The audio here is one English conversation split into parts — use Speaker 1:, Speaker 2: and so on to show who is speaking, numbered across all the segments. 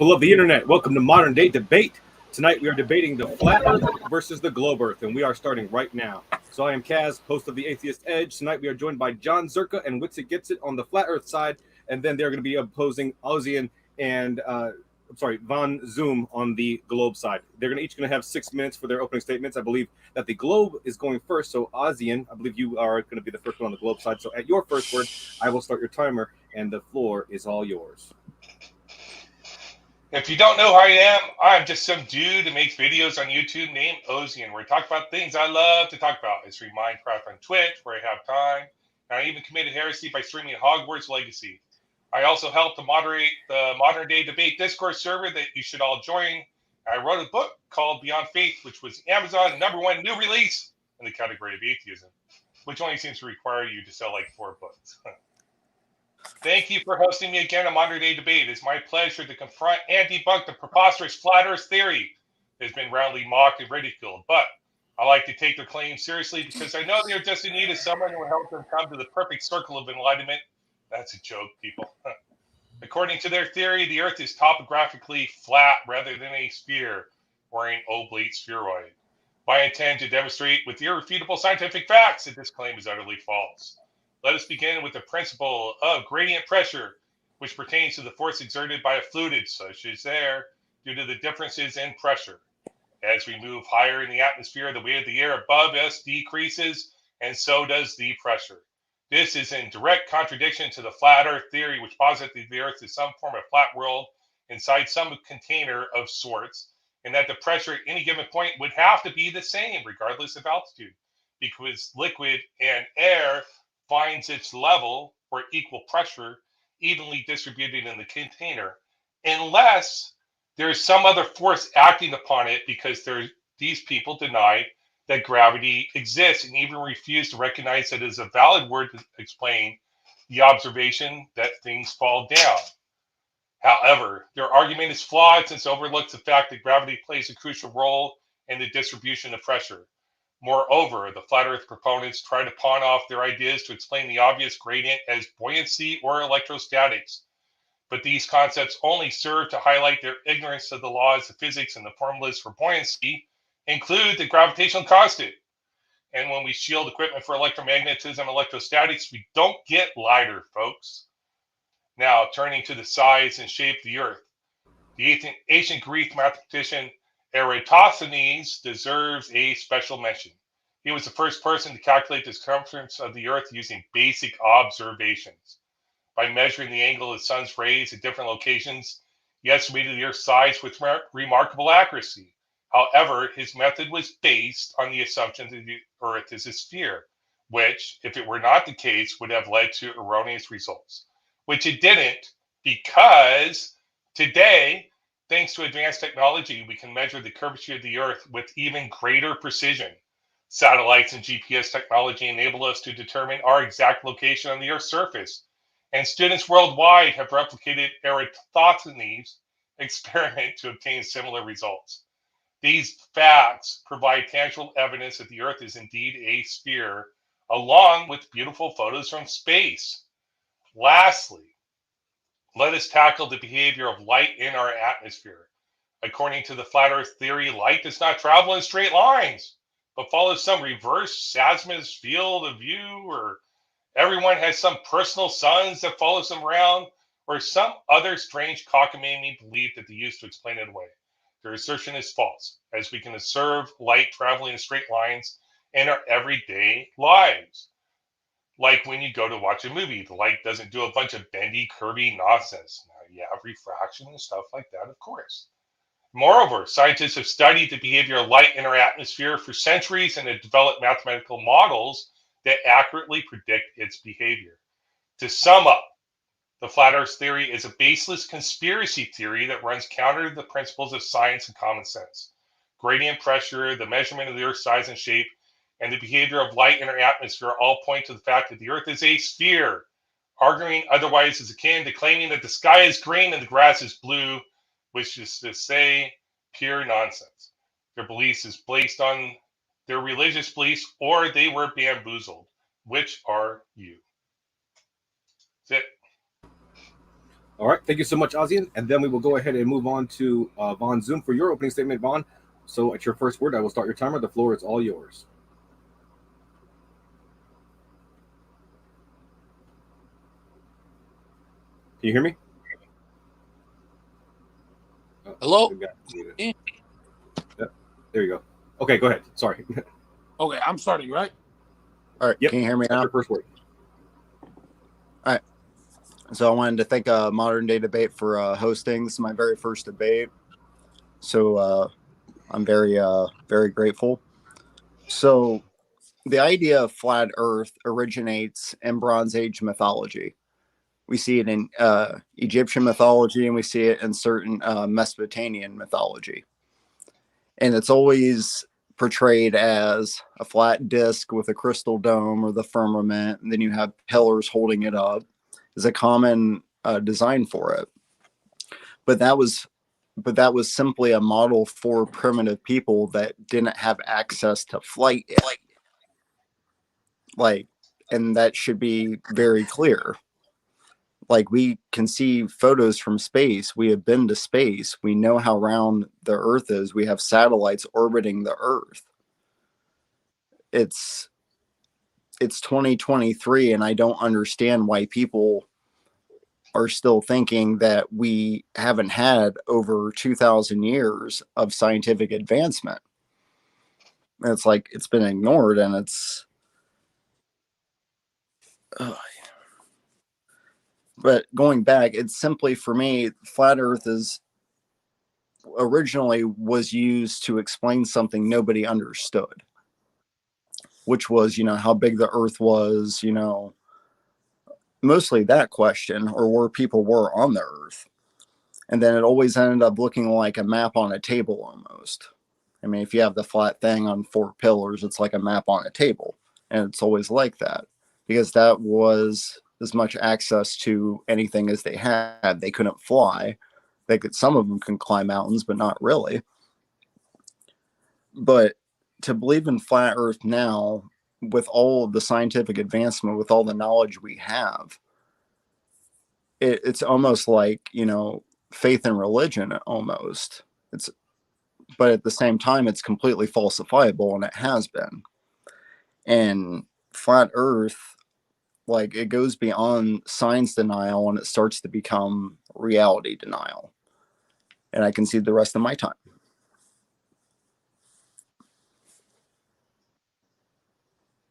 Speaker 1: people of the internet, welcome to Modern Day Debate. Tonight we are debating the flat earth versus the globe earth, and we are starting right now. So I am Kaz, host of the Atheist Edge. Tonight we are joined by John Zherka and Witsit Gets It on the flat earth side, and then they're going to be opposing Ozian and Von Zoom on the globe side. They're each going to have 6 minutes for their opening statements. I believe that the globe is going first, so Ozian, I believe you are going to be the first one on the globe side. So at your first word, I will start your timer, and the floor is all yours.
Speaker 2: If you don't know who I am, I'm just some dude who makes videos on YouTube named Ozian, where I talk about things I love to talk about. I stream Minecraft on Twitch, where I have time, and I even committed heresy by streaming Hogwarts Legacy. I also help to moderate the Modern Day Debate Discord server that you should all join. I wrote a book called Beyond Faith, which was Amazon's #1 new release in the category of atheism, which only seems to require you to sell like 4 books. Thank you for hosting me again on Modern Day Debate. It's my pleasure to confront and debunk the preposterous flat earth theory that has been roundly mocked and ridiculed. But I like to take their claims seriously because I know they're just in need of someone who will help them come to the perfect circle of enlightenment. That's a joke, people. According to their theory, the earth is topographically flat rather than a sphere or an oblate spheroid. I intend to demonstrate with irrefutable scientific facts that this claim is utterly false. Let us begin with the principle of gradient pressure, which pertains to the force exerted by a fluid such as air due to the differences in pressure. As we move higher in the atmosphere, the weight of the air above us decreases, and so does the pressure. This is in direct contradiction to the flat earth theory, which posits that the earth is some form of flat world inside some container of sorts, and that the pressure at any given point would have to be the same regardless of altitude, because liquid and air finds its level or equal pressure evenly distributed in the container, unless there's some other force acting upon it, because these people deny that gravity exists and even refuse to recognize it as a valid word to explain the observation that things fall down. However, their argument is flawed since it overlooks the fact that gravity plays a crucial role in the distribution of pressure. Moreover, the flat earth proponents try to pawn off their ideas to explain the obvious gradient as buoyancy or electrostatics. But these concepts only serve to highlight their ignorance of the laws of physics, and the formulas for buoyancy include the gravitational constant. And when we shield equipment for electromagnetism and electrostatics, we don't get lighter, folks. Now, turning to the size and shape of the earth. The ancient Greek mathematician Eratosthenes deserves a special mention. He was the first person to calculate the circumference of the earth using basic observations. By measuring the angle of the sun's rays at different locations, he estimated the earth's size with remarkable accuracy. However, his method was based on the assumption that the earth is a sphere, which, if it were not the case, would have led to erroneous results, which it didn't, because today, thanks to advanced technology, we can measure the curvature of the earth with even greater precision. Satellites and GPS technology enable us to determine our exact location on the earth's surface, and students worldwide have replicated Eratosthenes' experiment to obtain similar results. These facts provide tangible evidence that the earth is indeed a sphere, along with beautiful photos from space. Lastly, let us tackle the behavior of light in our atmosphere. According to the flat earth theory, light does not travel in straight lines, but follows some reverse azimuth field of view, or everyone has some personal suns that follows them around, or some other strange cockamamie belief that they use to explain it away. Their assertion is false, as we can observe light traveling in straight lines in our everyday lives. Like when you go to watch a movie, the light doesn't do a bunch of bendy, curvy nonsense. Now, you have refraction and stuff like that, of course. Moreover, scientists have studied the behavior of light in our atmosphere for centuries and have developed mathematical models that accurately predict its behavior. To sum up, the flat earth theory is a baseless conspiracy theory that runs counter to the principles of science and common sense. Gradient pressure, the measurement of the earth's size and shape, and the behavior of light in our atmosphere all point to the fact that the earth is a sphere. Arguing otherwise is akin to claiming that the sky is green and the grass is blue, which is to say, pure nonsense. Their beliefs is based on their religious beliefs, or they were bamboozled. Which are you? That's it.
Speaker 1: All right. Thank you so much, Ozian. And then we will go ahead and move on to Von Zoom for your opening statement, Von. So at your first word, I will start your timer. The floor is all yours. Can you hear me?
Speaker 3: Hello?
Speaker 1: Yep, there you go. Okay, go ahead. Sorry.
Speaker 3: Okay, I'm starting, right?
Speaker 4: All right.
Speaker 1: Yep.
Speaker 4: Can you hear me
Speaker 1: That's
Speaker 4: now?
Speaker 1: your first word.
Speaker 4: All right. So I wanted to thank Modern Day Debate for hosting. This is my very first debate. So I'm very grateful. So the idea of flat Earth originates in Bronze Age mythology. We see it in Egyptian mythology, and we see it in certain Mesopotamian mythology. And it's always portrayed as a flat disc with a crystal dome or the firmament, and then you have pillars holding it up, is a common design for it. But that was simply a model for primitive people that didn't have access to flight yet. And that should be very clear. Like, we can see photos from space. We have been to space. We know how round the Earth is. We have satellites orbiting the Earth. It's 2023, and I don't understand why people are still thinking that we haven't had over 2,000 years of scientific advancement. And it's like it's been ignored, and it's. But going back, it's simply, for me, flat Earth is originally was used to explain something nobody understood, which was, how big the Earth was, mostly that question, or where people were on the Earth. And then it always ended up looking like a map on a table almost. I mean, if you have the flat thing on 4 pillars, it's like a map on a table. And it's always like that, because that was as much access to anything as they had. They couldn't fly. Some of them can climb mountains, but not really. But to believe in flat Earth now, with all of the scientific advancement, with all the knowledge we have, it's almost like, faith in religion almost. But at the same time, it's completely falsifiable, and it has been. And flat Earth, like, it goes beyond science denial, and it starts to become reality denial. And I concede the rest of my time.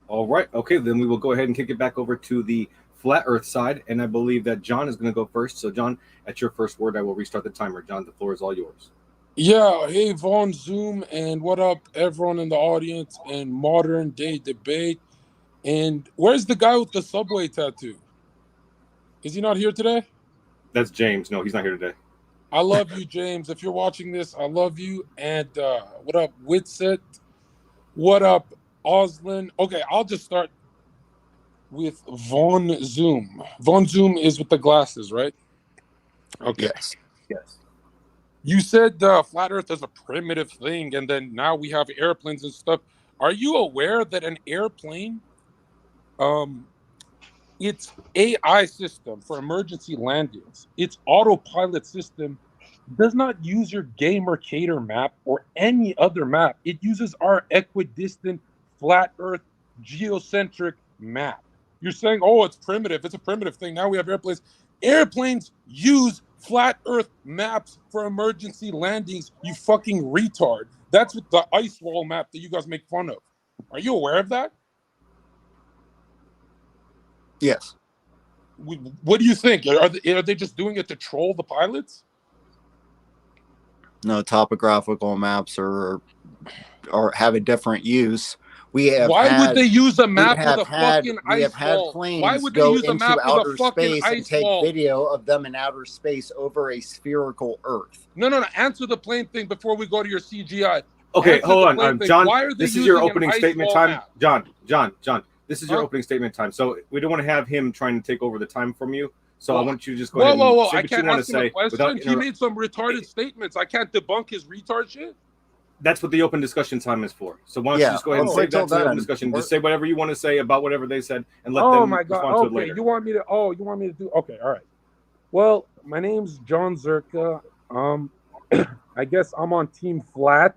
Speaker 1: All right. Okay, then we will go ahead and kick it back over to the flat Earth side, and I believe that John is going to go first. So, John, at your first word, I will restart the timer. John, the floor is all yours.
Speaker 3: Yeah, hey, Von Zoom, and what up, everyone in the audience and Modern Day Debate. And where's the guy with the subway tattoo? Is he not here today?
Speaker 1: That's James. No, he's not here today.
Speaker 3: I love you, James. If you're watching this, I love you. And what up, Witsit? What up, Oslin? Okay, I'll just start with Von Zoom. Von Zoom is with the glasses, right? Okay.
Speaker 4: Yes.
Speaker 3: You said flat Earth is a primitive thing, and then now we have airplanes and stuff. Are you aware that an airplane, its AI system for emergency landings, its autopilot system, does not use your Game Mercator map or any other map. It uses our equidistant, flat Earth, geocentric map. You're saying, oh, it's primitive. It's a primitive thing. Now we have airplanes. Airplanes use flat Earth maps for emergency landings, you fucking retard. That's what the ice wall map that you guys make fun of. Are you aware of that?
Speaker 4: Yes.
Speaker 3: What do you think? Are they just doing it to troll the pilots?
Speaker 4: No, topographical maps or have a different use.
Speaker 3: Why would they use a map with a fucking ice wall?
Speaker 4: We have had planes
Speaker 3: Why would they
Speaker 4: go
Speaker 3: use a
Speaker 4: into
Speaker 3: map with
Speaker 4: outer
Speaker 3: a fucking
Speaker 4: space and
Speaker 3: ice
Speaker 4: take
Speaker 3: wall?
Speaker 4: video of them in outer space over a spherical Earth.
Speaker 3: No. Answer the plane thing before we go to your CGI.
Speaker 1: Okay,
Speaker 3: Answer
Speaker 1: hold
Speaker 3: the
Speaker 1: on,
Speaker 3: plane
Speaker 1: John.
Speaker 3: thing. Why are they
Speaker 1: This is
Speaker 3: using
Speaker 1: your
Speaker 3: an
Speaker 1: opening
Speaker 3: ice
Speaker 1: statement
Speaker 3: wall
Speaker 1: time,
Speaker 3: map?
Speaker 1: John. This is your opening statement time. So we don't want to have him trying to take over the time from you. So I want you to just go ahead and say
Speaker 3: I
Speaker 1: what
Speaker 3: can't
Speaker 1: you want to
Speaker 3: ask him a
Speaker 1: say
Speaker 3: question.
Speaker 1: without
Speaker 3: He made some retarded statements. I can't debunk his retard shit.
Speaker 1: That's what the open discussion time is for. So why don't you just go ahead and save that to the open discussion? Just say whatever you want to say about whatever they said, and let them respond to it later.
Speaker 3: You want me to do? Okay, all right. Well, My name's John Zherka. I guess I'm on Team Flat,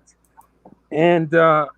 Speaker 3: and the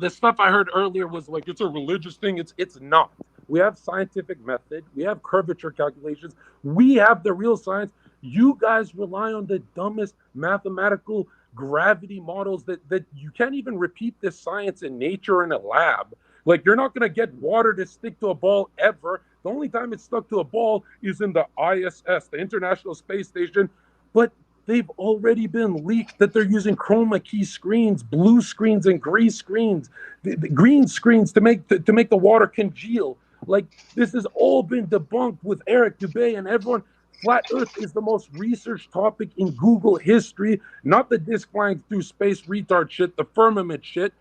Speaker 3: stuff I heard earlier was like it's a religious thing. It's not. We have scientific method. We have curvature calculations. We have the real science. You guys rely on the dumbest mathematical gravity models that you can't even repeat this science in nature in a lab. Like you're not gonna get water to stick to a ball ever. The only time it's stuck to a ball is in the ISS, the International Space Station. But they've already been leaked that they're using chroma key screens, blue screens, and green screens, the green screens to make the water congeal. Like this has all been debunked with Eric Dubay and everyone. Flat Earth is the most researched topic in Google history, not the disk flying through space retard shit, the firmament shit.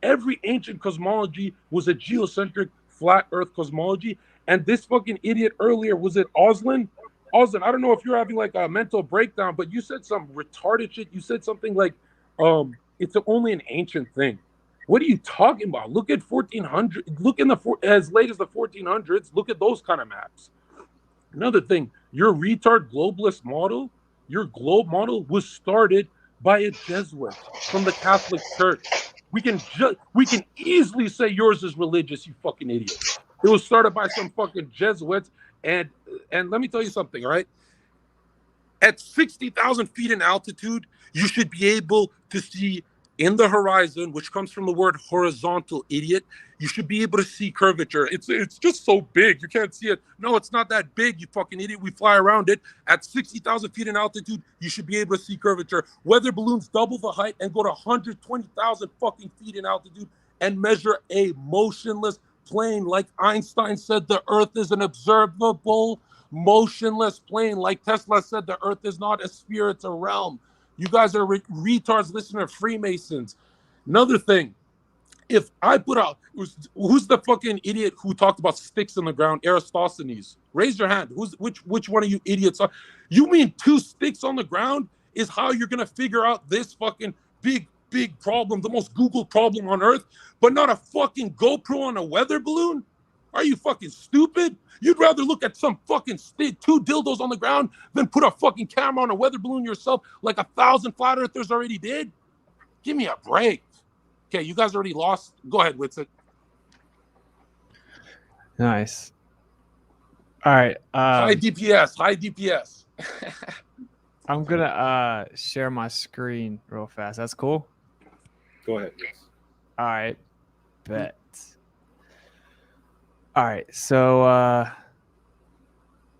Speaker 3: Every ancient cosmology was a geocentric flat Earth cosmology. And this fucking idiot earlier, was it Oslin? Oslin, I don't know if you're having like a mental breakdown, but you said some retarded shit. You said something like, it's only an ancient thing. What are you talking about? Look at 1400. Look in as late as the 1400s. Look at those kind of maps. Another thing, your retard globalist model, your globe model was started by a Jesuit from the Catholic Church. We can easily say yours is religious, you fucking idiot. It was started by some fucking Jesuits, and let me tell you something, all right? At 60,000 feet in altitude, you should be able to see in the horizon, which comes from the word horizontal, idiot. You should be able to see curvature. It's just so big. You can't see it. No, it's not that big, you fucking idiot. We fly around it. At 60,000 feet in altitude, you should be able to see curvature. Weather balloons double the height and go to 120,000 fucking feet in altitude and measure a motionless plane. Like Einstein said, the Earth is an observable, motionless plane. Like Tesla said, the Earth is not a sphere, it's a realm. You guys are retards listening to Freemasons. Another thing, if I put out, who's the fucking idiot who talked about sticks in the ground? Aristophanes. Raise your hand. Which one of you idiots are? You mean 2 sticks on the ground is how you're gonna figure out this fucking big problem, the most Googled problem on Earth, but not a fucking GoPro on a weather balloon? Are you fucking stupid? You'd rather look at some fucking 2 dildos on the ground than put a fucking camera on a weather balloon yourself like 1,000 flat earthers already did? Give me a break. Okay, you guys already lost. Go ahead, Whitsitt.
Speaker 5: Nice. All right.
Speaker 3: High DPS.
Speaker 5: I'm going to share my screen real fast. That's cool?
Speaker 1: Go ahead. Yes.
Speaker 5: All right. Bet. All right, so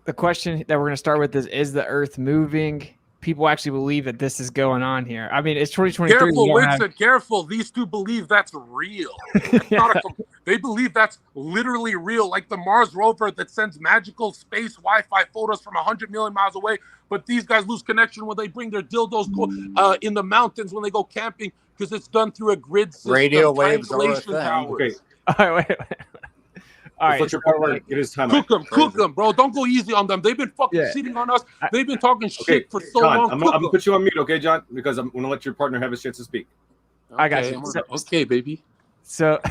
Speaker 5: the question that we're going to start with is the Earth moving? People actually believe that this is going on here. I mean, it's 2023.
Speaker 3: Careful, Winston, careful. These 2 believe that's real. They believe that's literally real, like the Mars rover that sends magical space Wi-Fi photos from 100 million miles away, but these guys lose connection when they bring their dildos in the mountains when they go camping because it's done through a grid system.
Speaker 4: Radio waves are a
Speaker 3: triangulation
Speaker 4: thing.
Speaker 3: towers.
Speaker 1: Okay.
Speaker 5: All right, wait. All right,
Speaker 1: Let your partner get his time out.
Speaker 3: Cook them, bro. Don't go easy on them. They've been fucking sitting on us. They've been talking shit for so
Speaker 1: John,
Speaker 3: long.
Speaker 1: I'm going to put you on mute, okay, John? Because I'm going to let your partner have a chance to speak.
Speaker 5: I got you.
Speaker 3: Okay, baby.
Speaker 5: So,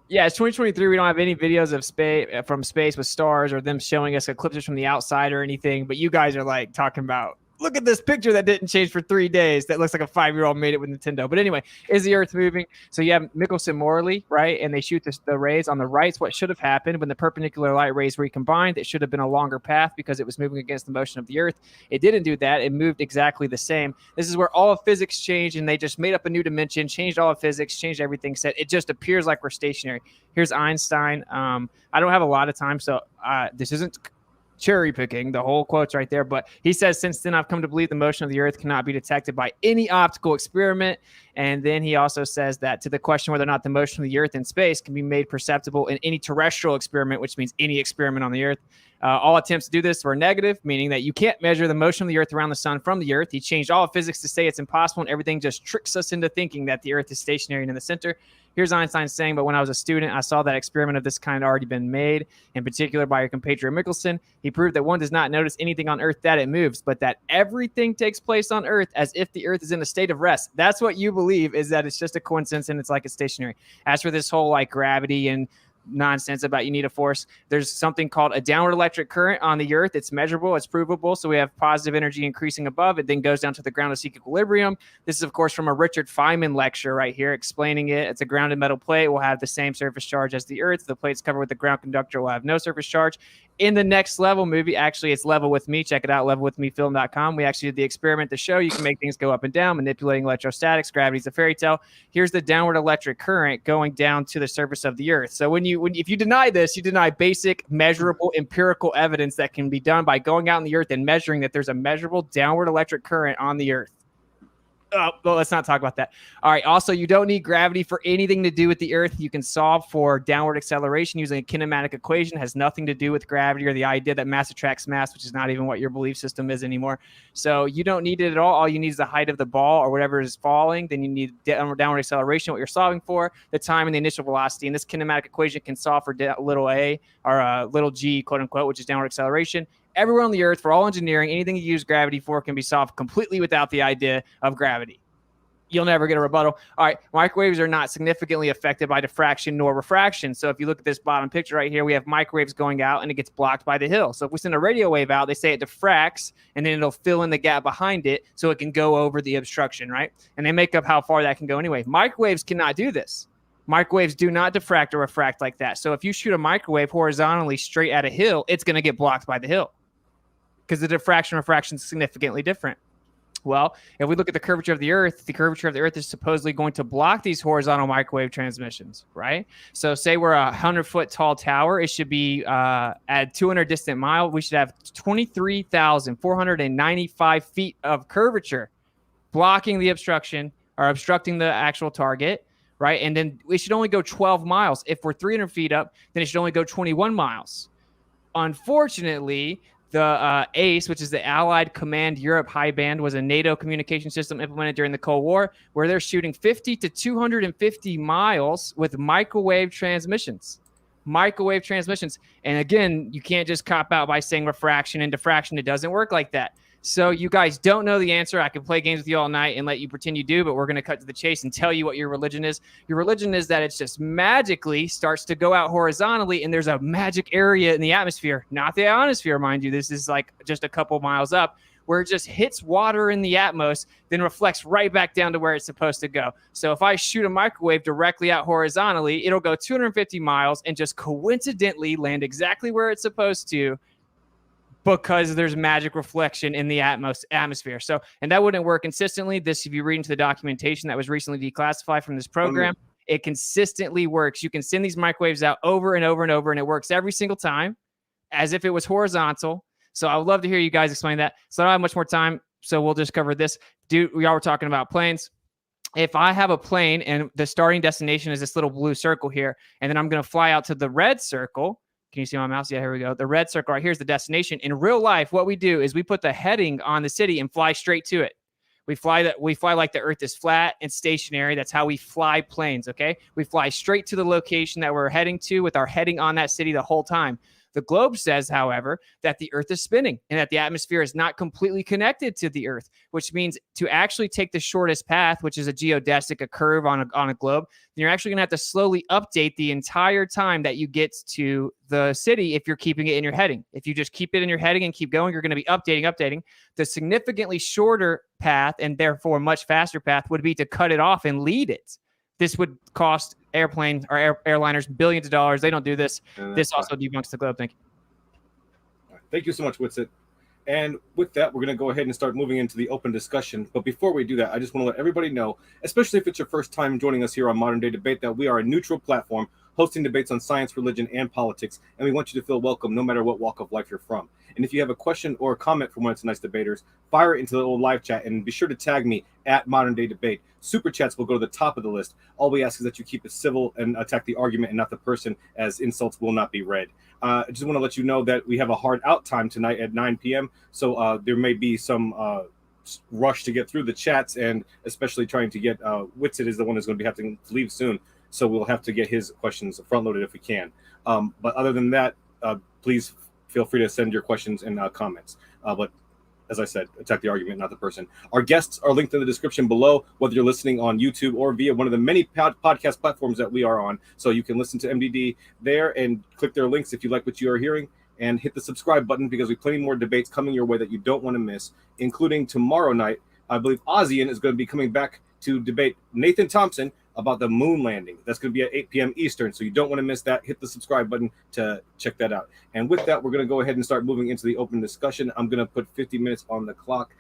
Speaker 5: yeah, it's 2023. We don't have any videos of from space with stars or them showing us eclipses from the outside or anything. But you guys are like talking about, look at this picture that didn't change for 3 days. That looks like a 5-year-old made it with Nintendo. But anyway, is the Earth moving? So you have Michelson Morley, right? And they shoot the rays on the right. What should have happened when the perpendicular light rays recombined? It should have been a longer path because it was moving against the motion of the Earth. It didn't do that. It moved exactly the same. This is where all of physics changed, and they just made up a new dimension, changed all of physics, changed everything. Said it just appears like we're stationary. Here's Einstein. I don't have a lot of time, so this isn't cherry picking, the whole quote's right there, but he says, since then I've come to believe the motion of the Earth cannot be detected by any optical experiment. And then he also says that to the question whether or not the motion of the Earth in space can be made perceptible in any terrestrial experiment, which means any experiment on the Earth, all attempts to do this were negative, meaning that you can't measure the motion of the Earth around the sun from the Earth. He changed all of physics to say it's impossible, and everything just tricks us into thinking that the Earth is stationary and in the center. Here's Einstein saying, but when I was a student, I saw that experiment of this kind already been made, in particular by your compatriot Michelson. He proved that one does not notice anything on Earth that it moves, but that everything takes place on Earth as if the Earth is in a state of rest. That's what you believe, is that it's just a coincidence and it's like it's stationary. As for this whole like gravity and nonsense about you need a force. There's something called a downward electric current on the Earth. It's measurable, it's provable. So we have positive energy increasing above. It then goes down to the ground to seek equilibrium. This is, of course, from a Richard Feynman lecture right here explaining it. It's a grounded metal plate. Will have the same surface charge as the Earth. The plate's covered with the ground conductor will have no surface charge. In the Next Level movie, actually, it's Level With Me. Check it out, levelwithmefilm.com. We actually did the experiment to show you can make things go up and down, manipulating electrostatics. Gravity's a fairy tale. Here's the downward electric current going down to the surface of the Earth. So if you deny this, you deny basic, measurable, empirical evidence that can be done by going out in the Earth and measuring that there's a measurable downward electric current on the Earth. Well, let's not talk about that. All right. Also, you don't need gravity for anything to do with the Earth. You can solve for downward acceleration using a kinematic equation. It has nothing to do with gravity or the idea that mass attracts mass, which is not even what your belief system is anymore. So you don't need it at all. All you need is the height of the ball or whatever is falling. Then you need downward acceleration, what you're solving for, the time and the initial velocity. And this kinematic equation can solve for little a or little g, quote unquote, which is downward acceleration. Everywhere on the Earth, for all engineering, anything you use gravity for can be solved completely without the idea of gravity. You'll never get a rebuttal. All right, microwaves are not significantly affected by diffraction nor refraction. So if you look at this bottom picture right here, we have microwaves going out and it gets blocked by the hill. So if we send a radio wave out, they say it diffracts and then it'll fill in the gap behind it so it can go over the obstruction, right? And they make up how far that can go anyway. Microwaves cannot do this. Microwaves do not diffract or refract like that. So if you shoot a microwave horizontally straight at a hill, it's going to get blocked by the hill, because the diffraction refraction is significantly different. Well, if we look at the curvature of the Earth is supposedly going to block these horizontal microwave transmissions, right? So say we're a 100-foot tall tower. It should be at 200 distant mile. We should have 23,495 feet of curvature blocking the obstruction or obstructing the actual target, right? And then we should only go 12 miles. If we're 300 feet up, then it should only go 21 miles. Unfortunately, the ACE, which is the Allied Command Europe High Band, was a NATO communication system implemented during the Cold War, where they're shooting 50 to 250 miles with microwave transmissions. And again, you can't just cop out by saying refraction and diffraction. It doesn't work like that. So you guys don't know the answer. I can play games with you all night and let you pretend you do, but we're going to cut to the chase and tell you what your religion is. Your religion is that it just magically starts to go out horizontally, and there's a magic area in the atmosphere, not the ionosphere, mind you. This is like just a couple miles up, where it just hits water in the atmos, then reflects right back down to where it's supposed to go. So if I shoot a microwave directly out horizontally, it'll go 250 miles and just coincidentally land exactly where it's supposed to, because there's magic reflection in the atmosphere. So, and that wouldn't work consistently. This, if you read into the documentation that was recently declassified from this program, it consistently works. You can send these microwaves out over and over and over, and it works every single time as if it was horizontal. So I would love to hear you guys explain that. So I don't have much more time, so we'll just cover this. We all were talking about planes. If I have a plane and the starting destination is this little blue circle here, and then I'm going to fly out to the red circle. Can you see my mouse? Yeah, here we go. The red circle right here is the destination. In real life, what we do is we put the heading on the city and fly straight to it. We fly like the Earth is flat and stationary. That's how we fly planes, okay? We fly straight to the location that we're heading to with our heading on that city the whole time. The globe says, however, that the Earth is spinning and that the atmosphere is not completely connected to the Earth, which means to actually take the shortest path, which is a geodesic, a curve on a globe, then you're actually going to have to slowly update the entire time that you get to the city if you're keeping it in your heading. If you just keep it in your heading and keep going, you're going to be updating. The significantly shorter path, and therefore much faster path, would be to cut it off and lead it. This would cost airplanes or airliners billions of dollars. They don't do this. This also debunks the globe. Thank you.
Speaker 1: Thank you so much, Witsit. And with that, we're going to go ahead and start moving into the open discussion. But before we do that, I just want to let everybody know, especially if it's your first time joining us here on Modern Day Debate, that we are a neutral platform hosting debates on science, religion, and politics. And we want you to feel welcome no matter what walk of life you're from. And if you have a question or a comment from one of tonight's debaters, fire it into the old live chat and be sure to tag me at Modern Day Debate. Super chats will go to the top of the list. All we ask is that you keep it civil and attack the argument and not the person, as insults will not be read. I just want to let you know that we have a hard out time tonight at 9 p.m. So there may be some rush to get through the chats, and especially trying to get Witsit is the one who's going to be having to leave soon. So we'll have to get his questions front loaded if we can. But other than that, please feel free to send your questions and comments. But as I said, attack the argument, not the person. Our guests are linked in the description below, whether you're listening on YouTube or via one of the many podcast platforms that we are on. So you can listen to MDD there and click their links if you like what you are hearing, and hit the subscribe button because we have plenty more debates coming your way that you don't want to miss, including tomorrow night. I believe Ozian is going to be coming back to debate Nathan Thompson about the moon landing. That's going to be at 8 p.m. Eastern, so you don't want to miss that. Hit the subscribe button to check that out. And with that, we're going to go ahead and start moving into the open discussion. I'm going to put 50 minutes on the clock.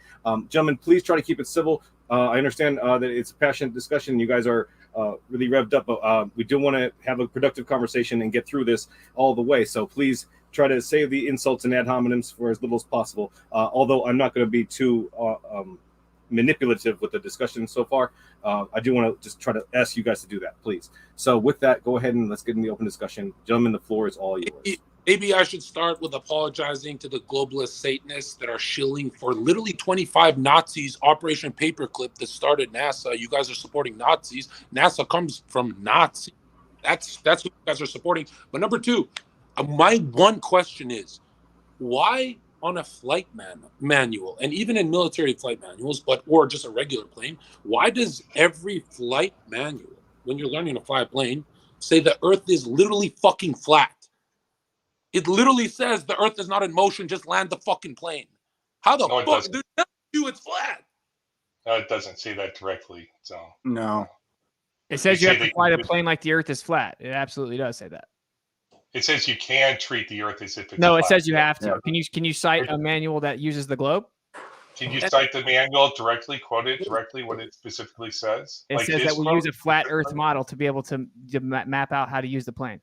Speaker 1: Gentlemen, please try to keep it civil. I understand that it's a passionate discussion. You guys are really revved up, but we do want to have a productive conversation and get through this all the way. So please try to save the insults and ad hominems for as little as possible, although I'm not going to be too manipulative with the discussion so far. I do want to just try to ask you guys to do that, please. So with that, go ahead and let's get in the open discussion. Gentlemen, the floor is all yours.
Speaker 3: Maybe I should start with apologizing to the globalist Satanists that are shilling for literally 25 Nazis, Operation Paperclip that started NASA. You guys are supporting Nazis. NASA comes from Nazi. That's who you guys are supporting. But number two, my one question is, why on a flight manual, and even in military flight manuals, or just a regular plane, why does every flight manual, when you're learning to fly a plane, say the Earth is literally fucking flat? It literally says the Earth is not in motion, just land the fucking plane. How the fuck do you it's flat?
Speaker 2: No, it doesn't say that directly. So
Speaker 4: No.
Speaker 5: It says you have to fly the plane like the Earth is flat. It absolutely does say that.
Speaker 2: It says you can treat the Earth as if it's
Speaker 5: no. It
Speaker 2: flat.
Speaker 5: says you have to.
Speaker 4: Yeah.
Speaker 5: Can you cite a manual that uses the globe?
Speaker 2: Can you cite the manual directly, quote it directly, what it specifically says?
Speaker 5: It says that we use a flat Earth model to be able to map out how to use the plane.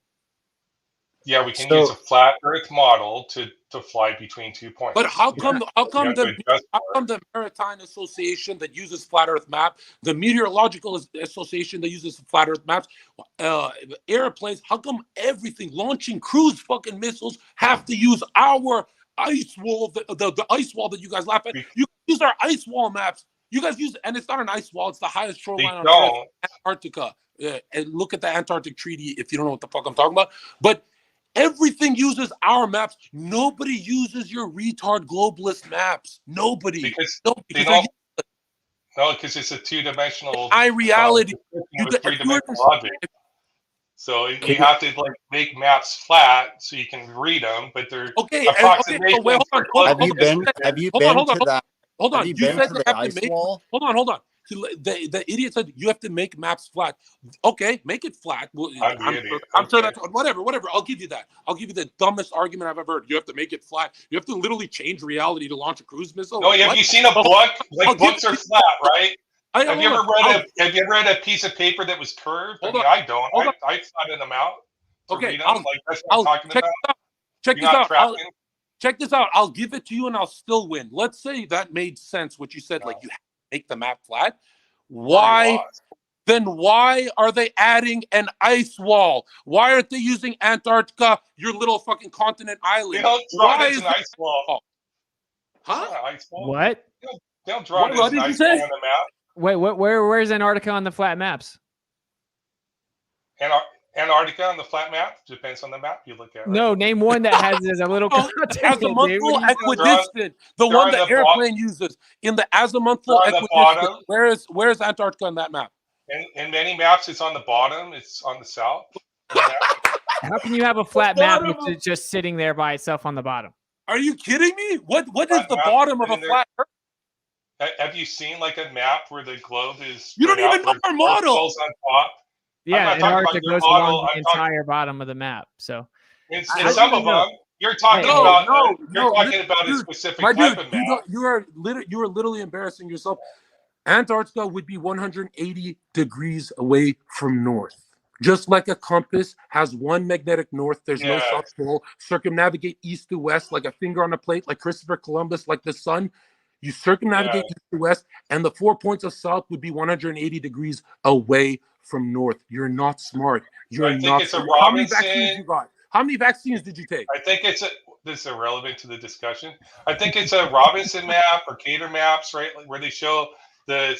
Speaker 2: Yeah, we can use a flat Earth model to fly between 2 points.
Speaker 3: But how come the Maritime Association that uses flat Earth map, the Meteorological Association that uses flat Earth maps, airplanes, how come everything launching cruise fucking missiles have to use our ice wall, the ice wall that you guys laugh at? You use our ice wall maps. You guys use, and it's not an ice wall, it's the highest shoreline on Earth, Antarctica. And look at the Antarctic Treaty if you don't know what the fuck I'm talking about. But everything uses our maps. Nobody uses your retard globalist maps. Nobody.
Speaker 2: Because it's a two-dimensional
Speaker 3: reality.
Speaker 2: Three-dimensional object. So you have to make maps flat so you can read them, but they're approximations.
Speaker 4: Have you been to that?
Speaker 3: Hold on.
Speaker 4: Have you been to the ice wall?
Speaker 3: Hold on. The idiot said you have to make maps flat. Okay, make it flat. I'm sure that's whatever. I'll give you that. I'll give you the dumbest argument I've ever heard. You have to make it flat. You have to literally change reality to launch a cruise missile.
Speaker 2: No, have you seen a book? Like books are flat, right? Have you ever read a piece of paper that was curved? I don't. I flattened them out.
Speaker 3: Okay,
Speaker 2: that's what I'm talking about.
Speaker 3: Check this out. I'll give it to you and I'll still win. Let's say that made sense what you said, like you have to make the map flat. Why are they adding an ice wall? Why aren't they using Antarctica, your little fucking continent island?
Speaker 2: They don't draw it as an ice wall.
Speaker 3: Huh?
Speaker 2: Ice wall.
Speaker 5: What?
Speaker 2: They don't draw it as an ice wall on the map.
Speaker 5: Wait, where's Antarctica on the flat maps?
Speaker 2: Antarctica on the flat map depends on the map you look at. Right?
Speaker 5: No, name one that has as a little
Speaker 3: azimuthal equidistant. The one the airplane uses in the azimuthal equidistant. Where's Antarctica on that map?
Speaker 2: In many maps, it's on the bottom. It's on the south.
Speaker 5: How can you have a flat map which is just sitting there by itself on the bottom?
Speaker 3: Are you kidding me? What is the bottom of a flat Earth?
Speaker 2: Have you seen like a map where the globe is?
Speaker 3: You don't even know our model.
Speaker 2: On top?
Speaker 5: Yeah, Antarctica goes along the entire bottom of the map. So,
Speaker 2: in some of them, you're talking about a specific type of map.
Speaker 3: You are literally embarrassing yourself. Antarctica would be 180 degrees away from north. Just like a compass has one magnetic north, there's no south pole. Circumnavigate east to west like a finger on a plate, like Christopher Columbus, like the sun. You circumnavigate east to west, and the 4 points of south would be 180 degrees away from north. You're not smart. You're not smart. How many vaccines you got? How many vaccines did you take?
Speaker 2: I think this is irrelevant to the discussion. I think it's a Robinson map or Cater maps, right? Like where they show the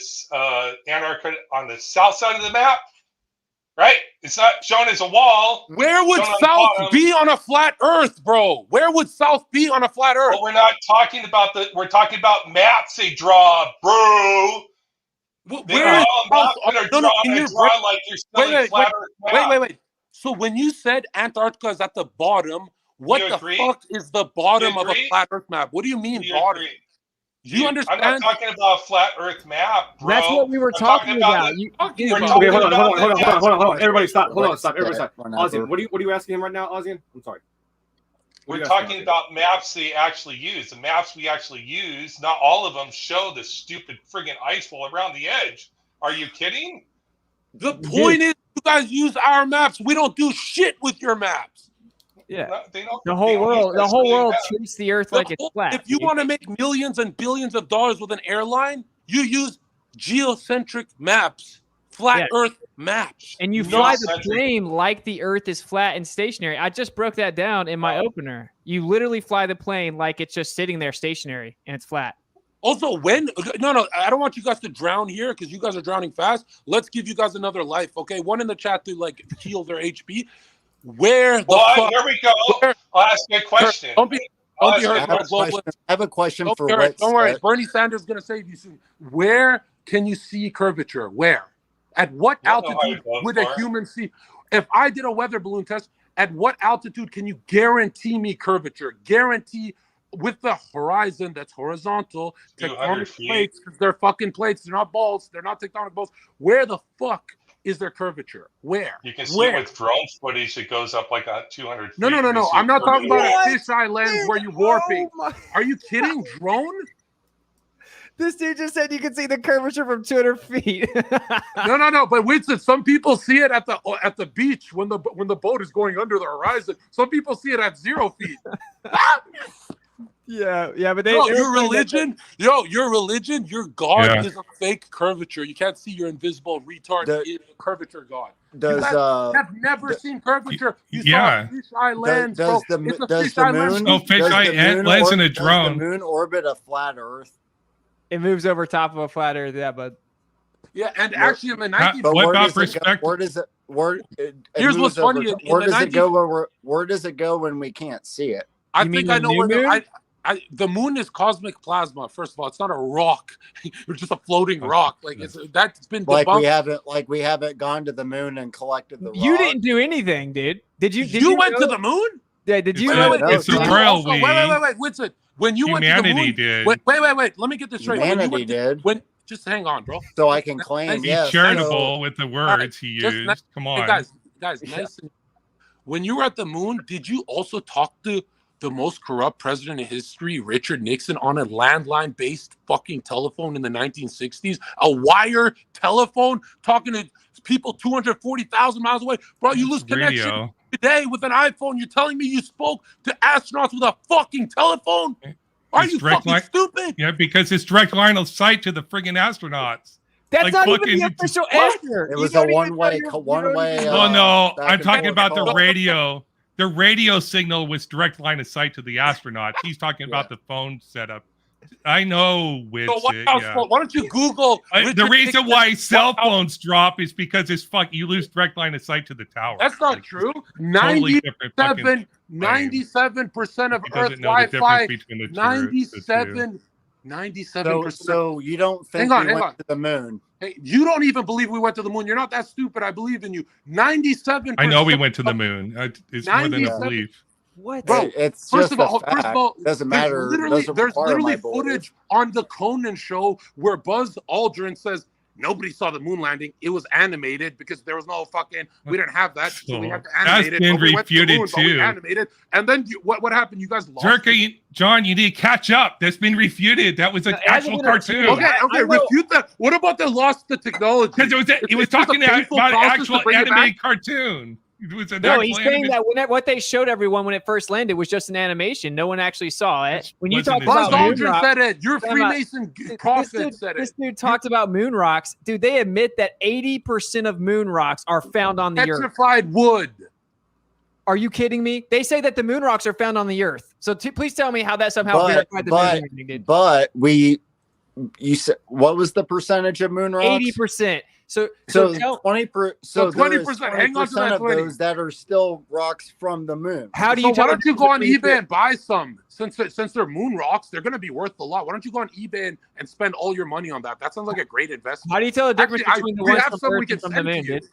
Speaker 2: Antarctica on the south side of the map. right? It's not shown as a wall.
Speaker 3: Where would
Speaker 2: Shown on the
Speaker 3: South
Speaker 2: bottom.
Speaker 3: be on a flat Earth, bro? Where would South be on a flat Earth?
Speaker 2: But we're not talking about we're talking about maps they draw, bro.
Speaker 3: Where is South?
Speaker 2: Draw like you're spelling flat Earth map.
Speaker 3: Wait. So when you said Antarctica is at the bottom, what the
Speaker 2: agree?
Speaker 3: fuck is the bottom
Speaker 2: You
Speaker 3: of a
Speaker 2: agree?
Speaker 3: flat Earth map? What do you mean
Speaker 2: You
Speaker 3: bottom?
Speaker 2: agree?
Speaker 3: Do you understand?
Speaker 2: I'm not talking about a flat Earth map, bro.
Speaker 5: That's what we were talking about.
Speaker 1: Okay, hold on. Everybody stop. Hold on, stop. Everybody stop. Ozian, what are you asking him right now, Ozian? I'm sorry.
Speaker 2: We're talking about maps they actually use. The maps we actually use, not all of them show the stupid friggin' ice wall around the edge. Are you kidding?
Speaker 3: The point is, you guys use our maps. We don't do shit with your maps.
Speaker 5: Yeah,
Speaker 2: They don't,
Speaker 5: the whole world treats the Earth like it's flat.
Speaker 3: If you want to make millions and billions of dollars with an airline, you use geocentric maps, flat Earth maps,
Speaker 5: and you fly the plane like the Earth is flat and stationary. I just broke that down in my opener. You literally fly the plane like it's just sitting there stationary and it's flat.
Speaker 3: Also, no, I don't want you guys to drown here because you guys are drowning fast. Let's give you guys another life, okay? One in the chat to like heal their HP. Where the fuck?
Speaker 2: Here we go. I'll ask you a question.
Speaker 3: Don't be hurt.
Speaker 4: I have a question for
Speaker 3: Wits. Don't worry. Bernie Sanders is going to save you soon. Where can you see curvature? Where? At what altitude would a human see? If I did a weather balloon test, at what altitude can you guarantee me curvature? Guarantee with the horizon that's horizontal, tectonic plates, because they're fucking plates. They're not balls. They're not tectonic balls. Where the fuck is there curvature? Where?
Speaker 2: You can see with drone footage it goes up like 200 feet.
Speaker 3: No. I'm not talking about a fisheye lens where you're warping. Are you kidding? Drone?
Speaker 5: This dude just said you can see the curvature from 200 feet.
Speaker 3: No. But Winston, some people see it at the beach when the boat is going under the horizon. Some people see it at 0 feet.
Speaker 5: Yeah, but
Speaker 3: your religion, your God is a fake curvature. You can't see your invisible retard curvature God. I've never seen curvature. You saw a fisheye lens.
Speaker 4: Does the moon?
Speaker 6: Fisheye lens in a drone.
Speaker 4: Does the moon orbit a flat Earth?
Speaker 5: It moves over top of a flat Earth, yeah, but
Speaker 3: yeah, and actually in the 19th.
Speaker 6: What about perspective?
Speaker 3: Here's what's funny.
Speaker 4: Where does it go? Where does it go when we can't see it?
Speaker 3: I think I know where the moon is cosmic plasma. First of all, it's not a rock. It's just a floating rock. Like that's been debunked.
Speaker 4: We haven't gone to the moon and collected the rock.
Speaker 5: You didn't do anything, dude. Did you?
Speaker 3: You went to the moon?
Speaker 5: Yeah. Did you?
Speaker 6: It's a royal we.
Speaker 3: Wait, Winston. When you went to the moon,
Speaker 6: did.
Speaker 3: Wait. Let me get this straight.
Speaker 4: Humanity did.
Speaker 3: Just hang on, bro.
Speaker 4: So I can claim.
Speaker 6: Be charitable with the words he used. Come on,
Speaker 3: guys. Nice. When you were at the moon, did you also talk to the most corrupt president in history, Richard Nixon, on a landline-based fucking telephone in the 1960s? A wire telephone talking to people 240,000 miles away? Bro, you lose connection today with an iPhone. You're telling me you spoke to astronauts with a fucking telephone? Are you fucking stupid?
Speaker 6: Yeah, because it's direct line of sight to the friggin' astronauts.
Speaker 5: That's not even the official answer.
Speaker 4: It was a one-way.
Speaker 6: No, I'm talking about the radio. The radio signal was direct line of sight to the astronauts. He's talking about the phone setup. I know, Wits.
Speaker 3: So why don't you Google?
Speaker 6: The reason why cell phones drop is because you lose direct line of sight to the tower.
Speaker 3: That's not true. 97% of Earth Wi-Fi. 97%.
Speaker 4: So you don't think we went to the moon?
Speaker 3: Hey, you don't even believe we went to the moon. You're not that stupid. I believe in you. 97%.
Speaker 6: I know we went to the moon. It's more than a belief.
Speaker 5: What?
Speaker 4: Bro, it's
Speaker 3: first of all,
Speaker 4: doesn't matter.
Speaker 3: There's literally footage on the Conan show where Buzz Aldrin says nobody saw the moon landing. It was animated because there was no fucking. We didn't have that, so we had to animate it.
Speaker 6: That's been refuted too.
Speaker 3: Animated, and then what happened? You guys lost.
Speaker 6: Zherka, John, you need to catch up. That's been refuted. That was an actual cartoon.
Speaker 3: Okay, refute that. What about the lost the technology?
Speaker 6: Because it was talking about actual animated cartoon.
Speaker 5: No, he's saying that what they showed everyone when it first landed was just an animation. No one actually saw it. When you talk about
Speaker 3: Buzz Aldrin said it. Your Freemason prophet said it.
Speaker 5: This dude talked about moon rocks. Dude, they admit that 80% of moon rocks are found on the Earth.
Speaker 3: Petrified wood.
Speaker 5: Are you kidding me? They say that the moon rocks are found on the Earth. So please tell me how that somehow verified the moon landing.
Speaker 4: You said, what was the percentage of moon rocks?
Speaker 5: 80%. So
Speaker 4: So
Speaker 5: tell,
Speaker 4: 20%.
Speaker 3: So
Speaker 4: So
Speaker 3: 20%, hang on to that
Speaker 4: of
Speaker 3: 20.
Speaker 4: those that are still rocks from the moon.
Speaker 5: how do
Speaker 3: So
Speaker 5: you tell
Speaker 3: why don't you go on
Speaker 5: between the
Speaker 3: eBay
Speaker 5: two?
Speaker 3: and buy some? Since they're moon rocks, they're going to be worth a lot. Why don't you go on eBay and spend all your money on that? That sounds like a great investment.
Speaker 5: How do you tell the difference
Speaker 3: Actually,
Speaker 5: between the
Speaker 3: we
Speaker 5: ones
Speaker 3: have
Speaker 5: from
Speaker 3: some we
Speaker 5: Earth
Speaker 3: can
Speaker 5: and from the
Speaker 3: send to
Speaker 5: moon,
Speaker 3: you.
Speaker 5: dude?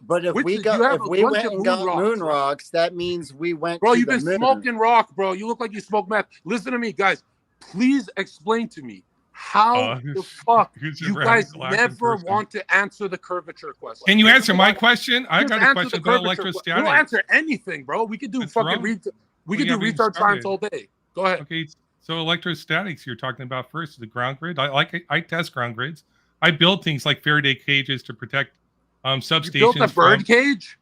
Speaker 4: But if
Speaker 3: Witsit,
Speaker 4: we
Speaker 3: you
Speaker 4: got
Speaker 3: have
Speaker 4: if
Speaker 3: a
Speaker 4: we
Speaker 3: bunch
Speaker 4: went
Speaker 3: of
Speaker 4: and
Speaker 3: moon
Speaker 4: got moon
Speaker 3: rocks.
Speaker 4: rocks, that means we went
Speaker 3: Bro,
Speaker 4: to
Speaker 3: you've
Speaker 4: the
Speaker 3: been
Speaker 4: moon.
Speaker 3: smoking rock, bro. You look like you smoke meth. Listen to me, guys. Please explain to me how the fuck
Speaker 6: who's
Speaker 3: you
Speaker 6: ever
Speaker 3: guys
Speaker 6: had black in
Speaker 3: never
Speaker 6: person?
Speaker 3: want to answer the curvature question.
Speaker 6: Can you answer my question? I
Speaker 3: Just
Speaker 6: got a
Speaker 3: answer
Speaker 6: question
Speaker 3: the
Speaker 6: about
Speaker 3: curvature
Speaker 6: electrostatics.
Speaker 3: We'll answer anything, bro. We could do
Speaker 6: What's
Speaker 3: fucking
Speaker 6: wrong?
Speaker 3: we
Speaker 6: We
Speaker 3: could do
Speaker 6: haven't even
Speaker 3: retard science
Speaker 6: started.
Speaker 3: all day. Go ahead.
Speaker 6: Okay, so electrostatics you're talking about first, the ground grid. I test ground grids. I build things like Faraday cages to protect
Speaker 3: You
Speaker 6: substations
Speaker 3: built a bird
Speaker 6: from
Speaker 3: cage?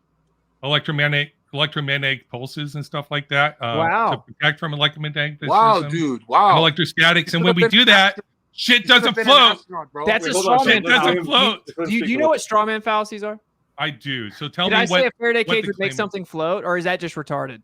Speaker 6: electromagnetic pulses and stuff like that. To
Speaker 5: Wow.
Speaker 6: protect from electromagnetic
Speaker 3: Wow,
Speaker 6: and
Speaker 3: dude. Wow.
Speaker 6: electrostatics.
Speaker 3: You
Speaker 6: And when
Speaker 3: could've
Speaker 6: we
Speaker 3: been
Speaker 6: do
Speaker 3: an
Speaker 6: that,
Speaker 3: astronaut.
Speaker 6: shit
Speaker 3: You could've
Speaker 6: doesn't
Speaker 3: been an
Speaker 6: float.
Speaker 3: astronaut, bro.
Speaker 5: That's
Speaker 1: Wait,
Speaker 5: a
Speaker 1: hold on,
Speaker 5: straw man
Speaker 6: Shit doesn't
Speaker 5: fallacy.
Speaker 6: float.
Speaker 5: Do you know what straw man fallacies are?
Speaker 6: I do. So tell
Speaker 5: Did
Speaker 6: me
Speaker 5: I say
Speaker 6: what.
Speaker 5: a Faraday
Speaker 6: what
Speaker 5: cage
Speaker 6: the
Speaker 5: would make
Speaker 6: claim is.
Speaker 5: something float, or is that just retarded?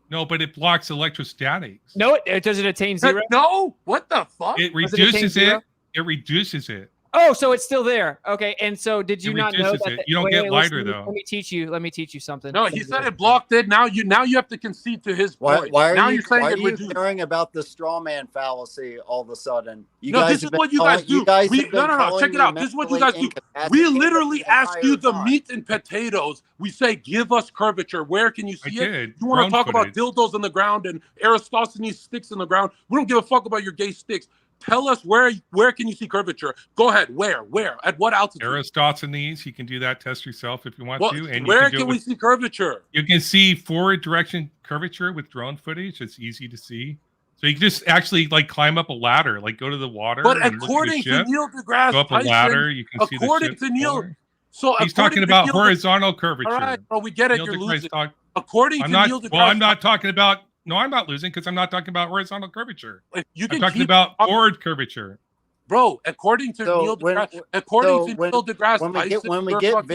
Speaker 6: No, but it blocks electrostatics.
Speaker 5: No, does it attain zero?
Speaker 3: No? What the fuck?
Speaker 6: It
Speaker 5: Does it attain
Speaker 6: reduces
Speaker 5: zero?
Speaker 6: it. It reduces it.
Speaker 5: Oh, so it's still there. Okay, and so did you
Speaker 6: It
Speaker 5: not know
Speaker 6: reduces
Speaker 5: that?
Speaker 6: it. You don't get
Speaker 5: listen,
Speaker 6: lighter, though.
Speaker 5: Let me teach you. Let me teach you something.
Speaker 3: No, he said it blocked it. Now you have to concede to his point.
Speaker 4: Why are
Speaker 3: now
Speaker 4: you
Speaker 3: you're saying
Speaker 4: why are
Speaker 3: it
Speaker 4: you
Speaker 3: reduced.
Speaker 4: caring about the straw man fallacy all of a sudden? You
Speaker 3: No,
Speaker 4: guys
Speaker 3: this
Speaker 4: have
Speaker 3: is
Speaker 4: been
Speaker 3: what you
Speaker 4: calling-
Speaker 3: guys do.
Speaker 4: You guys have been
Speaker 3: No.
Speaker 4: calling
Speaker 3: Check it
Speaker 4: me
Speaker 3: out. This is what you
Speaker 4: mentally
Speaker 3: guys do. We
Speaker 4: incapacitated
Speaker 3: literally
Speaker 4: the
Speaker 3: ask you
Speaker 4: entire
Speaker 3: the
Speaker 4: time.
Speaker 3: meat and potatoes. We say, give us curvature. Where can you see
Speaker 6: I
Speaker 3: it?
Speaker 6: did.
Speaker 3: You want
Speaker 6: Ground
Speaker 3: to talk
Speaker 6: footage.
Speaker 3: about dildos in the ground and Aristosthenes sticks in the ground. We don't give a fuck about your gay sticks. Tell us where can you see curvature? Go ahead. Where? At what altitude?
Speaker 6: Aristosthenes, you can do that test yourself if you want
Speaker 3: Well,
Speaker 6: to. And
Speaker 3: where
Speaker 6: you can,
Speaker 3: can we see curvature?
Speaker 6: You can see forward direction curvature with drone footage. It's easy to see. So you can just actually like climb up a ladder, like go to the water.
Speaker 3: But
Speaker 6: and look at
Speaker 3: according
Speaker 6: the
Speaker 3: to
Speaker 6: ship,
Speaker 3: Neil deGrasse
Speaker 6: go up a
Speaker 3: Tyson,
Speaker 6: ladder. You can see the
Speaker 3: according
Speaker 6: ship.
Speaker 3: to Neil,
Speaker 6: forward.
Speaker 3: so
Speaker 6: He's
Speaker 3: according
Speaker 6: talking
Speaker 3: to
Speaker 6: about
Speaker 3: Neil,
Speaker 6: horizontal curvature.
Speaker 3: all right, bro, we get it.
Speaker 6: Neil
Speaker 3: You're
Speaker 6: deGrasse
Speaker 3: losing.
Speaker 6: talk-
Speaker 3: According
Speaker 6: I'm
Speaker 3: to
Speaker 6: not.
Speaker 3: Neil deGrasse,
Speaker 6: Well, I'm not talking about. No, I'm not losing because I'm not talking about horizontal curvature.
Speaker 3: you
Speaker 6: I'm
Speaker 3: can
Speaker 6: talking
Speaker 3: keep
Speaker 6: about forward curvature.
Speaker 3: Bro, according to
Speaker 4: So
Speaker 3: Neil
Speaker 4: when-
Speaker 3: deGrasse, according to
Speaker 4: when-
Speaker 3: Neil deGrasse
Speaker 4: when we
Speaker 3: Tyson,
Speaker 4: get when we
Speaker 3: you're
Speaker 4: get
Speaker 3: fucking-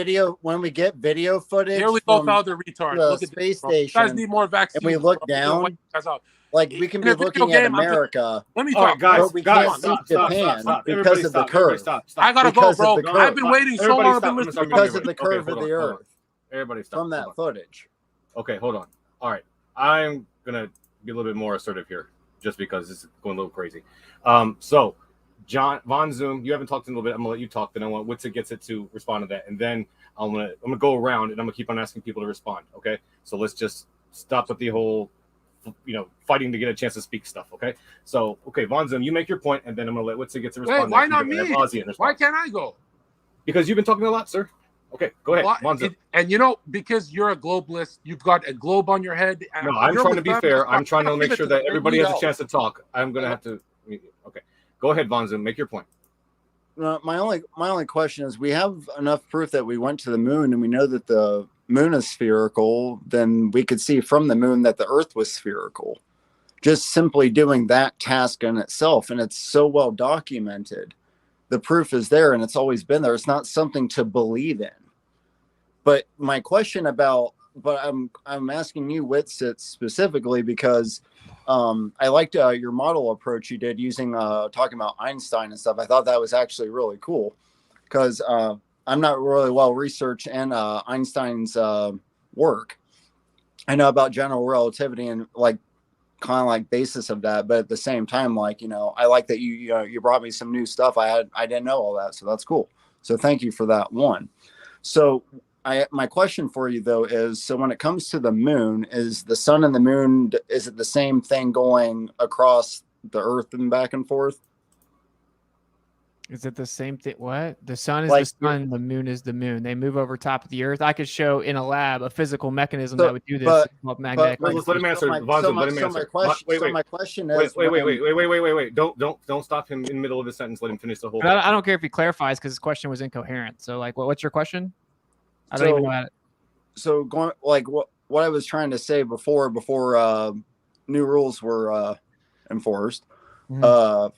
Speaker 4: video footage
Speaker 3: here we go,
Speaker 4: from
Speaker 3: found the retard.
Speaker 4: the
Speaker 3: Look at
Speaker 4: space
Speaker 3: this, bro. You guys
Speaker 4: station,
Speaker 3: need more vaccines.
Speaker 4: and we look
Speaker 3: bro.
Speaker 4: down,
Speaker 3: Wipe you guys out.
Speaker 4: like we can
Speaker 3: In
Speaker 4: be
Speaker 3: a video
Speaker 4: looking at
Speaker 3: game, I'm just-
Speaker 4: America,
Speaker 3: Let me
Speaker 1: All right,
Speaker 3: talk.
Speaker 1: guys,
Speaker 4: but we
Speaker 1: guys,
Speaker 4: can't see
Speaker 1: stop,
Speaker 4: Japan
Speaker 1: stop.
Speaker 4: because
Speaker 1: Everybody
Speaker 4: of the
Speaker 1: stop, everybody
Speaker 4: curve.
Speaker 1: stop, stop.
Speaker 3: I gotta go,
Speaker 4: because of
Speaker 3: bro.
Speaker 4: the curve.
Speaker 3: I've been waiting so
Speaker 1: Everybody
Speaker 3: long. I've
Speaker 1: stop.
Speaker 3: been listening
Speaker 1: Stop
Speaker 3: to
Speaker 4: because
Speaker 3: you.
Speaker 4: of the
Speaker 1: Okay,
Speaker 4: curve
Speaker 1: hold
Speaker 4: of
Speaker 1: on,
Speaker 4: the
Speaker 1: hold on.
Speaker 4: earth
Speaker 1: Everybody stop.
Speaker 4: from that
Speaker 1: Hold on.
Speaker 4: footage.
Speaker 1: Okay, hold on. All right, I'm gonna be a little bit more assertive here, just because this is going a little crazy. So, John Von Zoom, you haven't talked in a little bit. I'm gonna let you talk. Then I want Witsit gets it to respond to that, and then I'm gonna go around and I'm gonna keep on asking people to respond. Okay, so let's just stop with the whole, fighting to get a chance to speak stuff. Okay, so Von Zoom, you make your point, and then I'm gonna let Witsit get to respond.
Speaker 3: Wait, why
Speaker 1: and
Speaker 3: not
Speaker 1: then
Speaker 3: me?
Speaker 1: have Ozzy respond.
Speaker 3: Why can't I go?
Speaker 1: Because you've been talking a lot, sir. Okay, go ahead,
Speaker 3: Why-
Speaker 1: Von Zoom.
Speaker 3: And because you're a globalist, you've got a globe on your head. and
Speaker 1: No, I'm
Speaker 3: you're
Speaker 1: trying to
Speaker 3: with
Speaker 1: be
Speaker 3: them,
Speaker 1: fair.
Speaker 3: it's
Speaker 1: I'm
Speaker 3: not-
Speaker 1: trying to make
Speaker 3: give it
Speaker 1: sure
Speaker 3: them.
Speaker 1: that everybody
Speaker 3: They
Speaker 1: has a
Speaker 3: need
Speaker 1: chance to talk. I'm gonna have to. Okay, go ahead, Von Zoom. Make your point.
Speaker 4: My only question is, we have enough proof that we went to the moon and we know that the moon is spherical. Then we could see from the moon that the Earth was spherical. Just simply doing that task in itself, and it's so well documented. The proof is there, and it's always been there. It's not something to believe in. But my question I'm asking you, Witsit, specifically because I liked your model approach you did using talking about Einstein and stuff. I thought that was actually really cool because I'm not really well researched in Einstein's work. I know about general relativity and kind of like basis of that, but at the same time, I like that you brought me some new stuff. I didn't know all that, so that's cool. So thank you for that one. So my question for you though is, so when it comes to the moon, is the sun and the moon, is it the same thing going across the Earth and back and forth?
Speaker 5: Is it the same thing? What? The sun is
Speaker 4: Like,
Speaker 5: the sun, the moon is the moon. They move over top of the Earth. I could show in a lab a physical mechanism
Speaker 4: So-
Speaker 5: that would do this.
Speaker 4: but-
Speaker 5: It's called magnetic.
Speaker 1: Let's let him answer.
Speaker 4: So
Speaker 1: Von Zoom, let him
Speaker 4: my
Speaker 1: answer.
Speaker 4: question,
Speaker 1: Wait.
Speaker 4: my question is,
Speaker 1: Wait. Don't stop him in the middle of his sentence. Let him finish the whole
Speaker 5: But
Speaker 1: thing.
Speaker 5: I don't care if he clarifies because his question was incoherent. So, what's your question? I don't even know how to.
Speaker 4: So going what I was trying to say before new rules were enforced. What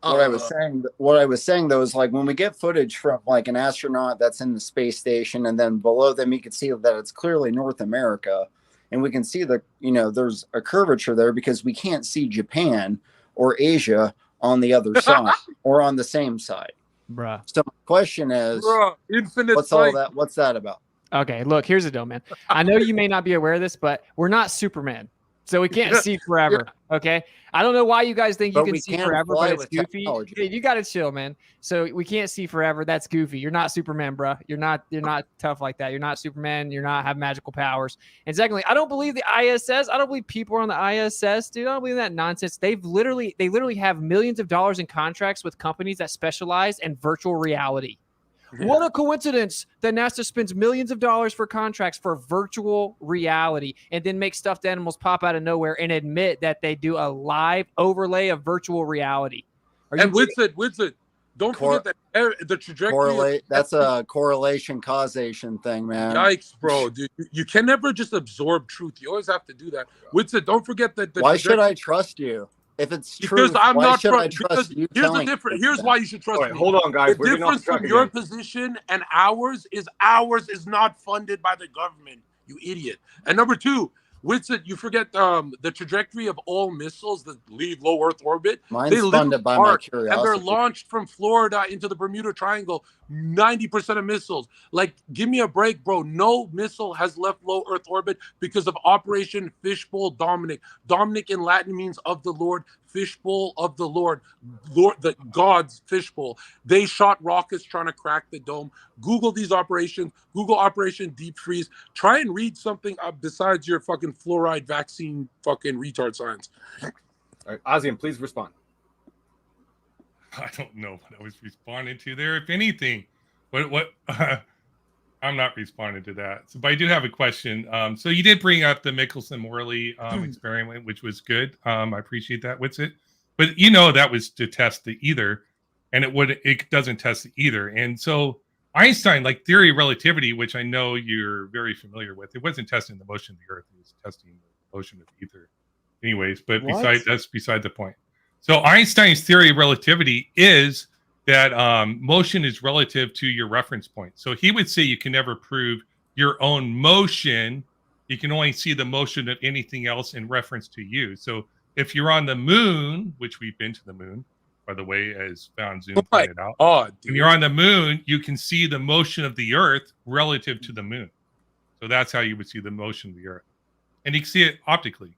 Speaker 4: I was saying though is when we get footage from an astronaut that's in the space station, and then below them you can see that it's clearly North America, and we can see there's a curvature there because we can't see Japan or Asia on the other side or on the same side.
Speaker 5: Bruh.
Speaker 4: So my question is,
Speaker 3: Bruh, infinite
Speaker 4: what's all
Speaker 3: sight.
Speaker 4: that? What's that about?
Speaker 5: Okay, look, here's the deal, man. I know you may not be aware of this, but we're not Superman. So we can't see forever. Okay. I don't know why you guys think you
Speaker 4: But
Speaker 5: can
Speaker 4: we
Speaker 5: see
Speaker 4: can
Speaker 5: forever,
Speaker 4: fly
Speaker 5: but it's
Speaker 4: with
Speaker 5: goofy.
Speaker 4: technology.
Speaker 5: Yeah, you gotta chill, man. So we can't see forever. That's goofy. You're not Superman, bro. You're not tough like that. You're not Superman. You're not have magical powers. And secondly, I don't believe the ISS. I don't believe people are on the ISS, dude. I don't believe that nonsense. They literally have millions of dollars in contracts with companies that specialize in virtual reality. What a coincidence that NASA spends millions of dollars for contracts for virtual reality and then make stuffed animals pop out of nowhere and admit that they do a live overlay of virtual reality.
Speaker 3: And Witsit, don't forget that the trajectory.
Speaker 4: Correlate. That's a correlation causation thing, man.
Speaker 3: Yikes, bro, dude. You can never just absorb truth. You always have to do that. Witsit, don't forget that.
Speaker 4: Why should I trust you? If it's true,
Speaker 3: because I'm
Speaker 4: why
Speaker 3: not
Speaker 4: should I trust you?
Speaker 3: Here's the difference. Here's why you should trust me.
Speaker 1: Hold on, guys.
Speaker 3: The difference from your position and ours is not funded by the government, you idiot. And number two, Witsit, you forget the trajectory of all missiles that leave low Earth orbit.
Speaker 4: Mine's funded by my curiosity.
Speaker 3: And they're launched from Florida into the Bermuda Triangle. 90% of missiles. Like, give me a break, bro. No missile has left low Earth orbit because of Operation Fishbowl Dominic. Dominic in Latin means of the Lord. Fishbowl of the Lord, the God's fishbowl. They shot rockets trying to crack the dome. Google these operations. Google Operation Deep Freeze. Try and read something besides your fucking fluoride vaccine fucking retard science.
Speaker 1: All right, Ozian, please respond.
Speaker 6: I don't know what I was responding to there, if anything. What I'm not responding to that. So, but I do have a question. So you did bring up the Michelson-Morley experiment, which was good. I appreciate that. What's it? But that was to test the ether, and it doesn't test the ether. And so Einstein, like theory of relativity, which I know you're very familiar with, it wasn't testing the motion of the Earth; it was testing the motion of the ether. Anyways, but that's beside the point. So Einstein's theory of relativity is that motion is relative to your reference point. So he would say you can never prove your own motion. You can only see the motion of anything else in reference to you. So if you're on the moon, which we've been to the moon, by the way, as Found Zoom pointed out. When you're on the moon, you can see the motion of the Earth relative to the moon. So that's how you would see the motion of the Earth. And you can see it optically.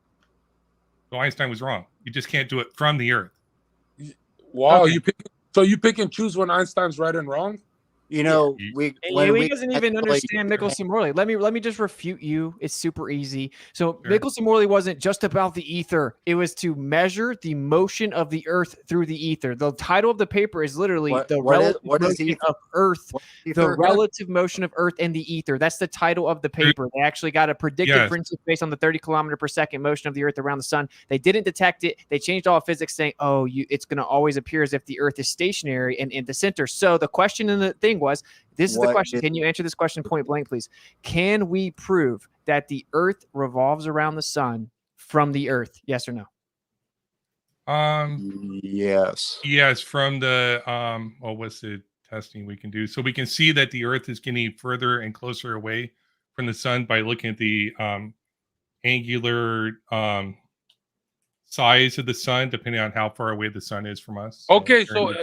Speaker 6: So Einstein was wrong. You just can't do it from the Earth.
Speaker 3: Wow, okay. You pick and choose when Einstein's right and wrong?
Speaker 5: He doesn't even understand Michelson-Morley. Let me just refute you. It's super easy. So sure. Michelson-Morley wasn't just about the ether. It was to measure the motion of the Earth through the ether. The title of the paper is literally relative motion of Earth. The relative motion of Earth and the ether. That's the title of the paper. They actually got a predicted for instance based on the 30 kilometer per second motion of the Earth around the sun. They didn't detect it. They changed all of physics saying, it's going to always appear as if the Earth is stationary and in the center. So the question in the thing was, this is the question. Can you answer this question point blank, please? Can we prove that the Earth revolves around the sun from the Earth? Yes or no?
Speaker 4: Yes.
Speaker 6: Yes, from the what's the testing we can do? So we can see that the Earth is getting further and closer away from the sun by looking at the angular size of the sun, depending on how far away the sun is from us.
Speaker 3: Okay, so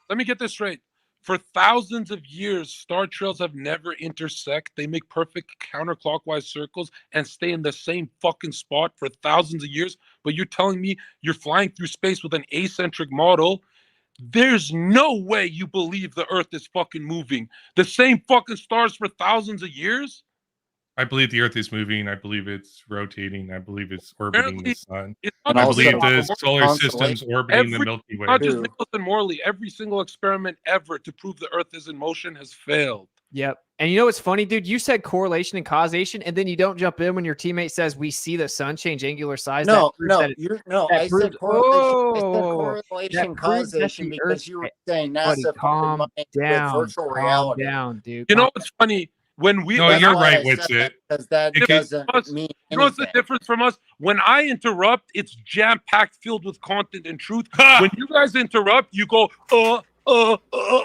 Speaker 3: let me get this straight. For thousands of years, star trails have never intersect. They make perfect counterclockwise circles and stay in the same fucking spot for thousands of years. But you're telling me you're flying through space with an acentric model? There's no way you believe the Earth is fucking moving. The same fucking stars for thousands of years?
Speaker 6: I believe the Earth is moving. I believe it's rotating. I believe it's orbiting the sun. I
Speaker 3: And
Speaker 6: believe the solar system's orbiting the Milky Way.
Speaker 3: Not just Michelson-Morley. Every single experiment ever to prove the Earth is in motion has failed.
Speaker 5: Yep. And you know what's funny, dude? You said correlation and causation, and then you don't jump in when your teammate says we see the sun change angular size.
Speaker 4: I said correlation causation because you were saying NASA
Speaker 5: calm down,
Speaker 4: virtual reality.
Speaker 5: Down, dude.
Speaker 3: You know what's funny? When we
Speaker 6: you're right, Witsit.
Speaker 4: Because that doesn't mean anything.
Speaker 3: You know what's the difference from us? When I interrupt, it's jam-packed, filled with content and truth. When you guys interrupt, you go,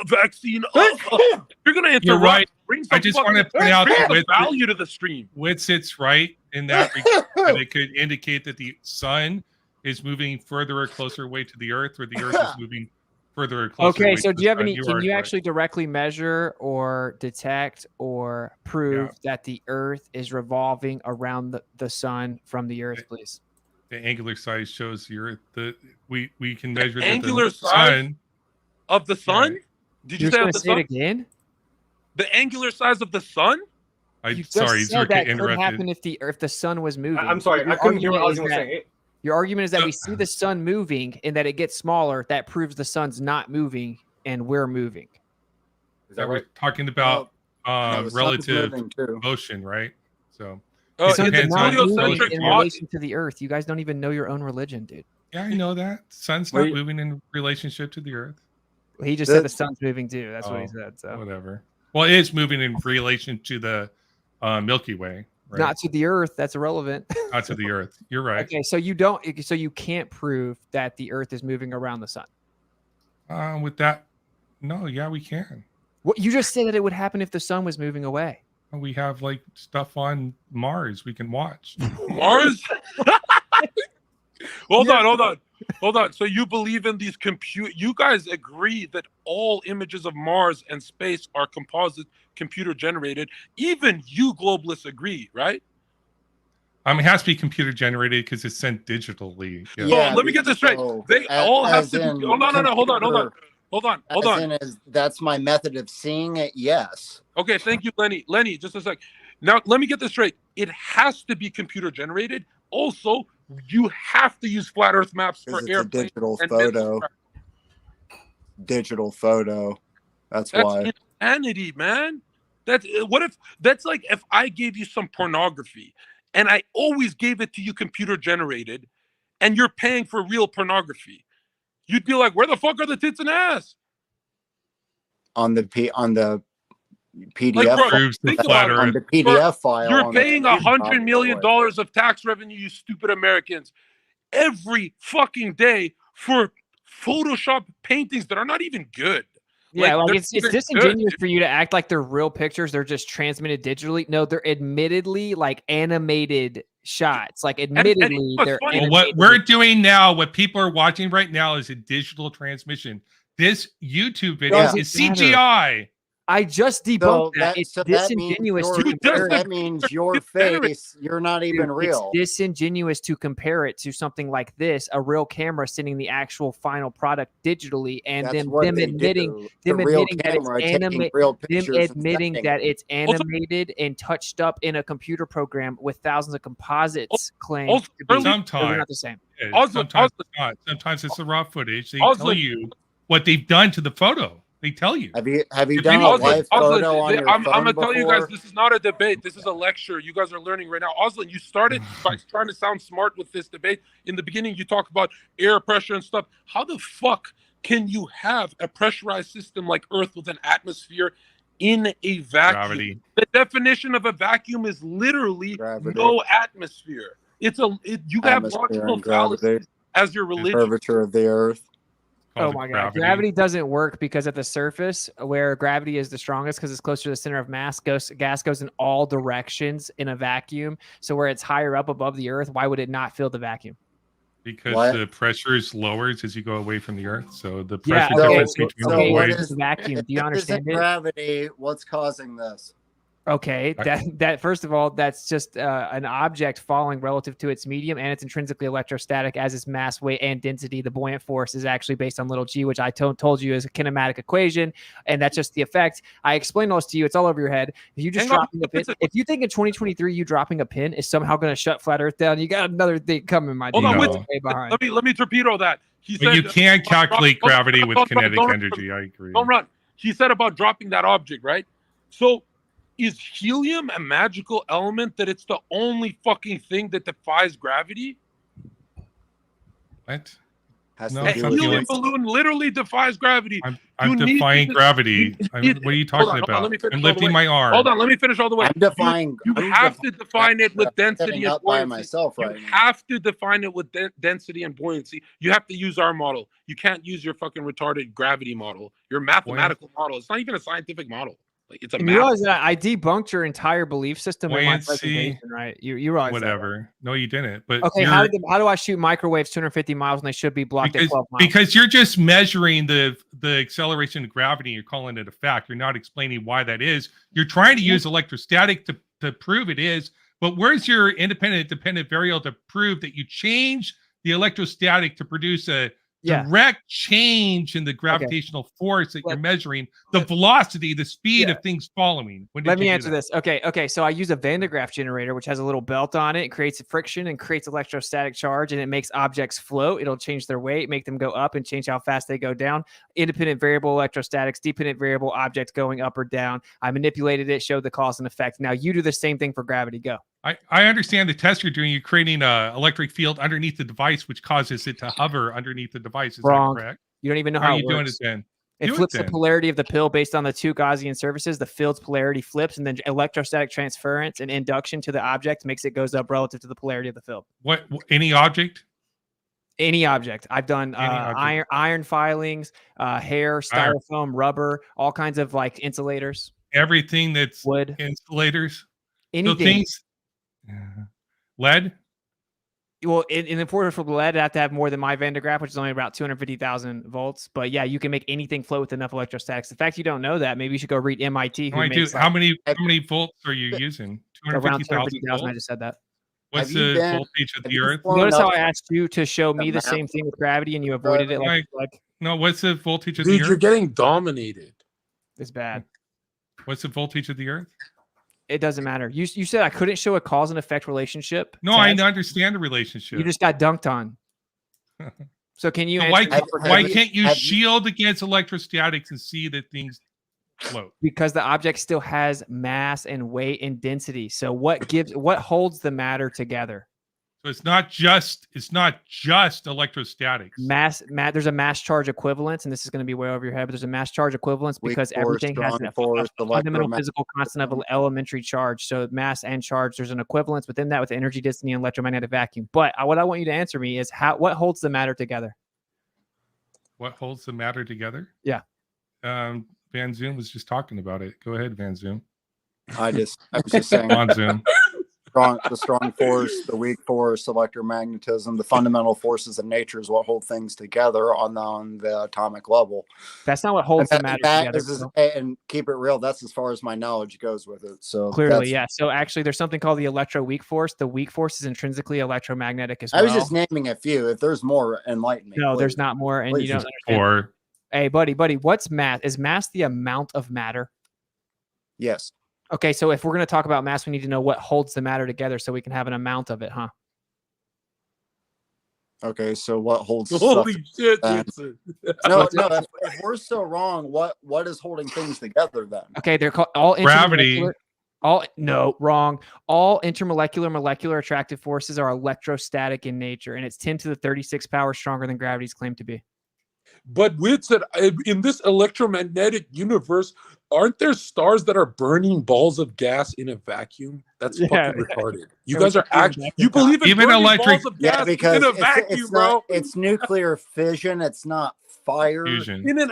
Speaker 3: vaccine. You're gonna interrupt.
Speaker 6: You're right.
Speaker 3: I
Speaker 6: just want to point out that
Speaker 3: value to the stream.
Speaker 6: Witsit's right in that regard. It could indicate that the sun is moving further or closer away to the Earth, or the Earth is moving further or closer.
Speaker 5: Okay,
Speaker 6: away
Speaker 5: so
Speaker 6: to
Speaker 5: do
Speaker 6: the
Speaker 5: you have
Speaker 6: sun,
Speaker 5: any? Can
Speaker 6: are
Speaker 5: you
Speaker 6: correct.
Speaker 5: actually directly measure or detect or prove that the Earth is revolving around the sun from the Earth, please?
Speaker 6: The angular size shows the Earth. We can measure that
Speaker 3: angular
Speaker 6: the
Speaker 3: size
Speaker 6: sun
Speaker 3: of the sun?
Speaker 6: Yeah.
Speaker 3: Did you
Speaker 5: You're
Speaker 3: say
Speaker 5: going
Speaker 3: of
Speaker 5: to
Speaker 3: the
Speaker 5: say it
Speaker 3: sun?
Speaker 5: again?
Speaker 3: The angular size of the sun?
Speaker 5: You just
Speaker 6: Sorry,
Speaker 5: said
Speaker 6: Zherka
Speaker 5: that could
Speaker 6: interrupted.
Speaker 5: happen if the sun was moving.
Speaker 1: I'm sorry,
Speaker 5: Your
Speaker 1: I couldn't hear what
Speaker 5: argument
Speaker 1: Ozzy
Speaker 5: is
Speaker 1: was
Speaker 5: that-
Speaker 1: saying.
Speaker 5: Your argument is that
Speaker 6: So-
Speaker 5: we see the sun moving and that it gets smaller. That proves the sun's not moving and we're moving.
Speaker 1: Is
Speaker 6: That
Speaker 1: that
Speaker 6: we're
Speaker 1: right?
Speaker 6: talking about
Speaker 4: No, the sun's
Speaker 6: relative
Speaker 4: moving, too.
Speaker 6: motion, right? So
Speaker 5: The
Speaker 6: it
Speaker 5: sun's
Speaker 6: depends
Speaker 5: not
Speaker 6: on
Speaker 5: moving
Speaker 3: heliocentric
Speaker 5: in
Speaker 3: model.
Speaker 5: relation to the Earth. You guys don't even know your own religion, dude.
Speaker 6: Yeah, I know that. Sun's not
Speaker 4: Wait.
Speaker 6: moving in relationship to the Earth.
Speaker 5: He just
Speaker 4: The-
Speaker 5: said the sun's moving too. That's what he
Speaker 6: Oh,
Speaker 5: said. So
Speaker 6: Whatever. Well, it is moving in relation to the Milky Way, right?
Speaker 5: not to the Earth. That's irrelevant.
Speaker 6: Not to the Earth. You're right.
Speaker 5: Okay, so you don't. So you can't prove that the Earth is moving around the sun.
Speaker 6: With that, no, yeah, we can.
Speaker 5: What you just said that it would happen if the sun was moving away.
Speaker 6: We have like stuff on Mars we can watch.
Speaker 3: Mars? Hold on. So you believe in these you guys agree that all images of Mars and space are computer generated. Even you globalists agree, right?
Speaker 6: It has to be computer generated because it's sent digitally. Yeah.
Speaker 3: So let me get this straight. They all have to be. Hold on.
Speaker 4: As in, that's my method of seeing it. Yes.
Speaker 3: Okay, thank you, Lenny. Lenny, just a sec. Now, let me get this straight. It has to be computer generated. Also, you have to use flat Earth maps for
Speaker 4: Because it's a
Speaker 3: airplanes.
Speaker 4: digital
Speaker 3: and
Speaker 4: photo. Digital photo. That's why.
Speaker 3: Insanity, man. That's like if I gave you some pornography and I always gave it to you computer generated and you're paying for real pornography. You'd be like, where the fuck are the tits and ass?
Speaker 4: On the PDF,
Speaker 3: Like, bro,
Speaker 6: Proves the
Speaker 3: think
Speaker 6: flat
Speaker 3: about it.
Speaker 4: on
Speaker 6: Earth.
Speaker 4: the PDF file.
Speaker 3: You're
Speaker 4: on the
Speaker 3: paying
Speaker 4: PDF
Speaker 3: $100
Speaker 4: file,
Speaker 3: million
Speaker 4: by the way.
Speaker 3: of tax revenue, you stupid Americans, every fucking day for Photoshop paintings that are not even good.
Speaker 5: Yeah,
Speaker 3: Like,
Speaker 5: like
Speaker 3: they're
Speaker 5: it's
Speaker 3: even
Speaker 5: disingenuous
Speaker 3: good.
Speaker 5: for you to act like they're real pictures. They're just transmitted digitally. No, they're admittedly like animated shots. Like admittedly,
Speaker 3: what's
Speaker 5: they're
Speaker 3: funny-
Speaker 6: Well,
Speaker 5: animated.
Speaker 6: what we're doing now, what people are watching right now, is a digital transmission. This YouTube video
Speaker 4: Doesn't
Speaker 6: is
Speaker 5: matter.
Speaker 6: CGI.
Speaker 5: I just
Speaker 4: So
Speaker 5: debunked that. It's
Speaker 4: that means
Speaker 5: disingenuous to
Speaker 4: your,
Speaker 5: compare it.
Speaker 4: that means your face. You're not even
Speaker 5: Dude,
Speaker 4: real.
Speaker 5: It's disingenuous to compare it to something like this, a real camera sending the actual final product digitally, and
Speaker 4: That's
Speaker 5: them
Speaker 4: what they
Speaker 5: admitting
Speaker 4: do.
Speaker 5: them
Speaker 4: The real
Speaker 5: admitting that it's
Speaker 4: camera taking
Speaker 5: animated.
Speaker 4: real
Speaker 5: Them
Speaker 4: pictures and
Speaker 5: admitting
Speaker 4: sending
Speaker 5: that
Speaker 4: them.
Speaker 5: it's animated and touched up in a computer program with thousands of composites claimed
Speaker 3: also,
Speaker 5: to be.
Speaker 6: Sometimes.
Speaker 5: They're not the same.
Speaker 6: Sometimes it's not. Sometimes it's the raw footage. They
Speaker 3: Also-
Speaker 6: tell you what they've done to the photo. They tell you.
Speaker 4: Have you
Speaker 6: If
Speaker 4: done
Speaker 6: you-
Speaker 4: a
Speaker 6: Oslin,
Speaker 4: live photo on your
Speaker 3: I'm
Speaker 4: phone
Speaker 3: gonna tell you guys,
Speaker 4: before?
Speaker 3: this is not a debate. This is a lecture. You guys are learning right now. Oslin, you started by trying to sound smart with this debate. In the beginning, you talk about air pressure and stuff. How the fuck can you have a pressurized system like Earth with an atmosphere in a vacuum?
Speaker 6: Gravity.
Speaker 3: The definition of a vacuum is literally
Speaker 4: Gravity.
Speaker 3: no atmosphere. You have
Speaker 4: Atmosphere
Speaker 3: logical
Speaker 4: and gravity.
Speaker 3: fallacies as your religion.
Speaker 4: Curvature of the Earth.
Speaker 5: Oh my god, gravity doesn't work because at the surface where gravity is the strongest because it's closer to the center of mass, gas goes in all directions in a vacuum. So where it's higher up above the Earth, why would it not fill the vacuum?
Speaker 6: Because
Speaker 4: What?
Speaker 6: the pressure is lowers as you go away from the Earth. So the
Speaker 5: Yeah,
Speaker 6: pressure
Speaker 4: okay,
Speaker 6: difference
Speaker 4: so-
Speaker 6: between
Speaker 4: so
Speaker 6: the
Speaker 4: what
Speaker 6: waves.
Speaker 4: is-
Speaker 5: The vacuum. Do you
Speaker 4: If
Speaker 5: understand
Speaker 4: isn't
Speaker 5: it?
Speaker 4: gravity, what's causing this?
Speaker 5: Okay, that first of all, that's just an object falling relative to its medium, and it's intrinsically electrostatic as its mass, weight, and density. The buoyant force is actually based on little g, which I told you is a kinematic equation, and that's just the effect. I explained those to you. It's all over your head. If you just
Speaker 3: Hang on,
Speaker 5: dropping a pin, if you think in 2023 you dropping a pin is somehow going to shut flat Earth down, you got another thing coming, my dude.
Speaker 3: Hold on,
Speaker 6: No.
Speaker 5: Way behind.
Speaker 3: Let me torpedo that. He
Speaker 6: But you
Speaker 3: said
Speaker 6: can't calculate
Speaker 3: Hold on,
Speaker 6: gravity with
Speaker 3: don't run,
Speaker 6: kinetic
Speaker 3: don't run.
Speaker 6: energy. I agree.
Speaker 3: Don't run. He said about dropping that object, right? So is helium a magical element that it's the only fucking thing that defies gravity?
Speaker 6: What?
Speaker 4: Has
Speaker 6: No,
Speaker 4: to
Speaker 3: A
Speaker 6: it's
Speaker 4: do
Speaker 6: not
Speaker 4: with
Speaker 6: the
Speaker 3: helium
Speaker 6: only-
Speaker 3: balloon literally defies gravity.
Speaker 6: I'm
Speaker 3: You need
Speaker 6: defying
Speaker 3: to-
Speaker 6: gravity.
Speaker 3: you
Speaker 6: What are
Speaker 3: need-
Speaker 6: you
Speaker 3: hold
Speaker 6: talking
Speaker 3: on,
Speaker 6: about?
Speaker 3: let me finish
Speaker 6: I'm
Speaker 3: all the
Speaker 6: lifting
Speaker 3: way.
Speaker 6: my arm.
Speaker 3: Hold on, let me finish all the way.
Speaker 4: I'm defying.
Speaker 3: You
Speaker 4: I'm
Speaker 3: have to
Speaker 4: defying
Speaker 3: define it with
Speaker 4: that I'm
Speaker 3: density
Speaker 4: setting
Speaker 3: and
Speaker 4: up by
Speaker 3: buoyancy.
Speaker 4: myself right
Speaker 3: You
Speaker 4: now.
Speaker 3: have to define it with density and buoyancy. You have to use our model. You can't use your fucking retarded gravity model. Your mathematical model. It's not even a scientific model. Like, it's a
Speaker 5: And
Speaker 3: map.
Speaker 5: you realize that I debunked your entire belief system in my
Speaker 6: Buoyancy,
Speaker 5: presentation, right? You realize that, right?
Speaker 6: whatever. No, you didn't. But
Speaker 5: Okay, how do I shoot microwaves 250 miles when they should be blocked at 12 miles?
Speaker 6: because you're just measuring the acceleration of gravity. You're calling it a fact. You're not explaining why that is. You're trying to use electrostatic to prove it is. But where's your independent dependent variable to prove that you change the electrostatic to produce a direct change in the gravitational force that you're measuring, the velocity, the speed of things following?
Speaker 5: Let me answer this. Okay. So I use a Van de Graaff generator, which has a little belt on it. It creates friction and creates electrostatic charge, and it makes objects float. It'll change their weight, make them go up, and change how fast they go down. Independent variable electrostatics, dependent variable objects going up or down. I manipulated it, showed the cause and effect. Now you do the same thing for gravity. Go.
Speaker 6: I understand the test you're doing. You're creating an electric field underneath the device, which causes it to hover underneath the device. Is that correct?
Speaker 5: You don't even know
Speaker 6: how
Speaker 5: how
Speaker 6: are you
Speaker 5: it works.
Speaker 6: doing it then?
Speaker 5: It flips the polarity of the pill based on the two Gaussian surfaces. The field's polarity flips, and then electrostatic transference and induction to the object makes it goes up relative to the polarity of the field.
Speaker 6: What? Any object?
Speaker 5: Any object. I've done iron filings, hair, styrofoam, rubber, all kinds of like insulators.
Speaker 6: Everything that's
Speaker 5: wood,
Speaker 6: insulators.
Speaker 5: anything.
Speaker 6: So things. Lead.
Speaker 5: Well, in order for lead, I have to have more than my Van de Graaff, which is only about 250,000 volts. But yeah, you can make anything float with enough electrostatics. The fact you don't know that, maybe you should go read MIT.
Speaker 6: How many volts are you using?
Speaker 5: Around 250,000. I just said that.
Speaker 6: What's the voltage of the Earth?
Speaker 5: Notice how I asked you to show me the same thing with gravity, and you avoided it.
Speaker 6: No, what's the voltage of the
Speaker 3: Dude,
Speaker 6: Earth?
Speaker 3: you're getting dominated.
Speaker 5: It's bad.
Speaker 6: What's the voltage of the Earth?
Speaker 5: It doesn't matter. You said I couldn't show a cause and effect relationship.
Speaker 6: No, I understand the relationship.
Speaker 5: You just got dunked on. So can you?
Speaker 6: So why can't you shield against electrostatics and see that things float?
Speaker 5: Because the object still has mass and weight and density. So what holds the matter together?
Speaker 6: So it's not just electrostatics.
Speaker 5: There's a mass charge equivalence, and this is going to be way over your head, but there's a mass charge equivalence because everything has a fundamental physical constant of elementary charge. So mass and charge, there's an equivalence within that with energy density and electromagnetic vacuum. But what I want you to answer me is what holds the matter together?
Speaker 6: What holds the matter together?
Speaker 5: Yeah.
Speaker 6: Van Zoom was just talking about it. Go ahead, Van Zoom.
Speaker 4: I was just saying.
Speaker 6: On Zoom.
Speaker 4: The strong force, the weak force, electromagnetism, the fundamental forces of nature is what hold things together on the atomic level.
Speaker 5: That's not what holds the matter together.
Speaker 4: And keep it real, that's as far as my knowledge goes with it. So
Speaker 5: clearly, yeah. So actually, there's something called the electroweak force. The weak force is intrinsically electromagnetic as well.
Speaker 4: I was just naming a few. If there's more, enlighten me.
Speaker 5: No,
Speaker 4: please.
Speaker 5: There's not more, and
Speaker 4: Please.
Speaker 5: you don't understand. Hey, buddy, what's mass? Is mass the amount of matter?
Speaker 4: Yes.
Speaker 5: Okay, so if we're going to talk about mass, we need to know what holds the matter together so we can have an amount of it, huh?
Speaker 4: Okay, so what holds?
Speaker 3: Holy shit!
Speaker 4: No. If we're so wrong, what is holding things together then?
Speaker 5: Okay, they're called all
Speaker 6: gravity.
Speaker 5: Wrong. All intermolecular molecular attractive forces are electrostatic in nature, and it's 10 to the 36 power stronger than gravity's claimed to be.
Speaker 3: But Wit said, in this electromagnetic universe, aren't there stars that are burning balls of gas in a vacuum? That's fucking retarded. You guys are you believe in
Speaker 6: even electric
Speaker 3: balls of gas in a vacuum, bro?
Speaker 4: It's nuclear fission. It's not fire.
Speaker 6: Fusion.
Speaker 3: In an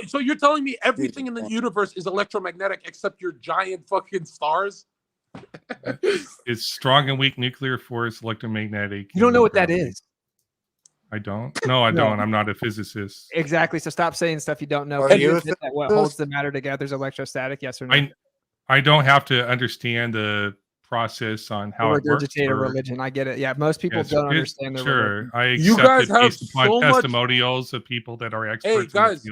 Speaker 3: so you're telling me everything in the universe is electromagnetic except your giant fucking stars?
Speaker 6: It's strong and weak nuclear force, electromagnetic.
Speaker 5: You don't know what that is.
Speaker 6: I don't. No, I don't. I'm not a physicist.
Speaker 5: Exactly. So stop saying stuff you don't know. What holds the matter together is electrostatic, yes or no?
Speaker 6: I don't have to understand the process on how it works.
Speaker 5: Regurgitate a religion. I get it. Yeah, most people don't understand the religion.
Speaker 6: I accept it based upon testimonials of people that are experts.
Speaker 3: Hey guys,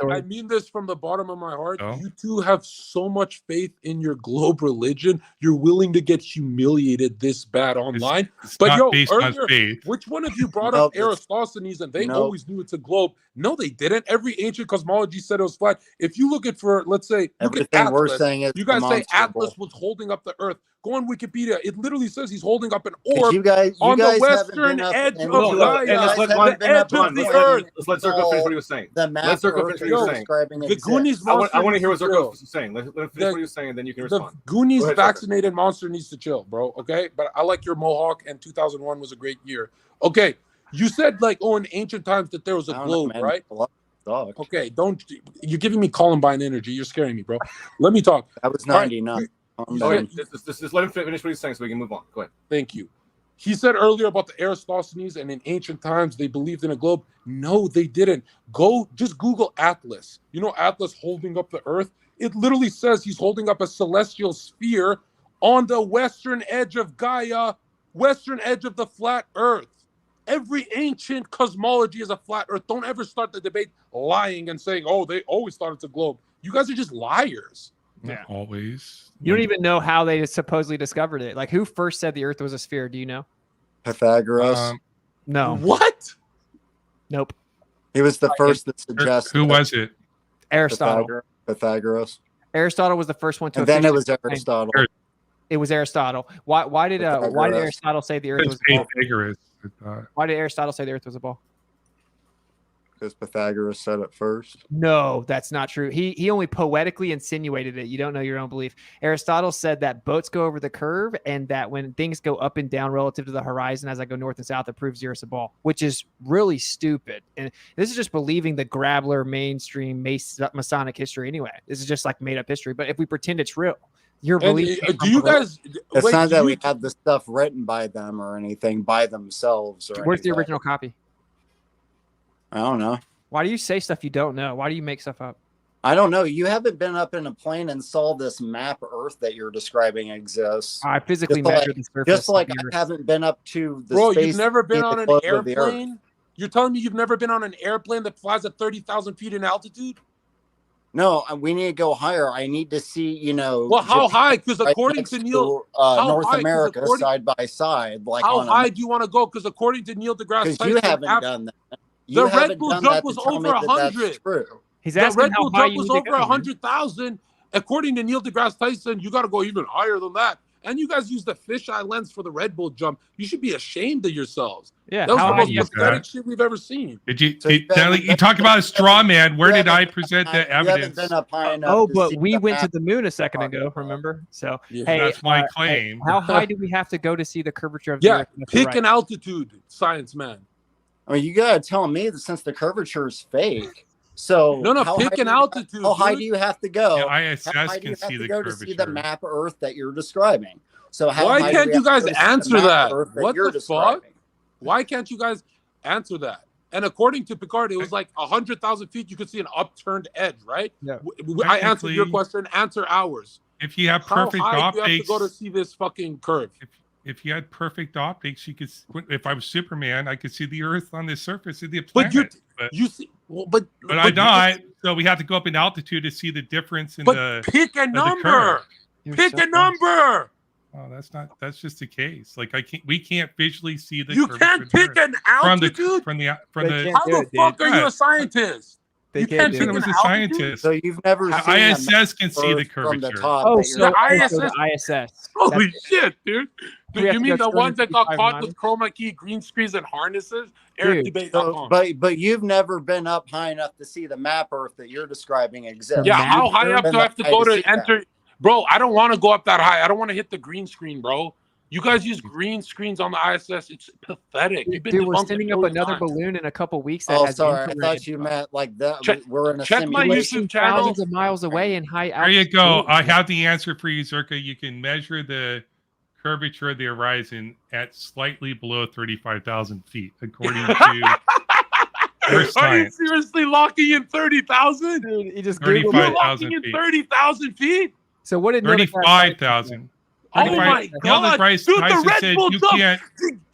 Speaker 3: I mean this from the bottom of my heart. Oh? You two have so much faith in your globe religion. You're willing to get humiliated this bad online.
Speaker 6: It's not based on faith.
Speaker 3: Which one of you brought up Eratosthenes and they always knew it's a globe? No, they didn't. Every ancient cosmology said it was flat. If you look at let's say,
Speaker 4: everything we're saying is
Speaker 3: you guys say Atlas was holding up the Earth. Go on Wikipedia. It literally says he's holding up an orb on the western edge of the Earth.
Speaker 1: Let's Zherka finish what he was saying. Let's Zherka finish what he was saying.
Speaker 3: The Goonies
Speaker 1: monster. I want to hear what Zherka was saying. Let's finish what he was saying, and then you can respond.
Speaker 3: The Goonies vaccinated monster needs to chill, bro. Okay, but I like your mohawk, and 2001 was a great year. Okay, you said in ancient times that there was a globe, right?
Speaker 4: Sucked.
Speaker 3: Okay, don't. You're giving me Columbine energy. You're scaring me, bro. Let me talk.
Speaker 4: That was
Speaker 3: All right.
Speaker 4: 99. Calm
Speaker 1: Okay,
Speaker 4: down.
Speaker 1: just let him finish what he's saying so we can move on. Go ahead.
Speaker 3: Thank you. He said earlier about the Eratosthenes, and in ancient times they believed in a globe. No, they didn't. Just Google Atlas. You know Atlas holding up the Earth? It literally says he's holding up a celestial sphere on the western edge of Gaia, western edge of the flat Earth. Every ancient cosmology is a flat Earth. Don't ever start the debate lying and saying, "Oh, they always thought it's a globe." You guys are just liars.
Speaker 5: Yeah.
Speaker 6: Always.
Speaker 5: You don't even know how they supposedly discovered it. Like, who first said the Earth was a sphere? Do you know?
Speaker 4: Pythagoras.
Speaker 5: No.
Speaker 3: What?
Speaker 5: Nope.
Speaker 4: He was the first that suggested.
Speaker 6: Who was it?
Speaker 5: Aristotle.
Speaker 4: Pythagoras.
Speaker 5: Aristotle was the first one to.
Speaker 4: And then it was
Speaker 5: officially-
Speaker 4: Aristotle.
Speaker 5: It was Aristotle. Why did
Speaker 4: Pythagoras.
Speaker 5: Aristotle say the Earth
Speaker 6: It's
Speaker 5: was a ball?
Speaker 6: Pythagoras.
Speaker 5: Why did Aristotle say the Earth was a ball?
Speaker 4: Because Pythagoras said it first.
Speaker 5: No, that's not true. He only poetically insinuated it. You don't know your own belief. Aristotle said that boats go over the curve, and that when things go up and down relative to the horizon as I go north and south, it proves the Earth's a ball, which is really stupid. And this is just believing the Grabler mainstream Masonic history anyway. This is just like made up history. But if we pretend it's real, you're believing.
Speaker 3: Do you guys?
Speaker 4: It's
Speaker 3: wait,
Speaker 4: not
Speaker 3: do
Speaker 4: that
Speaker 3: you-
Speaker 4: we have the stuff written by them or anything by themselves. Or
Speaker 5: Where's the
Speaker 4: anything.
Speaker 5: original copy?
Speaker 4: I don't know.
Speaker 5: Why do you say stuff you don't know? Why do you make stuff up?
Speaker 4: I don't know. You haven't been up in a plane and saw this map Earth that you're describing exists.
Speaker 5: I physically
Speaker 4: Just like-
Speaker 5: measured the surface.
Speaker 4: Just like
Speaker 5: of the
Speaker 4: I
Speaker 5: Earth.
Speaker 4: haven't been up to the
Speaker 3: Bro,
Speaker 4: space.
Speaker 3: you've never been
Speaker 4: the
Speaker 3: on an
Speaker 4: globe of the Earth.
Speaker 3: airplane? You're telling me you've never been on an airplane that flies at 30,000 feet in altitude?
Speaker 4: No, we need to go higher. I need to see,
Speaker 3: Well, how
Speaker 4: Japan
Speaker 3: high? Because
Speaker 4: right
Speaker 3: according
Speaker 4: next
Speaker 3: to Neil,
Speaker 4: to,
Speaker 3: how
Speaker 4: North
Speaker 3: high? 'Cause
Speaker 4: America
Speaker 3: according-
Speaker 4: side by side, like
Speaker 3: how
Speaker 4: on
Speaker 3: high do you want to go? Because according to Neil deGrasse
Speaker 4: because
Speaker 3: Tyson,
Speaker 4: you haven't done that. You
Speaker 3: the Red
Speaker 4: haven't
Speaker 3: Bull
Speaker 4: done
Speaker 3: jump
Speaker 4: that to
Speaker 3: was
Speaker 4: tell me
Speaker 3: over
Speaker 4: that
Speaker 3: 100.
Speaker 4: that's true.
Speaker 5: He's
Speaker 3: the
Speaker 5: asking
Speaker 3: Red
Speaker 5: how
Speaker 3: Bull
Speaker 5: high
Speaker 3: jump
Speaker 5: you
Speaker 3: was
Speaker 5: need to
Speaker 3: over
Speaker 5: go, man.
Speaker 3: 100,000. According to Neil deGrasse Tyson, you got to go even higher than that. And you guys use the fisheye lens for the Red Bull jump. You should be ashamed of yourselves.
Speaker 5: Yeah,
Speaker 3: That was
Speaker 5: how
Speaker 3: the
Speaker 5: high
Speaker 3: most
Speaker 5: do you have to go?
Speaker 3: pathetic shit we've ever seen.
Speaker 6: Did you?
Speaker 4: So you haven't
Speaker 6: you
Speaker 4: been-
Speaker 6: talk about a straw man. Where
Speaker 4: You
Speaker 6: did I
Speaker 4: haven't
Speaker 6: present
Speaker 4: been-
Speaker 6: the
Speaker 4: You haven't
Speaker 6: evidence?
Speaker 4: been up high enough.
Speaker 5: Oh,
Speaker 4: to
Speaker 5: but
Speaker 4: see
Speaker 5: we
Speaker 4: the
Speaker 5: went to
Speaker 4: map.
Speaker 5: the moon a second ago, remember? So,
Speaker 3: Yeah.
Speaker 5: hey,
Speaker 6: That's my
Speaker 5: hey,
Speaker 6: claim.
Speaker 5: how high do we have to go to see the curvature of the
Speaker 3: Yeah,
Speaker 5: Earth? Left to
Speaker 3: pick
Speaker 5: right?
Speaker 3: an altitude, science man.
Speaker 4: I mean, you gotta tell me that since the curvature is fake. So
Speaker 3: No,
Speaker 4: how
Speaker 3: pick
Speaker 4: high
Speaker 3: an
Speaker 4: do you-
Speaker 3: altitude.
Speaker 4: How high
Speaker 3: dude.
Speaker 4: do you have to go?
Speaker 6: Yeah,
Speaker 4: How
Speaker 6: ISS
Speaker 4: high do you
Speaker 6: can
Speaker 4: have
Speaker 6: see
Speaker 4: to
Speaker 6: the
Speaker 4: go to see the
Speaker 6: curvature.
Speaker 4: map Earth that you're describing? So how
Speaker 3: Why
Speaker 4: high
Speaker 3: can't
Speaker 4: do
Speaker 3: you
Speaker 4: we have
Speaker 3: guys
Speaker 4: to go to see the
Speaker 3: answer
Speaker 4: map
Speaker 3: that?
Speaker 4: Earth
Speaker 3: What
Speaker 4: you're
Speaker 3: the fuck?
Speaker 4: describing?
Speaker 3: Why can't you guys answer that? And according to Picard, it was like 100,000 feet. You could see an upturned edge, right?
Speaker 5: Yeah.
Speaker 3: I answered your
Speaker 6: Technically-
Speaker 3: question. Answer ours.
Speaker 6: If you have
Speaker 3: How
Speaker 6: perfect
Speaker 3: high do you have to
Speaker 6: optics,
Speaker 3: go to see this fucking curve?
Speaker 6: if you had perfect optics, you could. If I was Superman, I could see the Earth on the surface of the
Speaker 3: But
Speaker 6: planet. But,
Speaker 3: you see, well, but
Speaker 6: I'm not. So we have to go up in altitude to see the difference in
Speaker 3: But
Speaker 6: the.
Speaker 3: pick a
Speaker 6: the
Speaker 3: number.
Speaker 6: curve.
Speaker 5: You're
Speaker 3: Pick
Speaker 5: so
Speaker 3: a
Speaker 5: close.
Speaker 3: number.
Speaker 6: Oh, that's not. That's just the case. Like we can't visually see the.
Speaker 3: You
Speaker 6: curvature
Speaker 3: can't
Speaker 6: of the
Speaker 3: pick
Speaker 6: Earth.
Speaker 3: an
Speaker 6: from the
Speaker 3: altitude.
Speaker 6: from the
Speaker 5: They can't
Speaker 3: How
Speaker 5: do
Speaker 3: the
Speaker 5: it, dude.
Speaker 3: fuck are you
Speaker 6: Yeah.
Speaker 3: a scientist?
Speaker 5: They
Speaker 3: You
Speaker 5: can't
Speaker 3: can't
Speaker 5: do
Speaker 6: I
Speaker 3: pick
Speaker 5: it.
Speaker 6: was
Speaker 3: an
Speaker 6: a
Speaker 3: altitude?
Speaker 6: scientist.
Speaker 4: So you've never seen a
Speaker 6: ISS
Speaker 4: map
Speaker 6: can see the
Speaker 4: Earth from the
Speaker 6: curvature.
Speaker 4: top.
Speaker 5: Oh,
Speaker 4: that
Speaker 5: so
Speaker 4: you're
Speaker 3: the
Speaker 5: I have to go
Speaker 3: ISS
Speaker 5: to ISS.
Speaker 3: Holy
Speaker 5: That's-
Speaker 3: shit, dude.
Speaker 5: We have
Speaker 3: You
Speaker 5: to
Speaker 3: mean
Speaker 5: go
Speaker 3: the ones that got
Speaker 5: 255
Speaker 3: caught
Speaker 5: miles?
Speaker 3: with chroma key green screens and harnesses?
Speaker 5: Dude,
Speaker 3: EricDebate.com.
Speaker 4: but you've never been up high enough to see the map Earth that you're describing exists.
Speaker 3: Yeah,
Speaker 5: map
Speaker 3: how high
Speaker 4: You've
Speaker 3: up
Speaker 4: been
Speaker 3: do I have to
Speaker 4: high
Speaker 3: go to
Speaker 4: see that.
Speaker 3: enter? Bro, I don't want to go up that high. I don't want to hit the green screen, bro. You guys use green screens on the ISS. It's pathetic. You've been
Speaker 5: Dude, we're
Speaker 3: debunked a
Speaker 5: sending up
Speaker 3: million
Speaker 5: another
Speaker 3: times.
Speaker 5: balloon in a couple weeks that
Speaker 4: Oh,
Speaker 5: has
Speaker 4: sorry. I
Speaker 5: infrared
Speaker 4: thought you
Speaker 5: stuff.
Speaker 4: meant like that.
Speaker 3: Check-
Speaker 4: We're in a
Speaker 3: check my
Speaker 4: simulation.
Speaker 3: YouTube channel.
Speaker 5: Thousands of miles away in high
Speaker 6: There
Speaker 5: altitude.
Speaker 6: you go. I have the answer for you, Zherka. You can measure the curvature of the horizon at slightly below 35,000 feet, according to Earth
Speaker 3: Are you
Speaker 6: science.
Speaker 3: seriously locking in 30,000?
Speaker 5: Dude, he just
Speaker 6: 35.
Speaker 5: Googled
Speaker 3: You're
Speaker 5: it.
Speaker 6: 5,000
Speaker 3: locking in
Speaker 6: feet.
Speaker 3: 30,000 feet?
Speaker 5: So what did Neil deGrasse Tyson
Speaker 6: 35,000.
Speaker 3: Oh
Speaker 5: Neil
Speaker 3: my
Speaker 5: deGrasse-
Speaker 6: Neil
Speaker 3: God.
Speaker 6: deGrasse
Speaker 3: Dude, the
Speaker 6: Tyson
Speaker 3: Red
Speaker 6: said
Speaker 3: Bull
Speaker 6: you
Speaker 3: jump.
Speaker 6: can't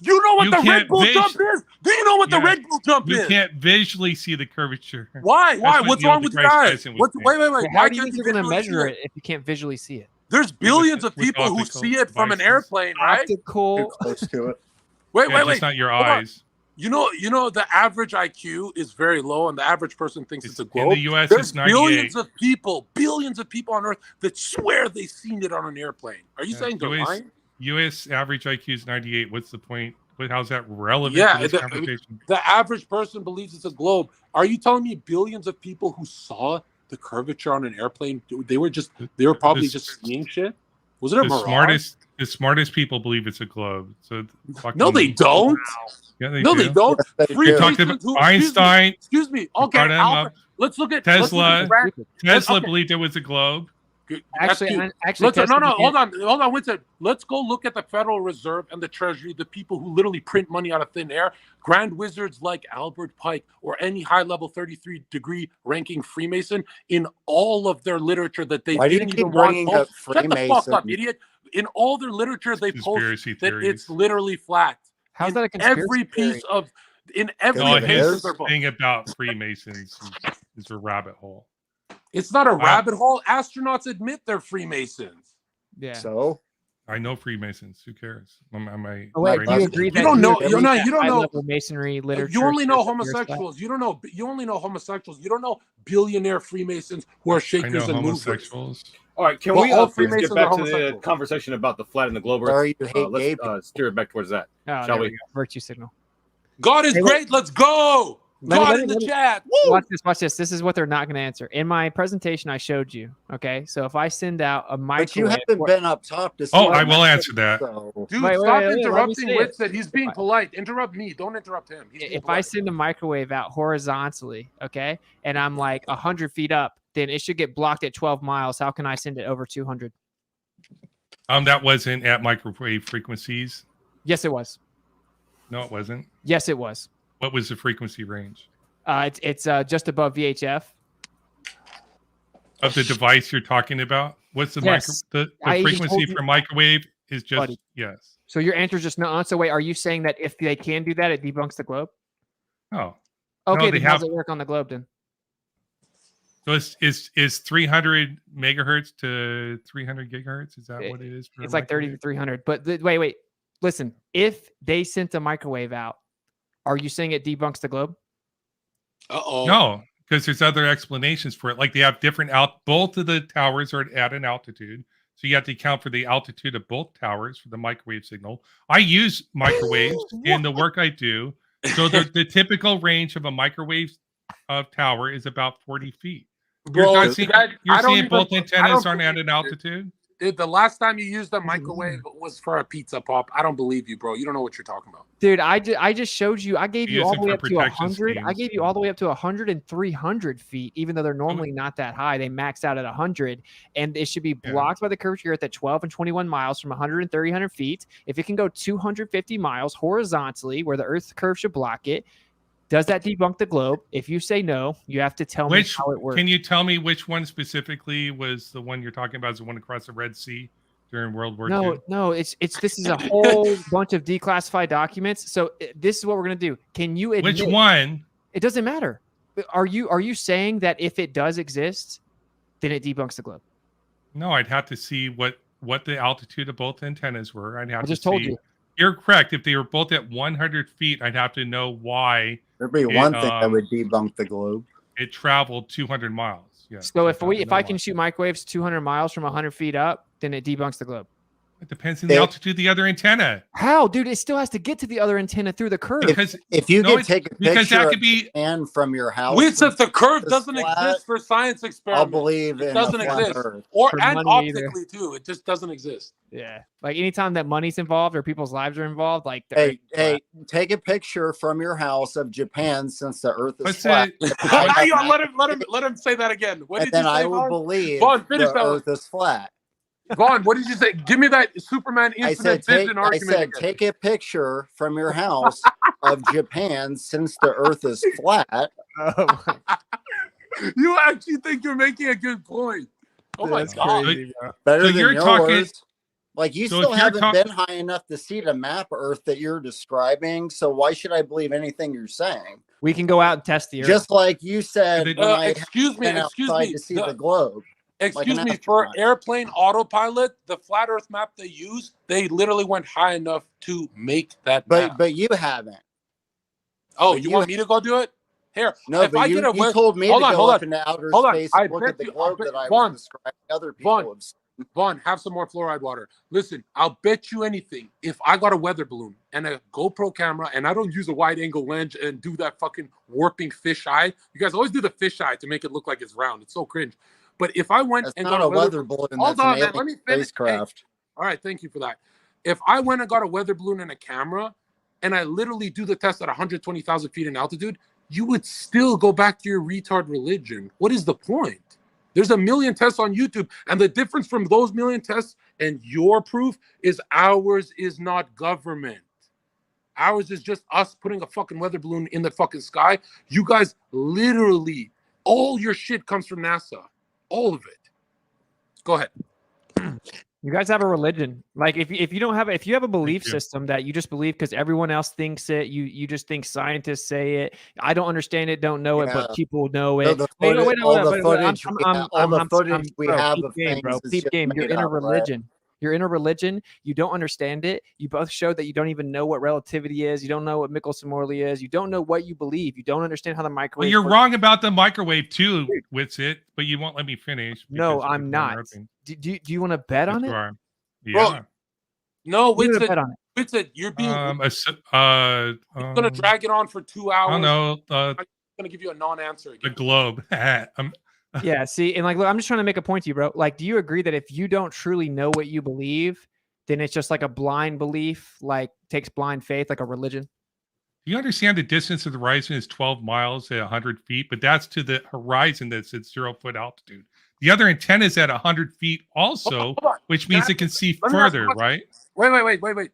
Speaker 3: You know what
Speaker 6: you
Speaker 3: the Red
Speaker 6: can't
Speaker 3: Bull
Speaker 6: vis-
Speaker 3: jump is? Do you know what the
Speaker 6: Yeah.
Speaker 3: Red Bull jump
Speaker 6: you
Speaker 3: is?
Speaker 6: can't visually see the curvature.
Speaker 3: Why? Why?
Speaker 6: what
Speaker 3: What's
Speaker 6: Neil
Speaker 3: wrong with you
Speaker 6: deGrasse
Speaker 3: guys?
Speaker 6: Tyson was
Speaker 3: Wait,
Speaker 6: saying.
Speaker 3: wait,
Speaker 5: Well,
Speaker 3: wait.
Speaker 5: how
Speaker 3: Why
Speaker 5: do you
Speaker 3: can't
Speaker 5: think
Speaker 3: you
Speaker 5: you're going to
Speaker 3: visually
Speaker 5: measure
Speaker 3: see
Speaker 5: it if you can't visually see it?
Speaker 3: There's billions of
Speaker 6: with
Speaker 3: people who
Speaker 6: optical
Speaker 3: see it from an
Speaker 6: devices.
Speaker 3: airplane, right?
Speaker 4: Too
Speaker 5: Optical.
Speaker 4: close to it.
Speaker 3: Wait,
Speaker 6: Yeah,
Speaker 3: wait,
Speaker 6: just
Speaker 3: wait.
Speaker 6: not your
Speaker 3: Hold on.
Speaker 6: eyes.
Speaker 3: You know, the average IQ is very low, and the average person thinks it's a
Speaker 6: In
Speaker 3: globe.
Speaker 6: the U.S.,
Speaker 3: There's
Speaker 6: it's 98.
Speaker 3: billions of people on Earth that swear they've seen it on an airplane. Are you
Speaker 6: Yeah,
Speaker 3: saying they're
Speaker 6: US
Speaker 3: lying?
Speaker 6: U.S. average IQ is 98. What's the point? How's that relevant
Speaker 3: Yeah,
Speaker 6: to this conversation?
Speaker 3: The average person believes it's a globe. Are you telling me billions of people who saw the curvature on an airplane, they were probably
Speaker 6: This-
Speaker 3: just seeing shit? Was it a
Speaker 6: The
Speaker 3: mirage?
Speaker 6: smartest The smartest people believe it's a globe. So
Speaker 7: No, they don't.
Speaker 6: Yeah, they
Speaker 7: No,
Speaker 6: do.
Speaker 7: they don't.
Speaker 4: Yes, they
Speaker 7: Freemasons
Speaker 4: do.
Speaker 6: Talked about
Speaker 7: who-
Speaker 6: Einstein.
Speaker 7: Excuse me. Okay,
Speaker 6: brought him
Speaker 7: Albert.
Speaker 6: up.
Speaker 7: Let's look at
Speaker 6: Tesla.
Speaker 7: Brand-
Speaker 6: Tesla
Speaker 7: okay.
Speaker 6: believed it was a globe.
Speaker 5: Actually,
Speaker 7: Let's,
Speaker 5: Tesla
Speaker 7: no,
Speaker 5: began-
Speaker 7: hold on, Winston. Let's go look at the Federal Reserve and the Treasury, the people who literally print money out of thin air. Grand wizards like Albert Pike or any high-level 33-degree ranking Freemason in all of their literature that they
Speaker 4: Why do you
Speaker 7: didn't
Speaker 4: keep
Speaker 7: even want.
Speaker 4: bringing up
Speaker 7: Shut the fuck up,
Speaker 4: Freemason?
Speaker 7: idiot! In all their literature, they post
Speaker 6: Conspiracy
Speaker 7: that
Speaker 6: theories.
Speaker 7: it's literally flat.
Speaker 5: How's
Speaker 7: In
Speaker 5: that a conspiracy
Speaker 7: every
Speaker 5: theory?
Speaker 7: piece of in every
Speaker 6: No,
Speaker 4: it
Speaker 7: page
Speaker 4: is.
Speaker 7: of their
Speaker 6: his
Speaker 7: book.
Speaker 6: thing about Freemasons is a rabbit hole.
Speaker 7: It's not a rabbit hole. Astronauts admit they're Freemasons.
Speaker 5: Yeah.
Speaker 4: So
Speaker 6: I know Freemasons. Who cares? Am I
Speaker 5: Oh, wait,
Speaker 6: right
Speaker 5: do you
Speaker 6: now?
Speaker 5: agree
Speaker 7: You
Speaker 5: that
Speaker 7: don't know-
Speaker 5: agree
Speaker 7: you don't know-
Speaker 5: that
Speaker 7: you don't know-
Speaker 5: high-level masonry literature?
Speaker 7: You only know
Speaker 5: says that you're
Speaker 7: homosexuals. You only know homosexuals. You don't know billionaire Freemasons who are
Speaker 6: I know
Speaker 7: shakers and movers.
Speaker 6: homosexuals.
Speaker 1: All right, can
Speaker 7: Well,
Speaker 1: we
Speaker 7: all
Speaker 1: please
Speaker 7: Freemasons
Speaker 1: get back
Speaker 7: are
Speaker 1: to the
Speaker 7: homosexual.
Speaker 1: conversation about the flat and the globe Earth?
Speaker 4: sorry, you hate gay
Speaker 1: Let's
Speaker 4: people.
Speaker 1: steer it back towards that.
Speaker 5: Oh,
Speaker 1: Shall
Speaker 5: there
Speaker 1: we?
Speaker 5: go. Virtue signal.
Speaker 7: God is
Speaker 5: Hey,
Speaker 7: great. Let's go.
Speaker 5: Let me-
Speaker 7: God
Speaker 5: let
Speaker 7: in
Speaker 5: me-
Speaker 7: the
Speaker 5: let me-
Speaker 7: chat. Woo!
Speaker 5: Watch this. Watch this. This is what they're not going to answer. In my presentation, I showed you. Okay, so if I send out a
Speaker 4: But you
Speaker 5: microwave,
Speaker 4: haven't been up top to see.
Speaker 6: Oh,
Speaker 4: what
Speaker 6: I will
Speaker 4: that
Speaker 6: answer that.
Speaker 4: So,
Speaker 7: Dude,
Speaker 5: Wait,
Speaker 7: stop
Speaker 5: let me
Speaker 7: interrupting
Speaker 5: say it.
Speaker 7: Whitson. He's being polite. Interrupt me. Don't interrupt him. He's being
Speaker 5: if I
Speaker 7: polite.
Speaker 5: send a microwave out horizontally, okay, and I'm like 100 feet up, then it should get blocked at 12 miles. How can I send it over 200?
Speaker 6: That wasn't at microwave frequencies.
Speaker 5: Yes, it was.
Speaker 6: No, it wasn't.
Speaker 5: Yes, it was.
Speaker 6: What was the frequency range
Speaker 5: It's just above VHF.
Speaker 6: of the device you're talking about? What's the
Speaker 5: Yes.
Speaker 6: the
Speaker 5: I just
Speaker 6: frequency
Speaker 5: told you-
Speaker 6: for microwave is just
Speaker 5: Buddy.
Speaker 6: yes.
Speaker 5: So your answer is just no. So wait, are you saying that if they can do that, it debunks the globe?
Speaker 6: Oh,
Speaker 5: Okay,
Speaker 6: they
Speaker 5: then how's
Speaker 6: have-
Speaker 5: it work on the globe then?
Speaker 6: so it's 300 megahertz to 300 gigahertz. Is that what it is? For
Speaker 5: It's like 30 to 300. But wait. Listen, if they sent a microwave out, are you saying it debunks the globe?
Speaker 7: Uh-oh.
Speaker 6: No, because there's other explanations for it. Like they have different both of the towers are at an altitude. So you have to account for the altitude of both towers for the microwave signal. I use microwaves in the work I do. So the typical range of a microwave tower is about 40 feet.
Speaker 7: Bro,
Speaker 6: You're seeing
Speaker 7: I don't
Speaker 6: both
Speaker 7: even- I don't
Speaker 6: antennas aren't at
Speaker 7: believe
Speaker 6: an altitude?
Speaker 7: Dude, the last time you used a microwave was for a pizza pop. I don't believe you, bro. You don't know what you're talking about.
Speaker 5: Dude, I just showed you. I gave you
Speaker 6: Use
Speaker 5: all
Speaker 6: it
Speaker 5: the way
Speaker 6: for
Speaker 5: up to
Speaker 6: protection
Speaker 5: 100. I
Speaker 6: schemes.
Speaker 5: gave you all the way up to 100 and 300 feet, even though they're normally not that high. They max out at 100, and it should be
Speaker 6: Yeah.
Speaker 5: blocked by the curvature Earth at 12 and 21 miles from 100 and 300 feet. If it can go 250 miles horizontally, where the Earth's curve should block it, does that debunk the globe? If you say no, you have to tell me how it works.
Speaker 6: Can you tell me which one specifically was the one you're talking about? Is the one across the Red Sea during World War II?
Speaker 5: No, it's this is a whole bunch of declassified documents. So this is what we're gonna do. Can you admit?
Speaker 6: Which one?
Speaker 5: It doesn't matter. Are you saying that if it does exist, then it debunks the globe?
Speaker 6: No, I'd have to see what the altitude of both antennas were. I'd have
Speaker 5: I
Speaker 6: to
Speaker 5: just told
Speaker 6: see.
Speaker 5: you.
Speaker 6: You're correct. If they were both at 100 feet, I'd have to know why
Speaker 4: there'd be one thing that would debunk the globe.
Speaker 6: it traveled 200 miles. Yeah.
Speaker 5: So if I can shoot microwaves 200 miles from 100 feet up, then it debunks the globe.
Speaker 6: It depends on the altitude of the other antenna.
Speaker 5: How, dude? It still has to get to the other antenna through the curve.
Speaker 6: Because
Speaker 4: If you
Speaker 6: no,
Speaker 4: could take a
Speaker 6: because
Speaker 4: picture
Speaker 6: that
Speaker 4: of
Speaker 6: could be
Speaker 4: and from your house,
Speaker 7: Wait, if the curve
Speaker 4: It's
Speaker 7: doesn't
Speaker 4: flat,
Speaker 7: exist for science
Speaker 4: I'll
Speaker 7: experiments,
Speaker 4: believe
Speaker 7: it
Speaker 4: in
Speaker 7: doesn't
Speaker 4: a flat
Speaker 7: exist.
Speaker 4: Earth.
Speaker 7: Or
Speaker 5: For
Speaker 7: and
Speaker 5: money either.
Speaker 7: optically too, it just doesn't exist.
Speaker 5: Yeah, like anytime that money's involved or people's lives are involved, like the
Speaker 4: Hey,
Speaker 5: Earth is flat.
Speaker 4: take a picture from your house of Japan since the Earth is
Speaker 6: What's
Speaker 4: flat.
Speaker 6: it?
Speaker 7: Hang on, let him say that again. What
Speaker 4: And
Speaker 7: did
Speaker 4: then
Speaker 7: you say,
Speaker 4: I will
Speaker 7: Vaughn?
Speaker 4: believe
Speaker 7: Vaughn, finish
Speaker 4: the
Speaker 7: that one.
Speaker 4: Earth is flat.
Speaker 7: Vaughn, what did you say? Give me that Superman
Speaker 4: I
Speaker 7: infinite
Speaker 4: said,
Speaker 7: vision argument. again.
Speaker 4: take a picture from your house of Japan since the Earth is flat.
Speaker 5: Oh,
Speaker 7: You actually think you're making a good point. Oh my
Speaker 5: that's
Speaker 7: god.
Speaker 5: crazy, bro.
Speaker 4: Better
Speaker 6: So
Speaker 4: than
Speaker 6: you're
Speaker 4: yours.
Speaker 6: talking-
Speaker 4: Like you
Speaker 6: So
Speaker 4: still
Speaker 6: if you're
Speaker 4: haven't been high enough to see the map Earth that you're describing. So why should I believe anything you're saying?
Speaker 5: We can go out and test the Earth.
Speaker 4: Just like you said
Speaker 6: They-
Speaker 4: when I
Speaker 7: Excuse me,
Speaker 4: went outside to see the globe.
Speaker 7: Excuse
Speaker 4: an
Speaker 7: me, for
Speaker 4: astronaut.
Speaker 7: airplane autopilot, the flat Earth map they use, they literally went high enough to make that map.
Speaker 4: But you haven't.
Speaker 7: Oh,
Speaker 4: but
Speaker 7: you
Speaker 4: you-
Speaker 7: want me to go do it? Here,
Speaker 4: No,
Speaker 7: if
Speaker 4: but
Speaker 7: I
Speaker 4: you,
Speaker 7: get a
Speaker 4: you told me
Speaker 7: hold
Speaker 4: to
Speaker 7: on,
Speaker 4: go
Speaker 7: hold
Speaker 4: up
Speaker 7: on.
Speaker 4: into outer
Speaker 7: Hold on.
Speaker 4: space
Speaker 7: I
Speaker 4: and look
Speaker 7: bet
Speaker 4: at the
Speaker 7: you-
Speaker 4: globe
Speaker 7: I bet-
Speaker 4: that I
Speaker 7: Vaughn,
Speaker 4: was describing other people.
Speaker 7: Vaughn,
Speaker 4: have seen.
Speaker 7: Vaughn, have some more fluoride water. Listen, I'll bet you anything. If I got a weather balloon and a GoPro camera and I don't use a wide angle lens and do that fucking warping fish eye, you guys always do the fish eye to make it look like it's round. It's so cringe. But if I went
Speaker 4: That's
Speaker 7: and
Speaker 4: not
Speaker 7: got
Speaker 4: a weather balloon.
Speaker 7: Hold
Speaker 4: That's
Speaker 7: on,
Speaker 4: an
Speaker 7: man.
Speaker 4: alien
Speaker 7: Let me finish.
Speaker 4: spacecraft.
Speaker 7: All right, thank you for that. If I went and got a weather balloon and a camera, and I literally do the test at 120,000 feet in altitude, you would still go back to your retard religion. What is the point? There's a million tests on YouTube, and the difference from those million tests and your proof is ours is not government. Ours is just us putting a fucking weather balloon in the fucking sky. You guys literally, all your shit comes from NASA. All of it. Go ahead.
Speaker 5: You guys have a religion. Like if you don't have if you have a belief system that you just believe because everyone else thinks it, you just think scientists say it. I don't understand it, don't know it, but people know it.
Speaker 4: All the footage we have of
Speaker 5: things, bro.
Speaker 4: is
Speaker 5: Peep
Speaker 4: just
Speaker 5: game. You're
Speaker 4: made
Speaker 5: in a
Speaker 4: up,
Speaker 5: religion. You're in a religion. You don't understand it. You both showed that you don't even know what relativity is. You don't know what Michelson-Morley is. You don't know what you believe. You don't understand how the microwave.
Speaker 6: Well, you're wrong about the microwave too, Witsit, but you won't let me finish.
Speaker 5: No, I'm not. Do you want to bet on it?
Speaker 6: Yeah.
Speaker 7: Bro, no,
Speaker 5: bet on it.
Speaker 7: Witsit, you're being.
Speaker 6: I'm
Speaker 7: gonna drag it on for 2 hours.
Speaker 6: I don't know.
Speaker 7: I'm gonna give you a non-answer again.
Speaker 6: The globe.
Speaker 5: Yeah, see, and like, look, I'm just trying to make a point to you, bro. Like, do you agree that if you don't truly know what you believe, then it's just like a blind belief, like takes blind faith, like a religion?
Speaker 6: You understand the distance of the horizon is 12 miles at 100 feet, but that's to the horizon that's at 0 foot altitude. The other antenna is at 100 feet also, which means it can see further, right?
Speaker 7: Wait.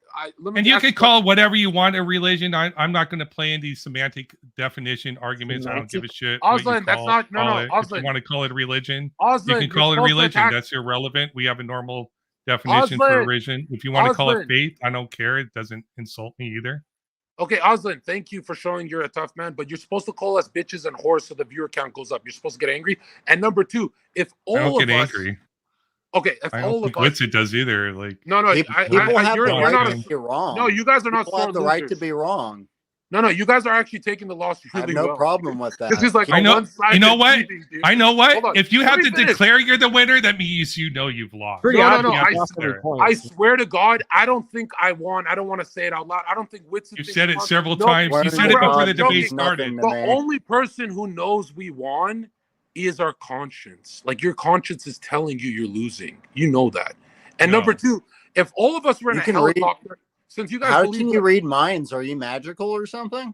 Speaker 6: And you can call whatever you want a religion. I'm not going to play in these semantic definition arguments. I don't give a shit.
Speaker 7: Osland, that's not, no.
Speaker 6: If you want to call it a religion, you can call it a religion. That's irrelevant. We have a normal definition for a religion. If you want to call it faith, I don't care. It doesn't insult me either.
Speaker 7: Okay, Osland, thank you for showing you're a tough man, but you're supposed to call us bitches and whores so the viewer count goes up. You're supposed to get angry. And number two, if all
Speaker 6: I don't
Speaker 7: of
Speaker 6: get
Speaker 7: us,
Speaker 6: angry.
Speaker 7: Okay, if
Speaker 6: I
Speaker 7: all
Speaker 6: don't think
Speaker 7: of us,
Speaker 6: Witsit does either. Like
Speaker 7: no,
Speaker 4: people have the right to be wrong.
Speaker 7: No, you guys are not.
Speaker 4: People have the right to be wrong.
Speaker 7: No, you guys are actually taking the loss really well.
Speaker 4: I have no problem with that.
Speaker 7: This is like
Speaker 6: I know. You know what?
Speaker 7: Meeting,
Speaker 6: I know what. If you have to declare you're the winner, that means you know you've lost.
Speaker 7: No. I swear to God, I don't think I won. I don't want to say it out loud. I don't think Witsit.
Speaker 6: You said it several times. You said it before the debate started.
Speaker 7: The only person who knows we won is our conscience. Like your conscience is telling you you're losing. You know that. And number two, if all of us were in a helicopter, since you guys
Speaker 4: how can you read minds? Are you magical or something?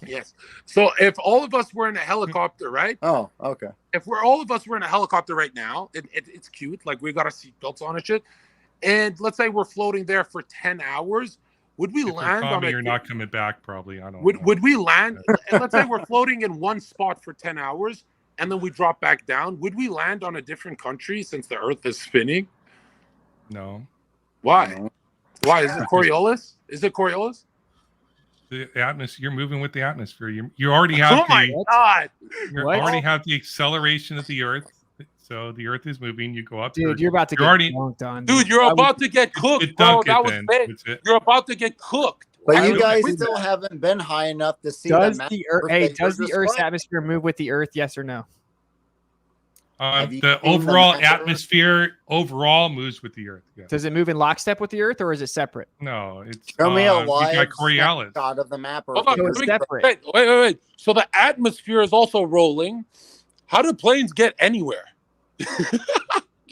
Speaker 7: Yes. So if all of us were in a helicopter, right?
Speaker 4: Oh, okay.
Speaker 7: If all of us were in a helicopter right now, it's cute. Like we got our seatbelts on and shit. And let's say we're floating there for 10 hours. Would we land on
Speaker 6: you're not coming back, probably. I don't
Speaker 7: know. Would we land? And let's say we're floating in one spot for 10 hours and then we drop back down. Would we land on a different country since the Earth is spinning?
Speaker 6: No.
Speaker 7: Why? No. Why? Is it Coriolis? Is it Coriolis?
Speaker 6: The atmosphere. You're moving with the atmosphere. You already have.
Speaker 7: Oh my God!
Speaker 6: You already have the acceleration of the Earth. So the Earth is moving. You go up.
Speaker 5: Dude, you're about to get dunked on.
Speaker 7: Dude, you're about to get cooked, bro. That was big. You're about to get cooked.
Speaker 4: But you guys still haven't been high enough to see
Speaker 5: does the Earth. Does the Earth's atmosphere move with the Earth? Yes or no?
Speaker 6: The overall atmosphere overall moves with the Earth. Yeah.
Speaker 5: Does it move in lockstep with the Earth, or is it separate?
Speaker 6: No, it's
Speaker 4: show me a live
Speaker 7: shot
Speaker 4: of the map.
Speaker 7: It's separate. Wait. So the atmosphere is also rolling. How do planes get anywhere?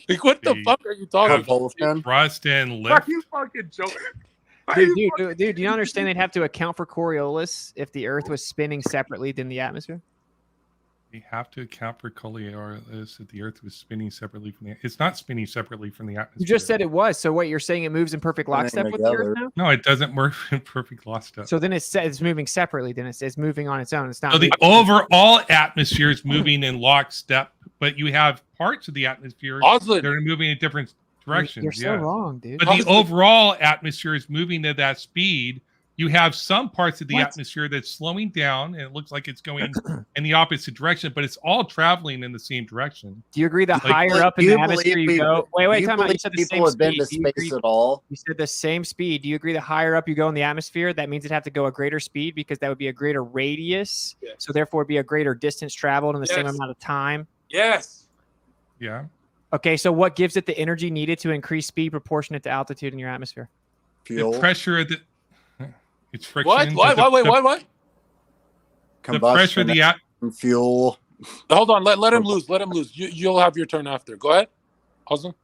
Speaker 7: Like, what the fuck are you talking about?
Speaker 6: Thrust and lift.
Speaker 7: Are you fucking joking?
Speaker 5: Dude, do you understand they'd have to account for Coriolis if the Earth was spinning separately than the atmosphere?
Speaker 6: We have to account for Coriolis if the Earth was spinning separately from the. It's not spinning separately from the atmosphere.
Speaker 5: You just said it was. So what, you're saying it moves in perfect lockstep with the Earth now?
Speaker 6: No, it doesn't move in perfect lockstep.
Speaker 5: So then it's moving separately. Then it's moving on its own. It's not.
Speaker 6: So the overall atmosphere is moving in lockstep, but you have parts of the atmosphere that are moving in different directions.
Speaker 5: You're so wrong, dude.
Speaker 6: But the overall atmosphere is moving at that speed. You have some parts of the atmosphere that's slowing down, and it looks like it's going in the opposite direction, but it's all traveling in the same direction.
Speaker 5: Do you agree that higher up in the atmosphere you go? Wait, time out. You said the same speed.
Speaker 4: Been to space at all?
Speaker 5: You said the same speed. Do you agree that higher up you go in the atmosphere, that means it'd have to go a greater speed because that would be a greater radius, so therefore it'd be a greater distance traveled in the same amount of time?
Speaker 7: Yes.
Speaker 6: Yeah.
Speaker 5: Okay, so what gives it the energy needed to increase speed proportionate to altitude in your atmosphere?
Speaker 6: Fuel. The pressure of the... It's friction.
Speaker 7: What?
Speaker 6: The pressure of the
Speaker 4: fuel.
Speaker 7: Hold on. Let him lose. Let him lose. You'll have your turn after. Go ahead. Awesome.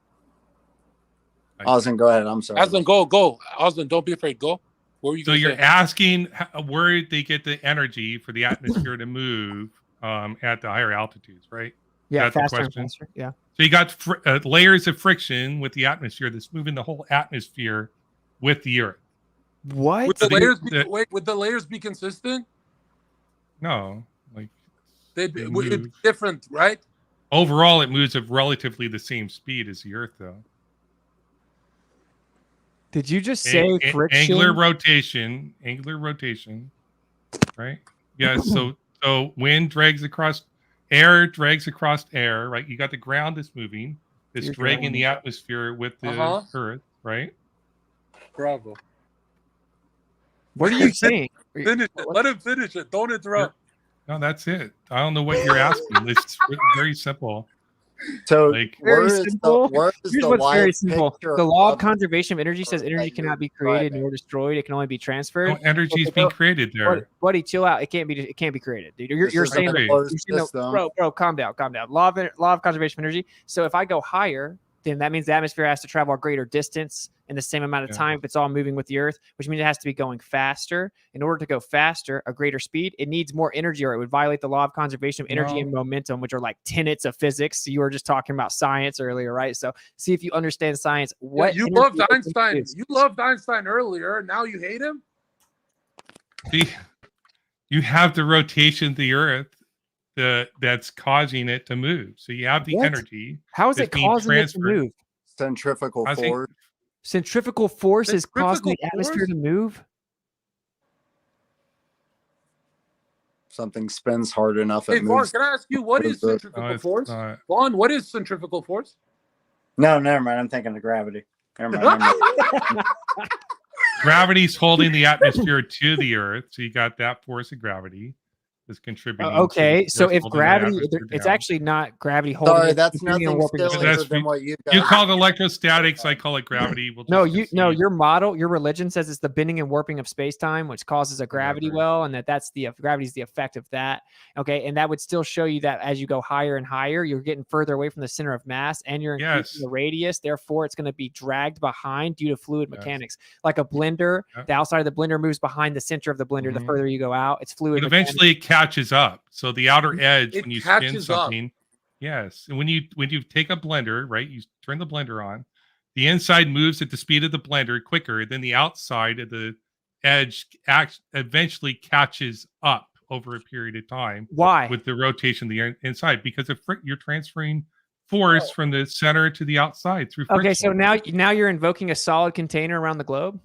Speaker 4: Austin, go ahead. I'm sorry.
Speaker 7: Aslan, go. Aslan, don't be afraid. Go. What were you
Speaker 6: So you're asking where they get the energy for the atmosphere to move at the higher altitudes, right?
Speaker 5: Yeah,
Speaker 6: That's the
Speaker 5: faster and
Speaker 6: question.
Speaker 5: faster. Yeah.
Speaker 6: So you got layers of friction with the atmosphere that's moving the whole atmosphere with the Earth.
Speaker 5: What?
Speaker 7: Would the layers be consistent?
Speaker 6: No, like
Speaker 7: It'd be different, right?
Speaker 6: overall, it moves at relatively the same speed as the Earth, though.
Speaker 5: Did you just say friction?
Speaker 6: Angular rotation, right? Yeah. So wind drags across air, right? You got the ground that's moving, that's dragging the atmosphere with the Earth, right?
Speaker 7: Bravo.
Speaker 5: What are you saying?
Speaker 7: Finish it. Let him finish it. Don't interrupt.
Speaker 6: No, that's it. I don't know what you're asking. It's very simple.
Speaker 4: So
Speaker 6: Like,
Speaker 5: Very simple. Here's what's very simple.
Speaker 4: picture
Speaker 5: The law of
Speaker 4: of
Speaker 5: conservation of energy says energy
Speaker 4: that
Speaker 5: cannot
Speaker 4: you're
Speaker 5: be created
Speaker 4: describing?
Speaker 5: nor destroyed. It can only be transferred.
Speaker 6: no energy is being created there.
Speaker 5: Buddy, chill out. It can't be created, dude. You're
Speaker 4: This is
Speaker 5: saying
Speaker 4: a
Speaker 5: that,
Speaker 4: closed
Speaker 5: you're saying
Speaker 4: system.
Speaker 5: bro, calm down. Law of conservation of energy. So if I go higher, then that means the atmosphere has to travel a greater distance in the same amount of time if it's all moving with the Earth, which means it has to be going faster. In order to go faster, a greater speed, it needs more energy, or it would violate the law of conservation of energy and momentum, which are like tenets of physics. So you were just talking about science earlier, right? So see if you understand science. What
Speaker 7: you loved Einstein. You loved Einstein earlier. Now you hate him?
Speaker 6: See, you have the rotation of the Earth that's causing it to move. So you have the energy.
Speaker 5: How is it causing it to move?
Speaker 4: Centrifugal force.
Speaker 5: Centrifugal force is causing the atmosphere to move?
Speaker 4: Something spins hard enough.
Speaker 7: Hey, Vaughn, can I ask you, what is centrifugal force? Vaughn, what is centrifugal force?
Speaker 4: No, never mind. I'm thinking of gravity. Never mind.
Speaker 6: Gravity's holding the atmosphere to the Earth. So you got that force of gravity is contributing.
Speaker 5: Okay, so if gravity, it's actually not gravity holding.
Speaker 4: Sorry,
Speaker 5: it,
Speaker 4: that's nothing sillier than what you guys.
Speaker 6: You call it electrostatics, I call it gravity.
Speaker 5: Your model, your religion says it's the bending and warping of space-time, which causes a gravity well, and that's the gravity's the effect of that. Okay, and that would still show you that as you go higher and higher, you're getting further away from the center of mass, and you're increasing the radius. Therefore, it's going to be dragged behind due to fluid mechanics. Like a blender, the outside of the blender moves behind the center of the blender. The further you go out, it's fluid.
Speaker 6: But eventually, it catches up. So the outer edge, when you spin something, and when you take a blender, right, you turn the blender on, the inside moves at the speed of the blender quicker than the outside of the edge eventually catches up over a period of time.
Speaker 5: Why?
Speaker 6: With the rotation of the inside, because you're transferring force from the center to the outside through friction.
Speaker 5: Okay, so now you're invoking a solid container around the globe?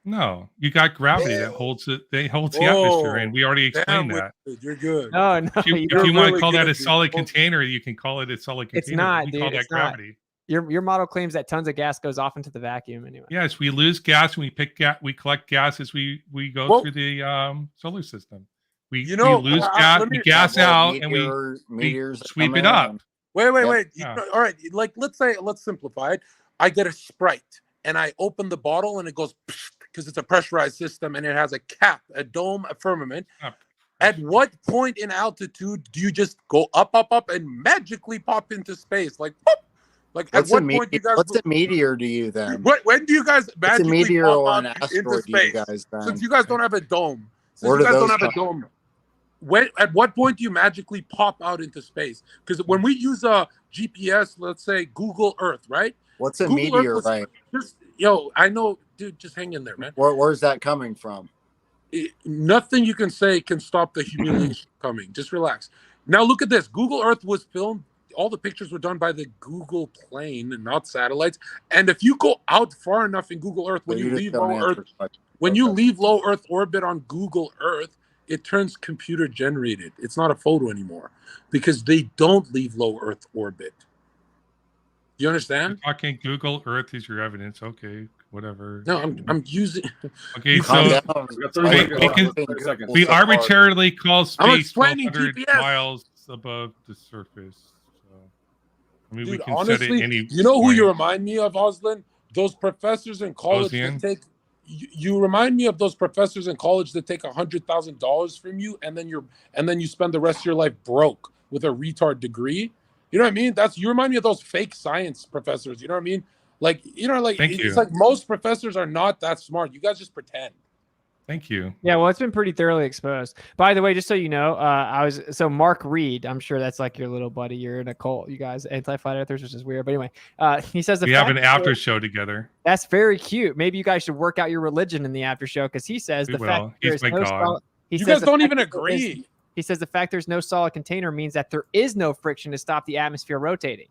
Speaker 6: No, you got gravity that holds it. They hold the atmosphere, and we already explained that.
Speaker 7: You're good.
Speaker 5: Oh no!
Speaker 6: If you want to call that a solid container, you can call it a solid container.
Speaker 5: It's not, dude.
Speaker 6: Call that gravity.
Speaker 5: Your model claims that tons of gas goes off into the vacuum anyway.
Speaker 6: Yes, we lose gas when we collect gas as we go through the solar system. We lose gas, we gas out, and we sweep it up.
Speaker 7: Wait. Yeah. All right, like let's simplify it. I get a Sprite and I open the bottle and it goes because it's a pressurized system and it has a cap, a dome, a firmament. At what point in altitude do you just go up, and magically pop into space? Like, whoop! Like at what point do you guys?
Speaker 4: What's a meteor to you then?
Speaker 7: When do you guys magically pop up into space?
Speaker 4: Guys,
Speaker 7: since you guys don't have a dome. At what point do you magically pop out into space? Because when we use a GPS, let's say Google Earth, right?
Speaker 4: What's a meteorite?
Speaker 7: I know, dude. Just hang in there, man.
Speaker 4: Where's that coming from?
Speaker 7: Nothing you can say can stop the humiliation coming. Just relax. Now look at this. Google Earth was filmed. All the pictures were done by the Google plane and not satellites. And if you go out far enough in Google Earth, when you leave low Earth orbit on Google Earth, it turns computer generated. It's not a photo anymore because they don't leave low Earth orbit. You understand?
Speaker 6: You're talking Google Earth is your evidence. Okay, whatever.
Speaker 7: No, I'm using.
Speaker 6: Okay, so we arbitrarily call space 1,200 miles above the surface. So, I mean,
Speaker 7: dude,
Speaker 6: we can
Speaker 7: honestly,
Speaker 6: set it any.
Speaker 7: You know who you remind me of, Oslin? Those professors in college that take. You remind me of those professors in college that take $100,000 from you, and then you spend the rest of your life broke with a retard degree. You know what I mean? You remind me of those fake science professors. You know what I mean? Like, you know, like
Speaker 6: Thank
Speaker 7: it's
Speaker 6: you.
Speaker 7: like most professors are not that smart. You guys just pretend.
Speaker 6: Thank you.
Speaker 5: Yeah, well, it's been pretty thoroughly exposed. By the way, just so you know, Mark Reed. I'm sure that's like your little buddy. You're in a cult, you guys, anti-flat earthers, which is weird. But anyway, he says
Speaker 6: We have an after show together.
Speaker 5: That's very cute. Maybe you guys should work out your religion in the after show because he says
Speaker 6: We will. He's my God.
Speaker 7: You guys don't even agree.
Speaker 5: He says the fact there's no solid container means that there is no friction to stop the atmosphere rotating.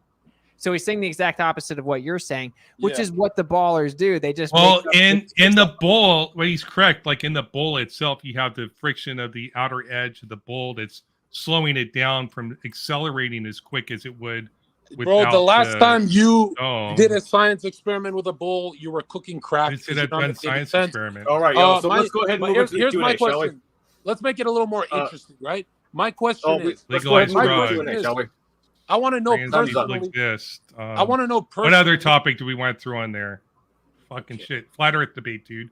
Speaker 5: So he's saying the exact opposite of what you're saying, which is what the ballers do. They just
Speaker 6: in the bowl, well, he's correct. Like in the bowl itself, you have the friction of the outer edge of the bowl that's slowing it down from accelerating as quick as it would.
Speaker 7: Bro, the last time you did a science experiment with a bowl, you were cooking crap.
Speaker 6: It's a science experiment.
Speaker 1: All right, y'all. So let's go ahead and move into the Q&A,
Speaker 7: my
Speaker 1: shall we?
Speaker 7: question. Let's make it a little more interesting, right? My question is,
Speaker 1: let's go ahead and move into the Q&A, shall we?
Speaker 7: I want to know personally. I want to know personally.
Speaker 6: What other topic do we want to throw on there? Fucking shit. Flat Earth debate, dude.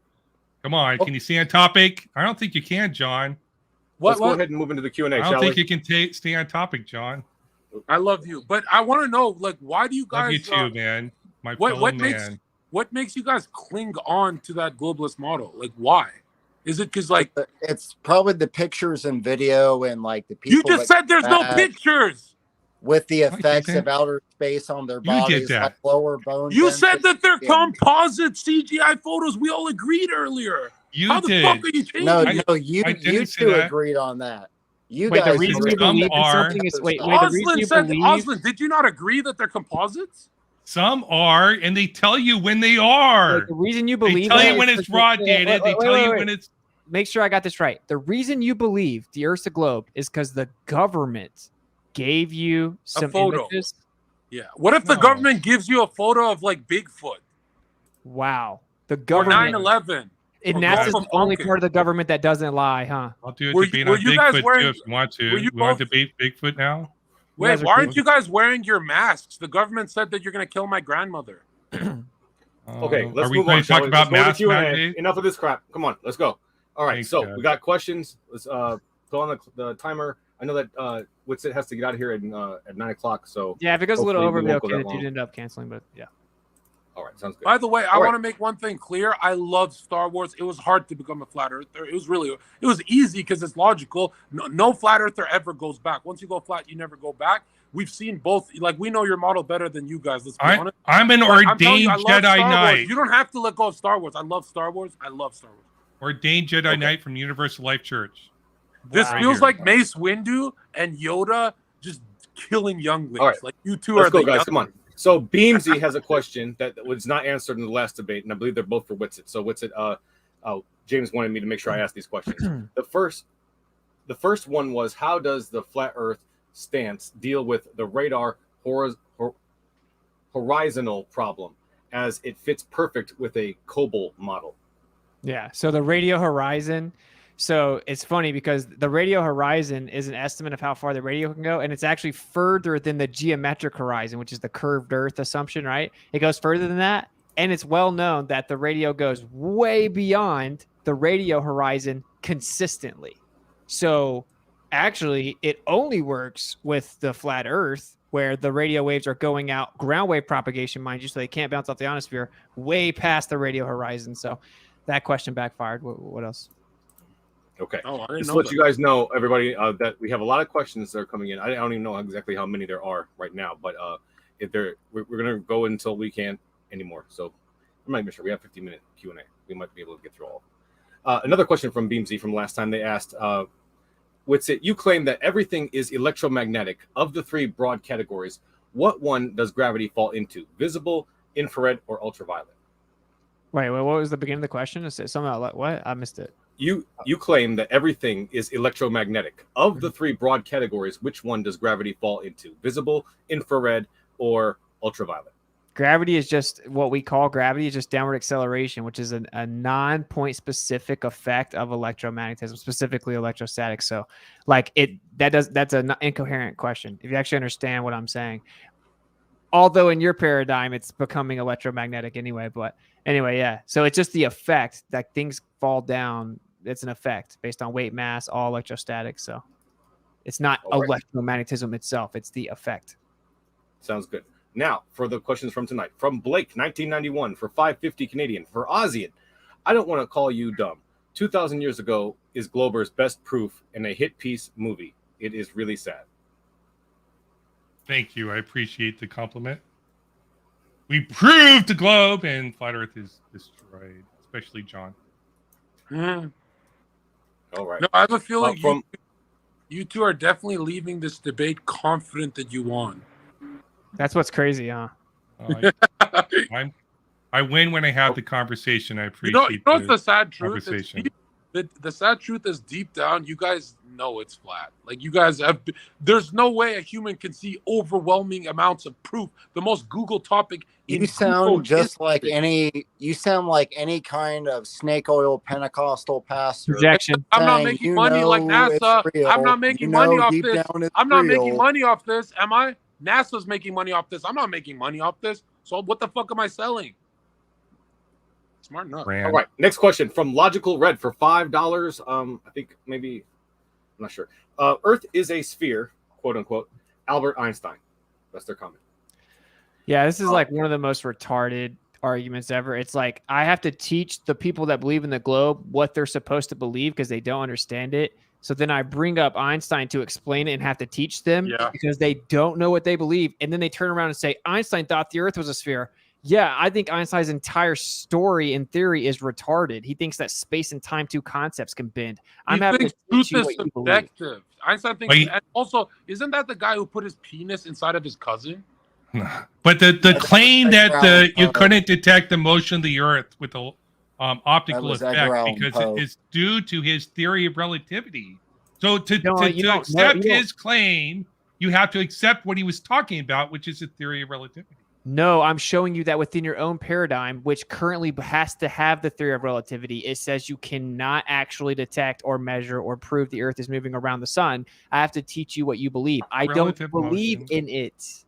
Speaker 6: Come on. Can you stay on topic? I don't think you can, John.
Speaker 1: Let's go ahead and move into the Q&A, shall we?
Speaker 6: I don't think you can stay on topic, John.
Speaker 7: I love you, but I want to know, like, why do you guys?
Speaker 6: Love you too, man. My fellow man.
Speaker 7: What makes you guys cling on to that globalist model? Like, why? Is it because, like,
Speaker 4: it's probably the pictures and video and like the people?
Speaker 7: You just said there's no pictures.
Speaker 4: With the effects of outer space on their bodies, like lower bones.
Speaker 7: You said that they're composite CGI photos. We all agreed earlier. How the fuck are you changing?
Speaker 4: No, you two agreed on that. You guys.
Speaker 5: The reason you believe in something is
Speaker 7: Oslin, did you not agree that they're composites?
Speaker 6: Some are, and they tell you when they are.
Speaker 5: The reason you believe,
Speaker 6: they tell you when it's raw data. They tell you when it's.
Speaker 5: Make sure I got this right. The reason you believe the Earth's a globe is because the government gave you some images.
Speaker 7: Yeah. What if the government gives you a photo of like Bigfoot?
Speaker 5: Wow. The government.
Speaker 7: Or 9/11.
Speaker 5: And NASA's the only part of the government that doesn't lie, huh?
Speaker 6: I'll do a debate on Bigfoot too if you want to. You want to debate Bigfoot now?
Speaker 7: Wait, why aren't you guys wearing your masks? The government said that you're going to kill my grandmother.
Speaker 1: Okay, let's move on.
Speaker 6: Talk about mask
Speaker 1: mandate? Enough of this crap. Come on, let's go. All right, we got questions. Let's go on the timer. I know that Witsit has to get out of here at 9 o'clock. So
Speaker 5: yeah, if it goes a little over, it'll be okay. You'd end up canceling, but yeah.
Speaker 1: All right, sounds good.
Speaker 7: By the way, I want to make one thing clear. I love Star Wars. It was hard to become a flat earther. It was easy because it's logical. No flat earther ever goes back. Once you go flat, you never go back. We've seen both. Like, we know your model better than you guys. Let's be honest.
Speaker 6: I'm an ordained Jedi Knight.
Speaker 7: You don't have to let go of Star Wars. I love Star Wars.
Speaker 6: Ordained Jedi Knight from Universal Life Church.
Speaker 7: This feels like Mace Windu and Yoda just killing younglings. All right. Like, you two are the
Speaker 1: guys. Come on. So Beamsy has a question that was not answered in the last debate, and I believe they're both for Witsit. So Witsit, James wanted me to make sure I ask these questions. The first one was, how does the flat Earth stance deal with the radar horizontal problem, as it fits perfect with a Cobol model?
Speaker 5: Yeah. So the radio horizon. So it's funny because the radio horizon is an estimate of how far the radio can go, and it's actually further than the geometric horizon, which is the curved Earth assumption, right? It goes further than that, and it's well known that the radio goes way beyond the radio horizon consistently. So actually, it only works with the flat Earth, where the radio waves are going out, ground wave propagation, mind you, so they can't bounce off the ionosphere, way past the radio horizon. So that question backfired. What else?
Speaker 1: Okay. Just to let you guys know, everybody, that we have a lot of questions that are coming in. I don't even know exactly how many there are right now, but we're going to go until we can't anymore. So I'm not even sure. We have 15-minute Q&A. We might be able to get through all. Another question from Beamsy from last time. They asked, Witsit, you claim that everything is electromagnetic. Of the three broad categories, what one does gravity fall into? Visible, infrared, or ultraviolet?
Speaker 5: Wait, what was the beginning of the question? Is it something about what? I missed it.
Speaker 1: You claim that everything is electromagnetic. Of the three broad categories, which one does gravity fall into? Visible, infrared, or ultraviolet?
Speaker 5: Gravity is just what we call gravity is just downward acceleration, which is a non-point specific effect of electromagnetism, specifically electrostatic. So like that's an incoherent question if you actually understand what I'm saying. Although in your paradigm, it's becoming electromagnetic anyway. But anyway, yeah. So it's just the effect that things fall down. It's an effect based on weight, mass, all electrostatic. So it's not electromagnetism itself. It's the effect.
Speaker 1: Sounds good. Now, for the questions from tonight. From Blake, 1991, for 550 Canadian. For Ozian, I don't want to call you dumb. 2,000 years ago is Glober's best proof in a hit piece movie. It is really sad.
Speaker 6: Thank you. I appreciate the compliment. We proved the globe and flat Earth is destroyed, especially John.
Speaker 1: All right.
Speaker 7: No, I have a feeling
Speaker 1: from
Speaker 7: you two are definitely leaving this debate confident that you won.
Speaker 5: That's what's crazy, huh?
Speaker 6: I win when I have the conversation. I appreciate
Speaker 7: you know what's the sad truth?
Speaker 6: conversation.
Speaker 7: The sad truth is deep down, you guys know it's flat. Like you guys have, there's no way a human can see overwhelming amounts of proof. The most Google topic.
Speaker 4: You sound just like any. You sound like any kind of snake oil Pentecostal pastor.
Speaker 5: Projection.
Speaker 7: I'm not making money like NASA. I'm not making money off this. I'm not making money off this. Am I? NASA's making money off this. I'm not making money off this. So what the fuck am I selling? Smart enough.
Speaker 1: All right. Next question from Logical Red for $5. I think maybe I'm not sure. Earth is a sphere, quote unquote. Albert Einstein. That's their comment.
Speaker 5: Yeah, this is like one of the most retarded arguments ever. It's like I have to teach the people that believe in the globe what they're supposed to believe because they don't understand it. So then I bring up Einstein to explain it and have to teach them because they don't know what they believe. And then they turn around and say, Einstein thought the Earth was a sphere. Yeah, I think Einstein's entire story and theory is retarded. He thinks that space and time, two concepts, can bend. I'm having to teach you what you believe.
Speaker 7: Subjective. Einstein thinks, and also, isn't that the guy who put his penis inside of his cousin?
Speaker 6: But the claim that you couldn't detect the motion of the Earth with the optical effect because it's due to his theory of relativity. So to accept his claim, you have to accept what he was talking about, which is a theory of relativity.
Speaker 5: No, I'm showing you that within your own paradigm, which currently has to have the theory of relativity, it says you cannot actually detect or measure or prove the Earth is moving around the sun. I have to teach you what you believe. I don't believe in it.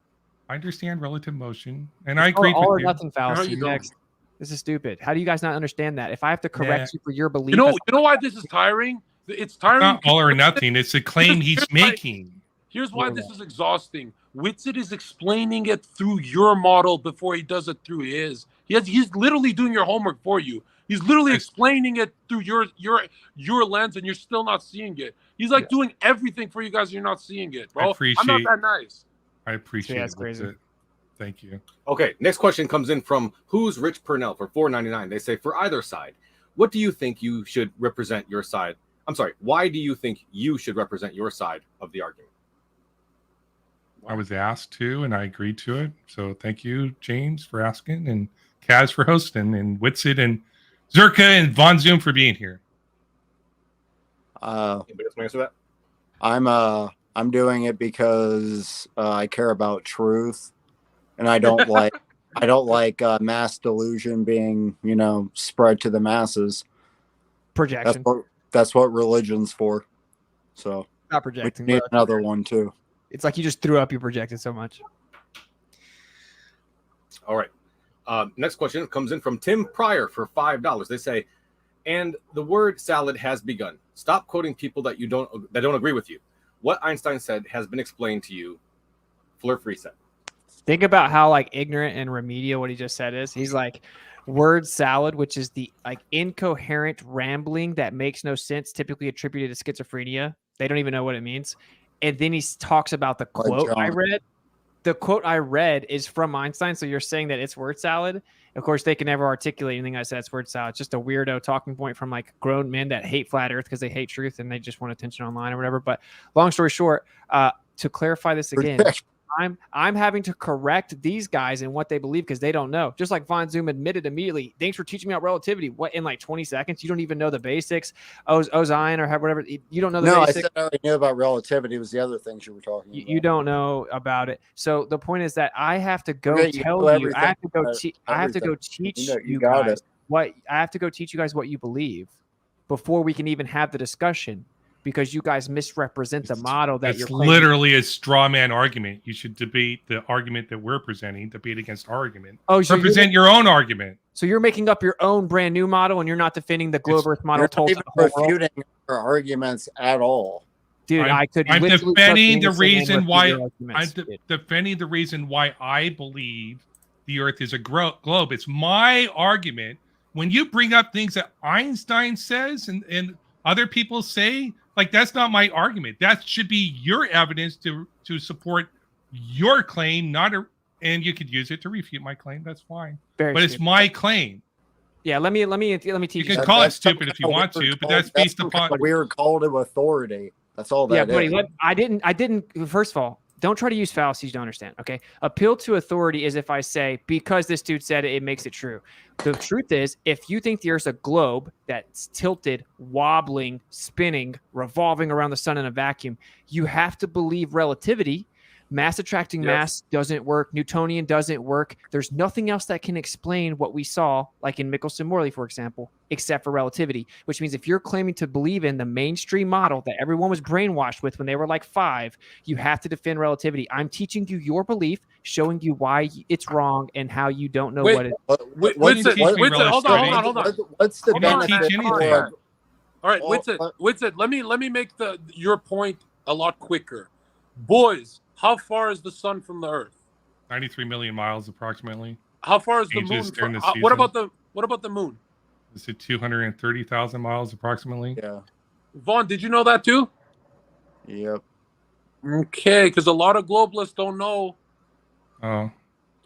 Speaker 6: I understand relative motion, and I agree with you.
Speaker 5: All or nothing fallacy. Next. This is stupid. How do you guys not understand that? If I have to correct you for your belief,
Speaker 7: you know why this is tiring? It's tiring.
Speaker 6: It's not all or nothing. It's a claim he's making.
Speaker 7: Here's why this is exhausting. Whitsitt is explaining it through your model before he does it through his. He's literally doing your homework for you. He's literally explaining it through your lens, and you're still not seeing it. He's like doing everything for you guys, and you're not seeing it, bro. I'm not that nice.
Speaker 6: I appreciate
Speaker 5: that's crazy.
Speaker 6: It. Thank you.
Speaker 1: Okay, next question comes in from Who's Rich Purnell for $4.99. They say, for either side, what do you think you should represent your side? I'm sorry, why do you think you should represent your side of the argument?
Speaker 6: I was asked to, and I agreed to it. So thank you, James, for asking, and Kaz for hosting, and Whitsitt and Zherka and Von Zoom for being here.
Speaker 1: Anybody else want to answer that?
Speaker 4: I'm doing it because I care about truth, and I don't like mass delusion being spread to the masses.
Speaker 5: Projection.
Speaker 4: That's what religion's for. So
Speaker 5: not projecting.
Speaker 4: We need another one too.
Speaker 5: It's like you just threw up. You projected so much.
Speaker 1: All right. Next question comes in from Tim Pryor for $5. They say, and the word salad has begun. Stop quoting people that don't agree with you. What Einstein said has been explained to you. Flirt reset.
Speaker 5: Think about how like ignorant and remedial what he just said is. He's like, word salad, which is the like incoherent rambling that makes no sense, typically attributed to schizophrenia. They don't even know what it means. And then he talks about the quote I read. The quote I read is from Einstein. So you're saying that it's word salad. Of course, they can never articulate anything I said. It's word salad. It's just a weirdo talking point from like grown men that hate flat Earth because they hate truth and they just want attention online or whatever. But long story short, to clarify this again, I'm having to correct these guys in what they believe because they don't know. Just like Von Zoom admitted immediately, thanks for teaching me about relativity. What, in like 20 seconds? You don't even know the basics. Ozion or whatever. You don't know the basics.
Speaker 4: I said I already knew about relativity. It was the other things you were talking about.
Speaker 5: You don't know about it. So the point is that I have to go tell you. I have to go teach you guys what I have to go teach you guys what you believe before we can even have the discussion. Because you guys misrepresent the model that you're claiming.
Speaker 6: It's literally a straw man argument. You should debate the argument that we're presenting, debate against our argument.
Speaker 5: So
Speaker 6: represent your own argument.
Speaker 5: So you're making up your own brand new model and you're not defending the globe Earth model.
Speaker 4: You're not even refuting our arguments at all.
Speaker 5: Dude, I could.
Speaker 6: I'm
Speaker 5: literally
Speaker 6: defending
Speaker 5: start
Speaker 6: the reason
Speaker 5: with
Speaker 6: why.
Speaker 5: your arguments, dude.
Speaker 6: Defending the reason why I believe the Earth is a globe. It's my argument. When you bring up things that Einstein says and other people say, like, that's not my argument. That should be your evidence to support your claim, and you could use it to refute my claim. That's fine.
Speaker 5: Very
Speaker 6: but it's
Speaker 5: stupid.
Speaker 6: my claim.
Speaker 5: Yeah, let me teach you.
Speaker 6: You can
Speaker 5: something.
Speaker 6: call it
Speaker 4: That's
Speaker 6: stupid if you want to, but that's based upon
Speaker 4: a weird call to authority. That's all that
Speaker 5: Yeah,
Speaker 4: is.
Speaker 5: buddy. I didn't. First of all, don't try to use fallacies you don't understand. Okay, appeal to authority is if I say because this dude said it, it makes it true. The truth is, if you think the Earth's a globe that's tilted, wobbling, spinning, revolving around the sun in a vacuum, you have to believe relativity. Mass attracting mass doesn't work. Newtonian doesn't work. There's nothing else that can explain what we saw, like in Michelson-Morley, for example, except for relativity, which means if you're claiming to believe in the mainstream model that everyone was brainwashed with when they were like 5, you have to defend relativity. I'm teaching you your belief, showing you why it's wrong and how you don't know what it is.
Speaker 7: Hold on.
Speaker 4: What's the
Speaker 6: You don't
Speaker 4: benefit?
Speaker 6: teach anything.
Speaker 7: All right, Whitsett, let me make your point a lot quicker. Boys, how far is the sun from the Earth?
Speaker 6: 93 million miles approximately.
Speaker 7: How far is the
Speaker 6: Changes
Speaker 7: moon?
Speaker 6: during the
Speaker 7: What
Speaker 6: season.
Speaker 7: about the moon?
Speaker 6: Is it 230,000 miles approximately?
Speaker 4: Yeah.
Speaker 7: Vaughn, did you know that too?
Speaker 4: Yep.
Speaker 7: Okay, because a lot of globalists don't know.
Speaker 6: Oh.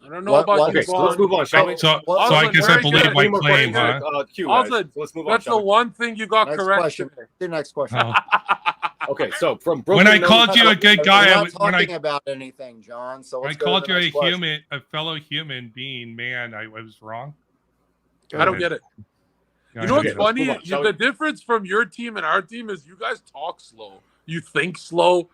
Speaker 7: I don't know about you,
Speaker 1: Okay, so let's move on, shall we?
Speaker 6: So
Speaker 7: Also,
Speaker 6: I guess I
Speaker 7: very
Speaker 6: believe
Speaker 7: good.
Speaker 6: my
Speaker 1: Any more
Speaker 6: claim,
Speaker 1: questions?
Speaker 6: huh?
Speaker 1: Q,
Speaker 7: Also,
Speaker 1: guys. So let's move on.
Speaker 7: That's the one thing you got
Speaker 4: Next
Speaker 7: correct.
Speaker 4: question. The next question.
Speaker 6: Oh.
Speaker 1: Okay, so from
Speaker 6: When I
Speaker 1: Broken
Speaker 6: called
Speaker 1: Nose-
Speaker 6: you a good
Speaker 4: We're
Speaker 6: guy,
Speaker 4: not
Speaker 6: when I
Speaker 4: talking about anything, John. So
Speaker 6: I
Speaker 4: let's go
Speaker 6: called
Speaker 4: to
Speaker 6: you
Speaker 4: the
Speaker 6: a
Speaker 4: next question.
Speaker 6: a fellow human being, man, I was wrong.
Speaker 7: I don't get it.
Speaker 6: Go
Speaker 7: You know what's
Speaker 6: ahead.
Speaker 1: let's
Speaker 7: funny?
Speaker 1: move on, shall
Speaker 7: The difference from your team and our team is you guys talk slow. You think slow.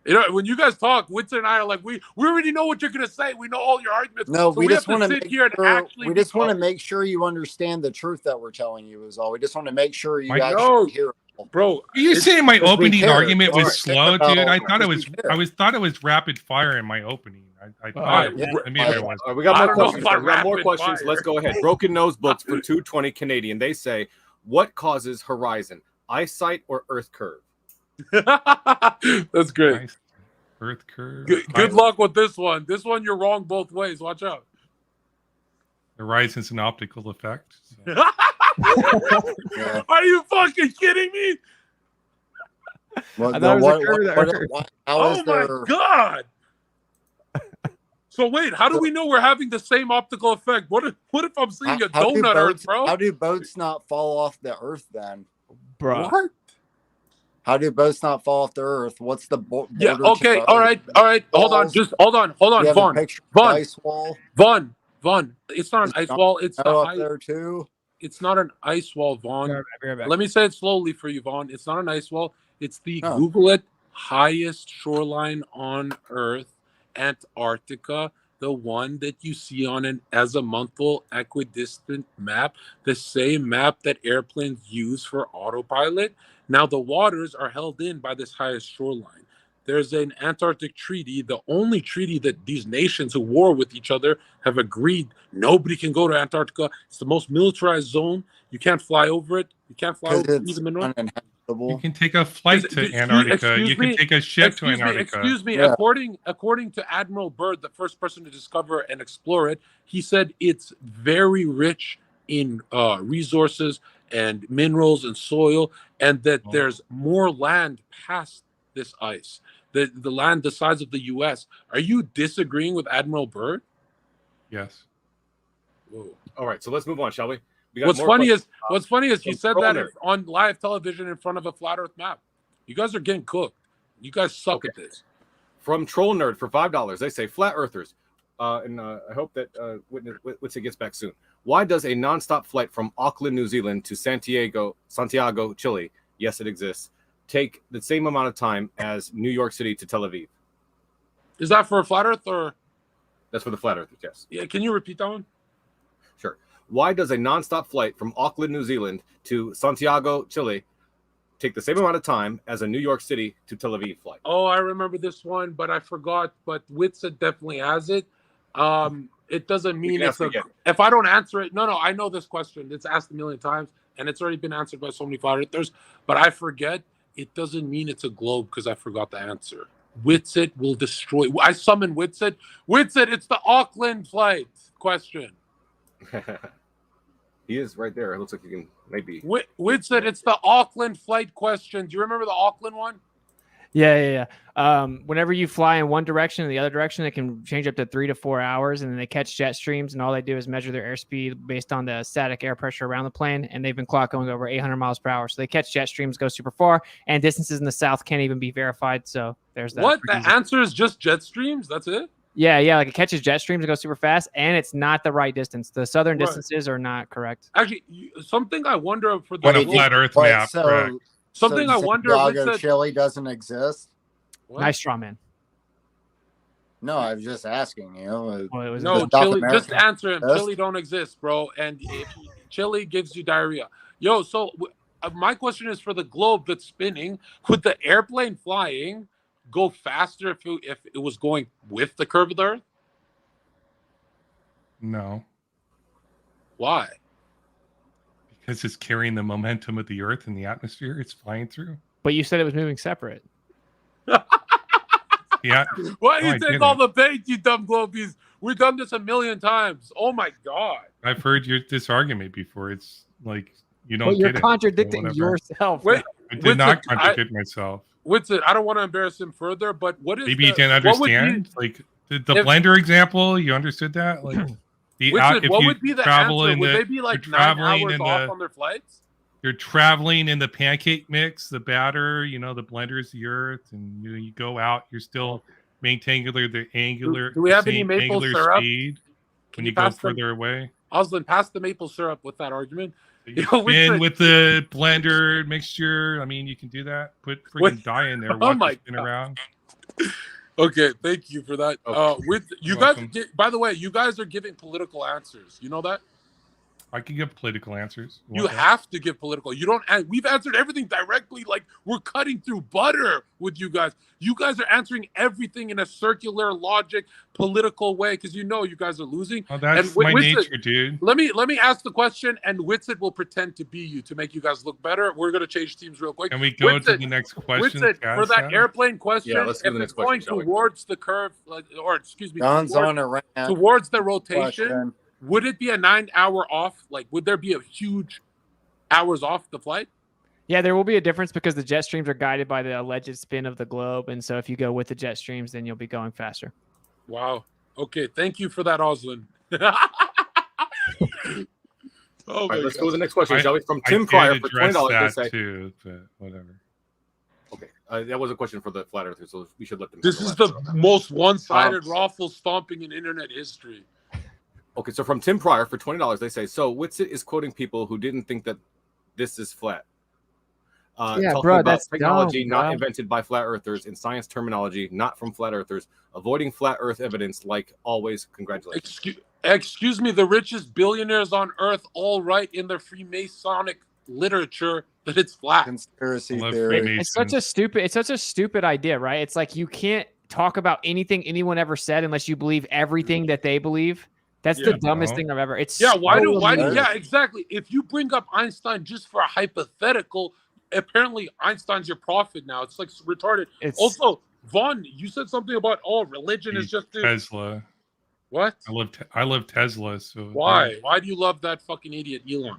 Speaker 7: You know, when you guys talk, Whitsett and I are like, we already know what you're gonna say. We know all your arguments.
Speaker 4: No,
Speaker 7: so
Speaker 4: we just
Speaker 7: have
Speaker 4: want to
Speaker 7: sit
Speaker 4: make
Speaker 7: here
Speaker 4: sure.
Speaker 7: and actually.
Speaker 4: We just want to make sure you understand the truth that we're telling you. Is all. We just want to make sure you
Speaker 6: I
Speaker 4: actually
Speaker 7: know.
Speaker 4: hear it.
Speaker 7: Bro,
Speaker 6: Are you saying my
Speaker 4: because we
Speaker 6: opening
Speaker 4: care.
Speaker 6: argument
Speaker 4: We
Speaker 6: was
Speaker 4: care
Speaker 6: slow,
Speaker 4: about-
Speaker 6: dude? I thought it
Speaker 4: because
Speaker 6: was.
Speaker 4: we care.
Speaker 6: Thought it was rapid fire in my opening. I thought.
Speaker 7: right,
Speaker 6: Maybe there was.
Speaker 1: we got
Speaker 7: I
Speaker 1: more
Speaker 7: don't know
Speaker 1: questions.
Speaker 7: about
Speaker 1: We got more
Speaker 7: rapid
Speaker 1: questions.
Speaker 7: fire.
Speaker 1: Let's go ahead. Broken Nose Books for 220 Canadian. They say, what causes horizon? Eyesight or Earth curve?
Speaker 7: That's great.
Speaker 6: Nice. Earth curve.
Speaker 7: Good luck with this one. This one you're wrong both ways. Watch out.
Speaker 6: Horizon's an optical effect. So.
Speaker 4: Yeah.
Speaker 7: Are you fucking kidding me?
Speaker 4: What,
Speaker 5: I thought it was a curve of the
Speaker 4: what-
Speaker 5: Earth.
Speaker 4: how
Speaker 7: Oh
Speaker 4: is
Speaker 7: my
Speaker 4: there?
Speaker 7: god! So wait, how do we know we're having the same optical effect? What if I'm seeing a
Speaker 4: How do
Speaker 7: donut Earth,
Speaker 4: boats-
Speaker 7: bro?
Speaker 4: How do boats not fall off the Earth then?
Speaker 5: Bro.
Speaker 7: What?
Speaker 4: How do boats not fall off the Earth? What's the border?
Speaker 7: Yeah.
Speaker 4: to
Speaker 7: Okay.
Speaker 4: the
Speaker 7: All
Speaker 4: Earth?
Speaker 7: right. All right. Hold on.
Speaker 4: Walls?
Speaker 7: Just hold on. Hold
Speaker 4: Do
Speaker 7: on.
Speaker 4: you have a
Speaker 7: Vaughn.
Speaker 4: picture of the
Speaker 7: Vaughn.
Speaker 4: ice wall?
Speaker 7: Vaughn. It's not an
Speaker 4: Is
Speaker 7: ice
Speaker 4: not
Speaker 7: wall. It's the
Speaker 4: snow up
Speaker 7: high.
Speaker 4: there too.
Speaker 7: It's not an ice wall, Vaughn.
Speaker 5: Be right back.
Speaker 7: Let me say it slowly for you, Vaughn. It's not an ice wall. It's the
Speaker 4: Oh.
Speaker 7: Google it highest shoreline on Earth, Antarctica. The one that you see on an azimuthal equidistant map, the same map that airplanes use for autopilot. Now the waters are held in by this highest shoreline. There's an Antarctic treaty, the only treaty that these nations who war with each other have agreed nobody can go to Antarctica. It's the most militarized zone. You can't fly over it. You can't fly over
Speaker 4: Because it's
Speaker 7: even the north.
Speaker 6: You
Speaker 4: uninhabitable.
Speaker 6: can take a flight to Antarctica. You can take a ship to Antarctica.
Speaker 7: Excuse me.
Speaker 4: Yeah.
Speaker 7: According to Admiral Byrd, the first person to discover and explore it, he said it's very rich in resources and minerals and soil, and that there's more land past this ice. The land the size of the U.S. Are you disagreeing with Admiral Byrd?
Speaker 6: Yes.
Speaker 7: Whoa.
Speaker 1: All right, so let's move on, shall we? We got
Speaker 7: What's
Speaker 1: more
Speaker 7: funny
Speaker 1: questions.
Speaker 7: is he
Speaker 1: from
Speaker 7: said that
Speaker 1: Kroner.
Speaker 7: on live television in front of a flat Earth map. You guys are getting cooked. You guys suck at this.
Speaker 1: From Troll Nerd for $5, they say flat earthers, and I hope that Whitsey gets back soon. Why does a nonstop flight from Auckland, New Zealand to Santiago, Chile, yes, it exists, take the same amount of time as New York City to Tel Aviv?
Speaker 7: Is that for a flat Earth or?
Speaker 1: That's for the flat earthers, yes.
Speaker 7: Yeah, can you repeat that one?
Speaker 1: Sure. Why does a nonstop flight from Auckland, New Zealand to Santiago, Chile take the same amount of time as a New York City to Tel Aviv flight?
Speaker 7: Oh, I remember this one, but I forgot. But Whitsett definitely has it. It doesn't mean
Speaker 1: can
Speaker 7: it's
Speaker 1: ask again.
Speaker 7: if I don't answer it. No, I know this question. It's asked a million times, and it's already been answered by so many flat earthers. But I forget it doesn't mean it's a globe because I forgot the answer. Witsit will destroy. I summon Witsit. Witsit, it's the Auckland flight question.
Speaker 1: He is right there. It looks like you can maybe.
Speaker 7: Witsit, it's the Auckland flight question. Do you remember the Auckland one?
Speaker 5: Yeah. Whenever you fly in one direction and the other direction, it can change up to 3 to 4 hours, and then they catch jet streams, and all they do is measure their airspeed based on the static air pressure around the plane, and they've been clocked going over 800 miles per hour. So they catch jet streams, go super far, and distances in the south can't even be verified. So there's that.
Speaker 7: What? The answer is just jet streams? That's it?
Speaker 5: Yeah, like it catches jet streams and goes super fast, and it's not the right distance. The southern distances are not correct.
Speaker 7: Actually, something I wonder for the
Speaker 6: On a flat Earth map, correct.
Speaker 7: Something I wonder
Speaker 4: if Chile doesn't exist.
Speaker 7: What?
Speaker 5: Nice straw man.
Speaker 4: No, I was just asking. You know,
Speaker 7: no, Chile. Just answer him. Chile don't exist, bro. And Chile gives you diarrhea. Yo, so my question is for the globe that's spinning. Could the airplane flying go faster if it was going with the curve of the Earth?
Speaker 6: No.
Speaker 7: Why?
Speaker 6: Because it's carrying the momentum of the Earth and the atmosphere it's flying through.
Speaker 5: But you said it was moving separate.
Speaker 6: Yeah.
Speaker 7: Why do you take all the bait, you dumb globies? We've done this a million times. Oh my god.
Speaker 6: I've heard this argument before. It's like you don't.
Speaker 5: But you're
Speaker 6: get
Speaker 5: contradicting yourself.
Speaker 7: Wait,
Speaker 6: I did not contradict myself.
Speaker 7: Witsit, I don't want to embarrass him further, but what is
Speaker 6: maybe you didn't understand? Like the blender example, you understood that? Like
Speaker 7: what would be the answer? Would they be like 9 hours off on their flights?
Speaker 6: You're traveling in the pancake mix, the batter, the blender is the Earth, and you go out, you're still maintaining the angular.
Speaker 7: Do we have any maple syrup?
Speaker 6: Speed when you go further away?
Speaker 7: Oslan, pass the maple syrup with that argument.
Speaker 6: You spin with the blender mixture. I mean, you can do that. Put freaking dye in there.
Speaker 7: Oh my
Speaker 6: spin around.
Speaker 7: Okay, thank you for that.
Speaker 6: Okay.
Speaker 7: You guys, by the way, you guys are giving political answers. You know that?
Speaker 6: I can give political answers.
Speaker 7: You have to give political. You don't. We've answered everything directly. Like we're cutting through butter with you guys. You guys are answering everything in a circular, logic, political way because you guys are losing.
Speaker 6: Oh, that's my nature, dude.
Speaker 7: Let me ask the question, and Witsit will pretend to be you to make you guys look better. We're gonna change teams real quick.
Speaker 6: Can we go to the next question?
Speaker 7: Witsit, for that airplane question,
Speaker 1: let's go to the next question,
Speaker 7: going towards the curve, towards the rotation.
Speaker 4: Question.
Speaker 7: Would it be a 9 hour off? Like, would there be a huge hours off the flight?
Speaker 5: Yeah, there will be a difference because the jet streams are guided by the alleged spin of the globe. And so if you go with the jet streams, then you'll be going faster.
Speaker 7: Wow. Okay. Thank you for that, Oslan.
Speaker 1: All right, let's go to the next question, shall we? From Tim Pryor for $20. They say,
Speaker 6: too, but whatever.
Speaker 1: Okay. That was a question for the flat earthers, so we should let them.
Speaker 7: This is the most one-sided raffle stomping in internet history.
Speaker 1: Okay, so from Tim Pryor for $20, they say, so Witsit is quoting people who didn't think that this is flat.
Speaker 5: Yeah, bro, that's
Speaker 1: technology
Speaker 5: dumb,
Speaker 1: not invented by flat earthers in science terminology, not from flat earthers, avoiding flat earth evidence like always. Congratulations.
Speaker 7: Excuse me, the richest billionaires on earth all write in their Freemasonic literature that it's flat.
Speaker 4: Conspiracy theory.
Speaker 5: It's such a stupid idea, right? It's like you can't talk about anything anyone ever said unless you believe everything that they believe. That's the dumbest thing I've ever.
Speaker 7: Yeah, exactly. If you bring up Einstein just for a hypothetical, apparently Einstein's your prophet now. It's like retarded. Also, Vaughn, you said something about religion is just
Speaker 6: Tesla.
Speaker 7: What?
Speaker 6: I love Tesla. So
Speaker 7: why? Why do you love that fucking idiot Elon?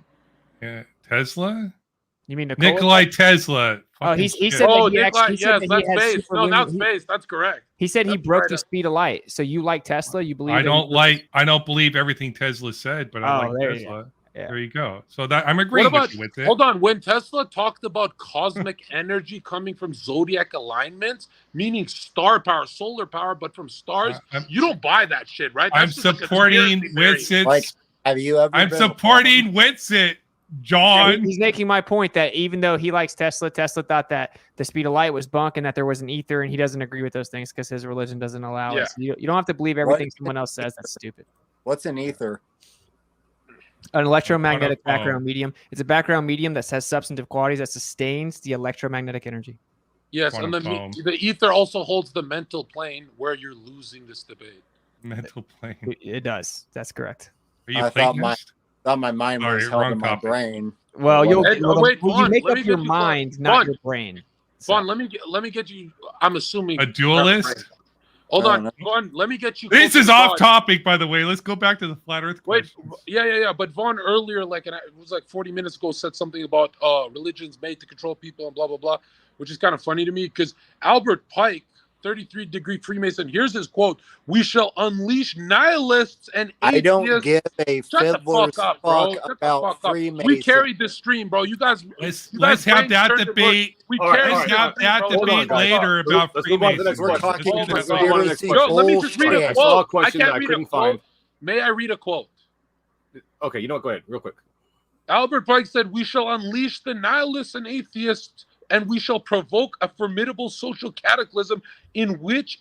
Speaker 6: Yeah, Tesla.
Speaker 5: You mean
Speaker 6: Nikolai Tesla?
Speaker 5: Oh, he said that he actually
Speaker 7: yes, that's space. No, not space. That's correct.
Speaker 5: He said he broke the speed of light. So you like Tesla? You believe?
Speaker 6: I don't believe everything Tesla said, but I like Tesla. There you go. So that I'm agreeing with it.
Speaker 7: Hold on. When Tesla talked about cosmic energy coming from zodiac alignments, meaning star power, solar power, but from stars, you don't buy that shit, right?
Speaker 6: I'm supporting Witsit.
Speaker 4: Like, have you ever?
Speaker 6: I'm supporting Witsit. John,
Speaker 5: yeah, he's making my point that even though he likes Tesla thought that the speed of light was bunk and that there was an ether, and he doesn't agree with those things because his religion doesn't allow it. So you don't have to believe everything someone else says. That's stupid.
Speaker 4: What's an ether?
Speaker 5: An electromagnetic background medium. It's a background medium that has substantive qualities that sustains the electromagnetic energy.
Speaker 7: Yes, and the ether also holds the mental plane where you're losing this debate.
Speaker 6: Mental plane.
Speaker 5: It does. That's correct.
Speaker 6: Are you Platonist?
Speaker 4: Thought my mind was held in my brain.
Speaker 5: Well, you make up your mind, not your brain.
Speaker 7: Vaughn, let me get you. I'm assuming
Speaker 6: A duelist.
Speaker 7: Hold
Speaker 4: I
Speaker 7: on,
Speaker 4: don't
Speaker 7: Vaughn. Let me get you.
Speaker 6: This
Speaker 7: closer
Speaker 6: is
Speaker 7: to
Speaker 6: off
Speaker 7: Vaughn.
Speaker 6: topic, by the way. Let's go back to the flat Earth
Speaker 7: Wait,
Speaker 6: questions.
Speaker 7: yeah. But Vaughn earlier, it was like 40 minutes ago, said something about religions made to control people and blah blah blah, which is kind of funny to me because Albert Pike, 33-degree Freemason. Here's his quote: "We shall unleash nihilists and
Speaker 4: I don't
Speaker 7: atheists."
Speaker 4: give a
Speaker 7: Shut the
Speaker 4: fiddler's
Speaker 7: fuck up, bro. Shut the
Speaker 4: about
Speaker 7: fuck up.
Speaker 4: Freemason.
Speaker 7: We carried this stream, bro. You guys
Speaker 6: Let's have that
Speaker 7: brain-turned it,
Speaker 6: debate.
Speaker 7: We
Speaker 1: All right,
Speaker 7: carried
Speaker 1: all
Speaker 6: Let's
Speaker 1: right.
Speaker 6: have that
Speaker 1: Hold on,
Speaker 6: debate
Speaker 1: guys.
Speaker 6: later about
Speaker 1: Let's move on to the next
Speaker 6: Freemasonry.
Speaker 4: We're
Speaker 1: question.
Speaker 4: talking
Speaker 6: Let's do that.
Speaker 1: Let's move on to the next question.
Speaker 7: Yo, let me just read
Speaker 4: bullshit.
Speaker 7: a
Speaker 1: I saw a
Speaker 7: quote.
Speaker 1: question that I
Speaker 7: read a
Speaker 1: couldn't
Speaker 7: quote.
Speaker 1: find.
Speaker 7: May I read a quote?
Speaker 1: Okay, you know what? Go ahead, real quick.
Speaker 7: Albert Pike said, "We shall unleash the nihilists and atheists, and we shall provoke a formidable social cataclysm in which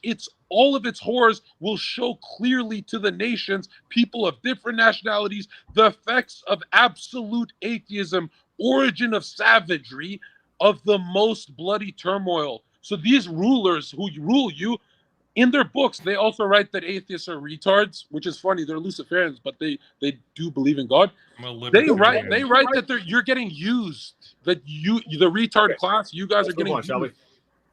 Speaker 7: all of its horrors will show clearly to the nations, people of different nationalities, the effects of absolute atheism, origin of savagery, of the most bloody turmoil." So these rulers who rule you, in their books, they also write that atheists are retards, which is funny. They're Luciferians, but they do believe in God.
Speaker 6: I'm a
Speaker 7: They
Speaker 6: libertarian.
Speaker 7: write that you're getting used. That the retard
Speaker 1: Okay.
Speaker 7: class, you guys
Speaker 1: Let's
Speaker 7: are getting
Speaker 1: move on, shall we?
Speaker 7: used.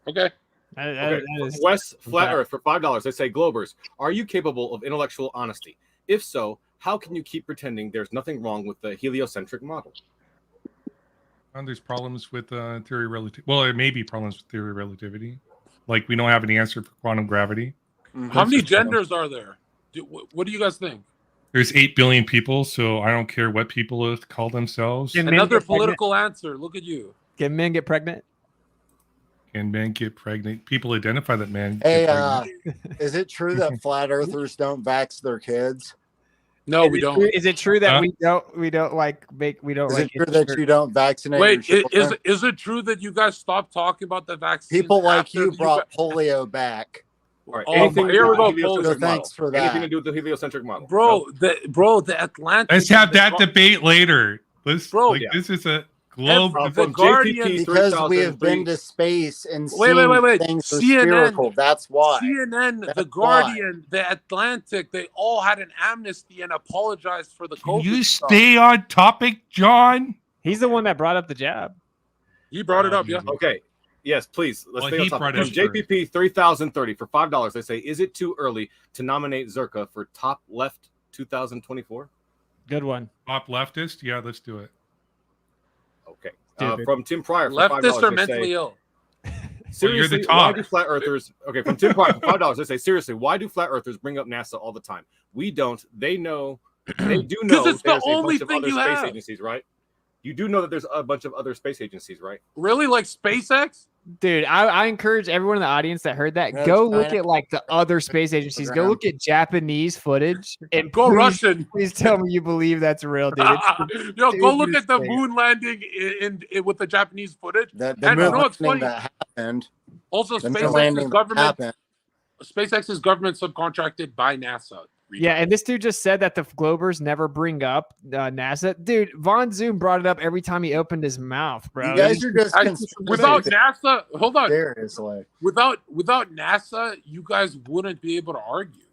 Speaker 7: Okay.
Speaker 1: Okay. West Flat Earth for $5. They say, Globers, are you capable of intellectual honesty? If so, how can you keep pretending there's nothing wrong with the heliocentric model?
Speaker 6: There's problems with theory of relativity. Well, there may be problems with theory of relativity. Like we don't have any answer for quantum gravity.
Speaker 7: How many genders are there? What do you guys think?
Speaker 6: There's 8 billion people, so I don't care what people call themselves.
Speaker 5: Can men
Speaker 7: Another
Speaker 5: get pregnant?
Speaker 7: political answer. Look at you.
Speaker 5: Can men get pregnant?
Speaker 6: Can men get pregnant? People identify that men
Speaker 4: Hey,
Speaker 6: get pregnant.
Speaker 4: is it true that flat earthers don't vax their kids?
Speaker 7: No, we don't.
Speaker 5: Is it true that
Speaker 6: Huh?
Speaker 5: we don't like make we don't
Speaker 4: Is
Speaker 5: like
Speaker 4: it true that you don't vaccinate
Speaker 7: Wait,
Speaker 4: your children?
Speaker 7: is it true that you guys stopped talking about the vaccine?
Speaker 4: People like
Speaker 7: after
Speaker 4: you brought polio back.
Speaker 1: All right.
Speaker 7: Oh,
Speaker 1: Anything to do
Speaker 7: here we
Speaker 1: with the
Speaker 7: go,
Speaker 1: heliocentric
Speaker 7: Pose.
Speaker 4: So
Speaker 1: model?
Speaker 4: thanks for that.
Speaker 1: Anything to do with the heliocentric model?
Speaker 7: bro,
Speaker 1: No?
Speaker 7: the Atlantic.
Speaker 6: Let's have that debate later.
Speaker 7: Bro,
Speaker 1: yeah.
Speaker 6: This is a globe.
Speaker 7: The
Speaker 1: From
Speaker 7: Guardian-
Speaker 1: JPP
Speaker 4: Because we have
Speaker 1: 3003
Speaker 4: been to space and
Speaker 7: Wait,
Speaker 4: seen things are
Speaker 7: CNN
Speaker 4: spherical. That's why.
Speaker 7: CNN,
Speaker 4: That's
Speaker 7: the Guardian, the Atlantic, they all had an amnesty and apologized for the
Speaker 6: Can
Speaker 7: COVID
Speaker 6: you
Speaker 7: stuff.
Speaker 6: stay on topic, John?
Speaker 5: He's the one that brought up the jab.
Speaker 7: You brought it up, yeah.
Speaker 1: Okay. Yes, please. Let's
Speaker 6: Well,
Speaker 1: stay on
Speaker 6: he
Speaker 1: topic.
Speaker 6: brought
Speaker 1: From
Speaker 6: it first.
Speaker 1: JPP 3030 for $5, they say, is it too early to nominate Zherka for top left 2024?
Speaker 5: Good one.
Speaker 6: Top leftist? Yeah, let's do it.
Speaker 1: Okay.
Speaker 5: Stupid.
Speaker 1: From Tim Pryor for
Speaker 7: Leftists
Speaker 1: $5,
Speaker 7: are
Speaker 1: they
Speaker 7: mentally
Speaker 1: say,
Speaker 7: ill.
Speaker 1: seriously,
Speaker 6: the
Speaker 1: why
Speaker 6: top.
Speaker 1: do flat earthers? Okay, from Tim Pryor for $5, they say, seriously, why do flat earthers bring up NASA all the time? We don't. They know. They do know.
Speaker 7: Because it's the
Speaker 1: there's a
Speaker 7: only
Speaker 1: bunch of
Speaker 7: thing
Speaker 1: other
Speaker 7: you
Speaker 1: space
Speaker 7: have.
Speaker 1: agencies, right? You do know that there's a bunch of other space agencies, right?
Speaker 7: Really, like SpaceX?
Speaker 5: Dude, I encourage everyone in the audience that heard that,
Speaker 4: Yeah,
Speaker 5: go
Speaker 4: it's
Speaker 5: look
Speaker 4: fine.
Speaker 5: at like the other space agencies. Go look at Japanese footage and
Speaker 7: Go
Speaker 5: please,
Speaker 7: Russian.
Speaker 5: Please tell me you believe that's real, dude. It's
Speaker 7: Yo, go look at the
Speaker 5: stupidest thing.
Speaker 7: moon landing in with the Japanese footage.
Speaker 4: The
Speaker 7: And you
Speaker 4: moon
Speaker 7: know what's
Speaker 4: landing
Speaker 7: funny?
Speaker 4: that happened.
Speaker 7: Also,
Speaker 4: The moon
Speaker 7: SpaceX is
Speaker 4: landing that
Speaker 7: government.
Speaker 4: happened.
Speaker 7: SpaceX is government subcontracted by NASA.
Speaker 5: Yeah, and this dude just said that the Globers never bring up NASA. Dude, Von Zoom brought it up every time he opened his mouth, bro.
Speaker 4: You guys are just
Speaker 7: Without
Speaker 4: conspiracy
Speaker 7: NASA, hold on.
Speaker 4: seriously.
Speaker 7: Without without you guys wouldn't be able to argue.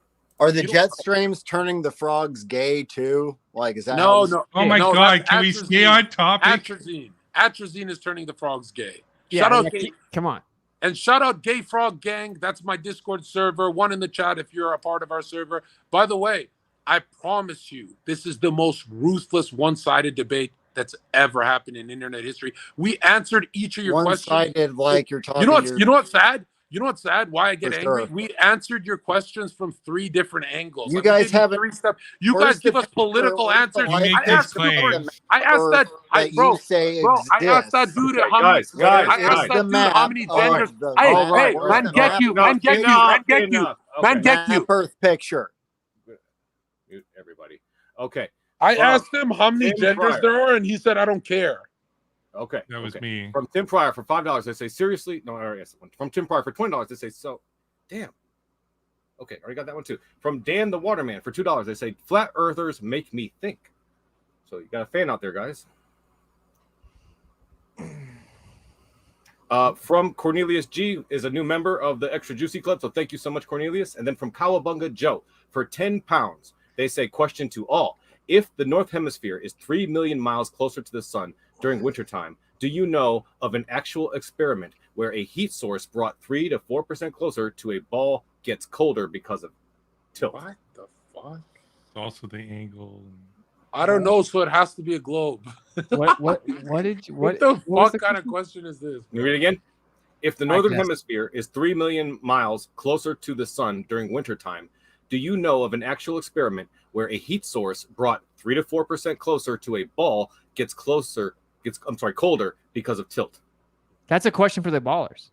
Speaker 4: Are the
Speaker 7: You don't-
Speaker 4: jet streams turning the frogs gay too? Like, is that
Speaker 7: No,
Speaker 4: how
Speaker 7: no.
Speaker 6: Oh my
Speaker 7: no,
Speaker 6: God!
Speaker 7: that's
Speaker 6: Can we stay on topic?
Speaker 7: Atrazine. Atrazine is turning the frogs gay.
Speaker 5: Yeah,
Speaker 7: Shout out
Speaker 5: yeah,
Speaker 7: gay,
Speaker 5: come on.
Speaker 7: and shout out Gay Frog Gang. That's my Discord server. One in the chat if you're a part of our server. By the way, I promise you, this is the most ruthless one-sided debate that's ever happened in internet history. We answered each of your questions.
Speaker 4: one-sided? Like you're talking.
Speaker 7: You know what's sad? You know what's sad? Why I get
Speaker 4: For
Speaker 7: angry?
Speaker 4: sure.
Speaker 7: We answered your questions from 3 different angles.
Speaker 4: You
Speaker 7: Like, we
Speaker 4: guys
Speaker 7: gave you
Speaker 4: haven't-
Speaker 7: 3 steps. You
Speaker 4: Where's
Speaker 7: guys give
Speaker 4: the
Speaker 7: us political
Speaker 4: picture?
Speaker 7: answers.
Speaker 6: You make
Speaker 7: I
Speaker 6: these
Speaker 7: asked you
Speaker 6: claims.
Speaker 7: I asked that.
Speaker 4: you say
Speaker 7: Bro, I asked that
Speaker 4: exists.
Speaker 7: dude
Speaker 1: Okay,
Speaker 7: how many.
Speaker 1: guys, guys,
Speaker 7: I asked
Speaker 1: guys.
Speaker 7: that dude how many genders. Hey,
Speaker 1: All right,
Speaker 7: hey,
Speaker 1: all
Speaker 7: man,
Speaker 1: right,
Speaker 7: get
Speaker 1: all
Speaker 7: you,
Speaker 1: right.
Speaker 7: man, get you,
Speaker 1: Enough,
Speaker 7: man, get you,
Speaker 1: enough.
Speaker 7: man,
Speaker 1: Okay.
Speaker 7: get you.
Speaker 4: Earth picture.
Speaker 1: Mute everybody. Okay.
Speaker 7: I
Speaker 1: Wow.
Speaker 7: asked him how many
Speaker 1: Tim
Speaker 7: genders
Speaker 1: Pryor.
Speaker 7: there are, and he said, "I don't care."
Speaker 1: Okay.
Speaker 6: That was
Speaker 1: okay.
Speaker 6: me.
Speaker 1: From Tim Pryor for $5, they say, seriously? No, I already asked that one. From Tim Pryor for $20, they say, so, damn. Okay, already got that one too. From Dan the Waterman for $2, they say, flat earthers make me think. So you got a fan out there, guys. From Cornelius G is a new member of the Extra Juicy Club, so thank you so much, Cornelius. And then from Cowabunga Joe for £10, they say, question to all. If the North Hemisphere is 3 million miles closer to the sun during wintertime Do you know of an actual experiment where a heat source brought 3 to 4% closer to a ball gets colder because of tilt?
Speaker 7: What the fuck?
Speaker 6: It's also the angle.
Speaker 7: I don't know, so it has to be a globe.
Speaker 5: What did you
Speaker 7: What the
Speaker 5: was
Speaker 7: fuck
Speaker 5: the
Speaker 7: kind of question is this?
Speaker 1: Let me read it again. If the
Speaker 5: I
Speaker 1: northern
Speaker 5: guess.
Speaker 1: hemisphere is 3 million miles closer to the sun during wintertime, do you know of an actual experiment where a heat source brought 3 to 4% closer to a ball gets colder because of tilt?
Speaker 5: That's a question for the ballers.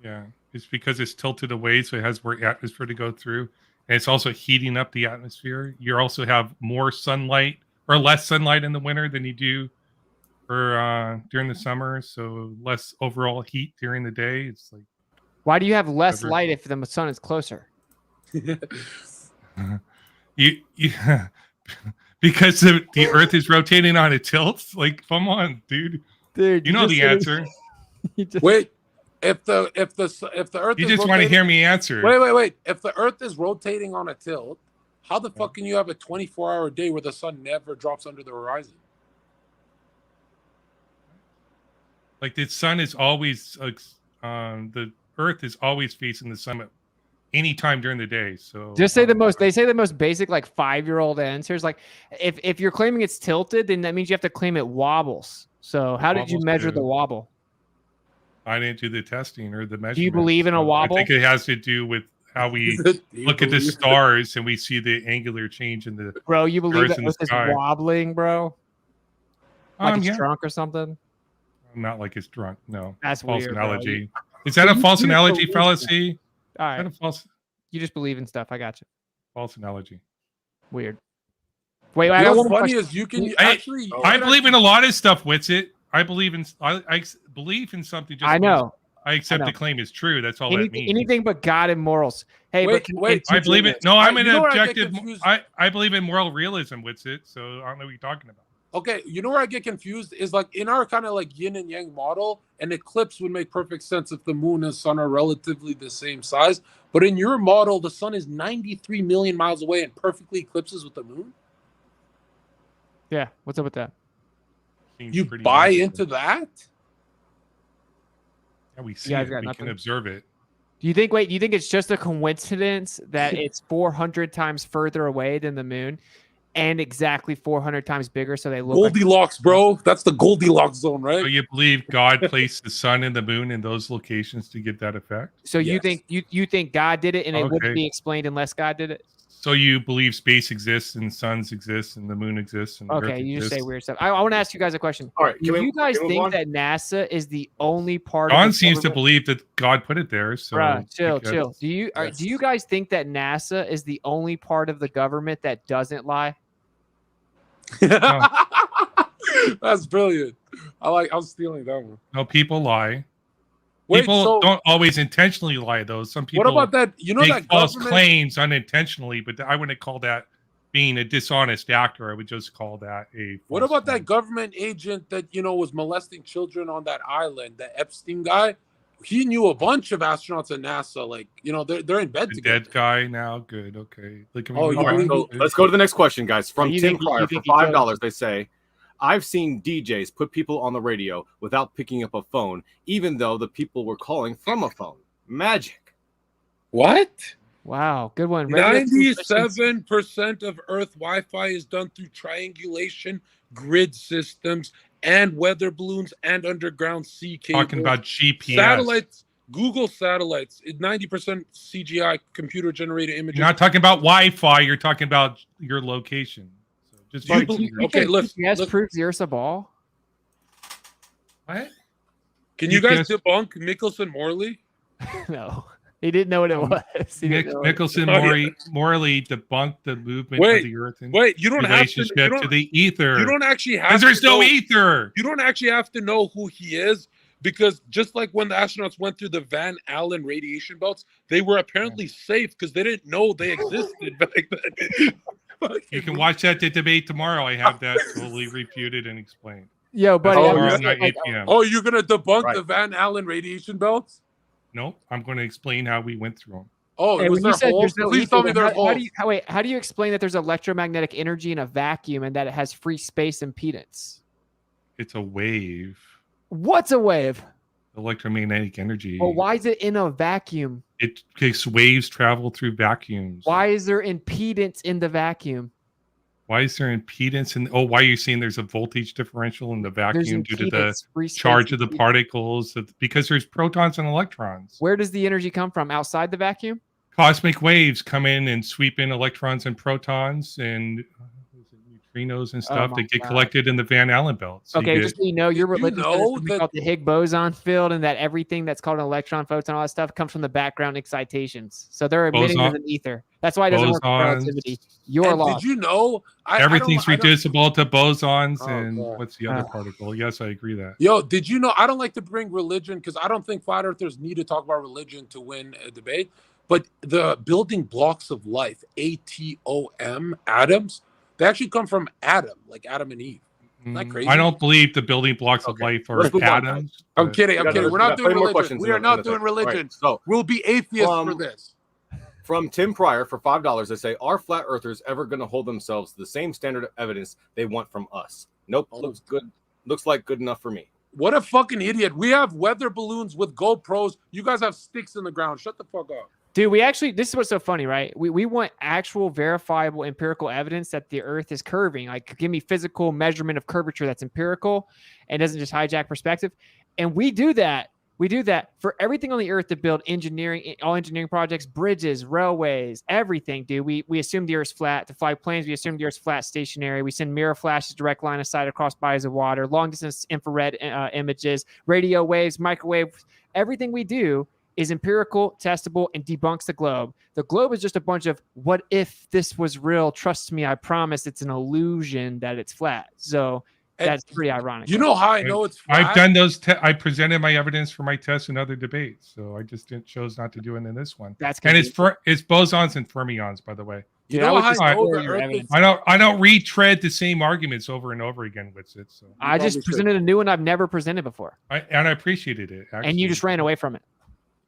Speaker 6: Yeah, it's because it's tilted away, so it has more atmosphere to go through, and it's also heating up the atmosphere. You also have more sunlight or less sunlight in the winter than you do for during the summer, so less overall heat during the day. It's like
Speaker 5: Why do you have less
Speaker 6: Whatever.
Speaker 5: light if the sun is closer?
Speaker 6: you because the Earth is rotating on a tilt. Like, come on, dude.
Speaker 5: Dude,
Speaker 6: You know the answer.
Speaker 7: Wait, if the Earth
Speaker 6: You
Speaker 7: is
Speaker 6: just want to
Speaker 7: rotating-
Speaker 6: hear me answer.
Speaker 7: Wait. If the Earth is rotating on a tilt, how the fuck can you have a 24-hour day where the sun never drops under the horizon?
Speaker 6: Like the sun is always the Earth is always facing the sun at any time during the day. So
Speaker 5: Just say they say the most basic like 5-year-old answers. Like if you're claiming it's tilted, then that means you have to claim it wobbles. So how did you
Speaker 6: Wobbles
Speaker 5: measure
Speaker 6: too.
Speaker 5: the wobble?
Speaker 6: I didn't do the testing or the measurement.
Speaker 5: Do you believe in a wobble?
Speaker 6: I think it has to do with how we look at the stars and we see the angular change in the
Speaker 5: Bro, you believe
Speaker 6: Earth
Speaker 5: that
Speaker 6: in the
Speaker 5: Earth is
Speaker 6: sky.
Speaker 5: wobbling, bro? Like it's
Speaker 6: yeah.
Speaker 5: drunk or something?
Speaker 6: Not like it's drunk. No,
Speaker 5: That's
Speaker 6: false
Speaker 5: weird, bro.
Speaker 6: analogy. Is that a
Speaker 5: you
Speaker 6: false
Speaker 5: just
Speaker 6: analogy
Speaker 5: believe
Speaker 6: fallacy?
Speaker 5: All
Speaker 6: Is that
Speaker 5: right.
Speaker 6: a false
Speaker 5: You just believe in stuff. I got you.
Speaker 6: false analogy?
Speaker 5: Weird. Wait, I
Speaker 7: You
Speaker 5: got
Speaker 7: know
Speaker 5: one
Speaker 7: what's
Speaker 5: more
Speaker 7: funny
Speaker 5: question.
Speaker 7: is you can
Speaker 6: I-
Speaker 7: actually.
Speaker 6: I believe in a lot of stuff, Witsit. I believe in believe in something. Just
Speaker 5: I know.
Speaker 6: I accept
Speaker 5: I
Speaker 6: the
Speaker 5: know.
Speaker 6: claim is true. That's all that means.
Speaker 5: Anything but God and morals. Hey,
Speaker 7: Wait,
Speaker 5: but
Speaker 7: wait.
Speaker 6: I believe it. No, I'm
Speaker 7: You
Speaker 6: an
Speaker 7: know where I get
Speaker 6: objective.
Speaker 7: confused?
Speaker 6: I believe in moral realism, Witsit. So I don't know what you're talking about.
Speaker 7: Okay, you know where I get confused is like in our kind of like yin and yang model, an eclipse would make perfect sense if the moon and sun are relatively the same size. But in your model, the sun is 93 million miles away and perfectly eclipses with the moon.
Speaker 5: Yeah, what's up with that?
Speaker 6: Seems
Speaker 7: You
Speaker 6: pretty
Speaker 7: buy
Speaker 6: logical.
Speaker 7: into that?
Speaker 6: Yeah, we see
Speaker 5: guys
Speaker 6: it.
Speaker 5: got
Speaker 6: We
Speaker 5: nothing?
Speaker 6: can observe it.
Speaker 5: Do you think it's just a coincidence that it's 400 times further away than the moon and exactly 400 times bigger so they look like
Speaker 7: Goldilocks, bro. That's the Goldilocks zone,
Speaker 6: So
Speaker 7: right?
Speaker 6: you believe God placed the sun and the moon in those locations to get that effect?
Speaker 5: So you
Speaker 7: Yes.
Speaker 5: think you think God did it and it wouldn't
Speaker 6: Okay.
Speaker 5: be explained unless God did it?
Speaker 6: So you believe space exists and suns exist and the moon exists and the
Speaker 5: Okay,
Speaker 6: Earth
Speaker 5: you just say
Speaker 6: exists?
Speaker 5: weird stuff. I want to ask you guys a question.
Speaker 1: All right,
Speaker 5: Do you guys
Speaker 1: can we
Speaker 5: think
Speaker 1: move on?
Speaker 5: that NASA is the only part
Speaker 6: John
Speaker 5: of the
Speaker 6: seems to
Speaker 5: government-
Speaker 6: believe that God put it there. So
Speaker 5: Bruh, chill.
Speaker 6: because-
Speaker 5: Do you
Speaker 7: Yes.
Speaker 5: do you guys think that NASA is the only part of the government that doesn't lie?
Speaker 7: That's brilliant. I'm stealing that one.
Speaker 6: No, people lie.
Speaker 7: Wait,
Speaker 6: People
Speaker 7: so
Speaker 6: don't always intentionally lie, though. Some people
Speaker 7: what about that? You know
Speaker 6: make
Speaker 7: that
Speaker 6: false
Speaker 7: government.
Speaker 6: claims unintentionally, but I wouldn't call that being a dishonest actor. I would just call that a.
Speaker 7: What
Speaker 6: false
Speaker 7: about
Speaker 6: claim.
Speaker 7: that government agent that was molesting children on that island, the Epstein guy? He knew a bunch of astronauts at NASA. Like, they're in bed
Speaker 6: The
Speaker 7: together.
Speaker 6: dead guy now? Good. Okay. Like, can we
Speaker 7: Oh,
Speaker 6: move
Speaker 7: you
Speaker 1: All right,
Speaker 6: on?
Speaker 1: so let's go to the next question, guys. From
Speaker 5: You
Speaker 1: Tim
Speaker 5: think he-
Speaker 1: Pryor
Speaker 5: you
Speaker 1: for
Speaker 5: think he killed
Speaker 1: $5. They say, I've seen DJs put people on the radio without picking up a phone, even though the people were calling from a phone. Magic.
Speaker 7: What?
Speaker 5: Wow, good one. Regular
Speaker 7: 97% of Earth Wi-Fi is done through triangulation, grid systems, and weather balloons and underground sea cables.
Speaker 6: Talking about GPS.
Speaker 7: Satellites. Google satellites. 90% CGI, computer-generated images.
Speaker 6: You're not talking about Wi-Fi. You're talking about your location. So just
Speaker 7: You
Speaker 6: fix
Speaker 7: believe-
Speaker 6: your-
Speaker 7: okay, look,
Speaker 5: GPS
Speaker 7: look.
Speaker 5: proves the Earth's a ball.
Speaker 6: What?
Speaker 7: Can you guys
Speaker 6: GPS
Speaker 7: debunk Mickelson Morley?
Speaker 5: No, he didn't know what it was. He didn't know what it-
Speaker 6: Nicholson
Speaker 7: Oh, yeah.
Speaker 6: Morley debunked the movement
Speaker 7: Wait,
Speaker 6: of the Earth in
Speaker 7: Wait, you don't have to.
Speaker 6: relationship to the ether.
Speaker 7: You don't actually have.
Speaker 6: Because there's
Speaker 7: to
Speaker 6: no
Speaker 7: know-
Speaker 6: ether.
Speaker 7: You don't actually have to know who he is, because just like when the astronauts went through the Van Allen radiation belts, they were apparently safe because they didn't know they existed back then.
Speaker 6: You can watch that debate tomorrow. I have that totally refuted and explained.
Speaker 5: Yo, buddy.
Speaker 7: Oh,
Speaker 5: I'm
Speaker 6: Tomorrow
Speaker 5: just
Speaker 6: night,
Speaker 5: like-
Speaker 6: 8 p.m.
Speaker 7: Oh, you're gonna debunk
Speaker 1: Right.
Speaker 7: the Van Allen radiation belts?
Speaker 6: Nope. I'm going to explain how we went through them.
Speaker 7: Oh,
Speaker 5: Hey,
Speaker 7: was
Speaker 5: when
Speaker 7: there
Speaker 5: you said
Speaker 7: holes?
Speaker 5: there's no
Speaker 7: Please
Speaker 5: ether,
Speaker 7: tell me
Speaker 5: then
Speaker 7: there are
Speaker 5: how do
Speaker 7: holes.
Speaker 5: you how do you explain that there's electromagnetic energy in a vacuum and that it has free space impedance?
Speaker 6: It's a wave.
Speaker 5: What's a wave?
Speaker 6: Electromagnetic energy.
Speaker 5: Well, why is it in a vacuum?
Speaker 6: It takes waves travel through vacuums.
Speaker 5: Why is there impedance in the vacuum?
Speaker 6: Why is there impedance in? Oh, why are you saying there's a voltage differential in the vacuum due to the
Speaker 5: free space
Speaker 6: charge of the
Speaker 5: impedance.
Speaker 6: particles? Because there's protons and electrons.
Speaker 5: Where does the energy come from? Outside the vacuum?
Speaker 6: Cosmic waves come in and sweep in electrons and protons and neutrinos and stuff that get collected in the Van Allen belt. So
Speaker 5: Okay, just so you know, your religion
Speaker 7: know
Speaker 5: is something called the Higgs boson field, and that everything that's called an electron, photon, all that stuff comes from the background excitations. So they're emitting in the ether. That's why it doesn't work with relativity. You're lost.
Speaker 7: Did you know?
Speaker 6: Everything's reducible to bosons and what's the other particle? Yes, I agree that.
Speaker 7: Yo, did you know? I don't like to bring religion because I don't think flat earthers need to talk about religion to win a debate. But the building blocks of life, atom, atoms, they actually come from Adam, like Adam and Eve. Isn't that crazy?
Speaker 6: I don't believe the building blocks of life are atoms.
Speaker 7: I'm kidding. We're not doing religion. We are not doing religion.
Speaker 1: Right, so
Speaker 7: we'll be atheists for this.
Speaker 1: From Tim Pryor for $5, they say, are flat earthers ever going to hold themselves to the same standard of evidence they want from us? Nope. Looks good. Looks like good enough for me.
Speaker 7: What a fucking idiot. We have weather balloons with GoPros. You guys have sticks in the ground. Shut the fuck up.
Speaker 5: Dude, this is what's so funny, right? We want actual verifiable empirical evidence that the earth is curving. Like, give me physical measurement of curvature that's empirical and doesn't just hijack perspective. And we do that. We do that for everything on the earth to build all engineering projects, bridges, railways, everything, dude. We assume the earth's flat. To fly planes, we assume the earth's flat stationary. We send mirror flashes, direct line of sight across bodies of water, long distance infrared images, radio waves, microwaves. Everything we do is empirical, testable, and debunks the globe. The globe is just a bunch of what if this was real? Trust me, I promise it's an illusion that it's flat. So that's pretty ironic.
Speaker 7: You know how I know it's flat?
Speaker 6: I've done those. I presented my evidence for my tests in other debates, so I just chose not to do it in this one.
Speaker 5: That's
Speaker 6: and it's bosons and fermions, by the way.
Speaker 7: You know how I know the earth is...
Speaker 6: I don't retread the same arguments over and over again with it. So
Speaker 5: I just presented a new one I've never presented before.
Speaker 6: I appreciated it. Actually.
Speaker 5: And you just ran away from it.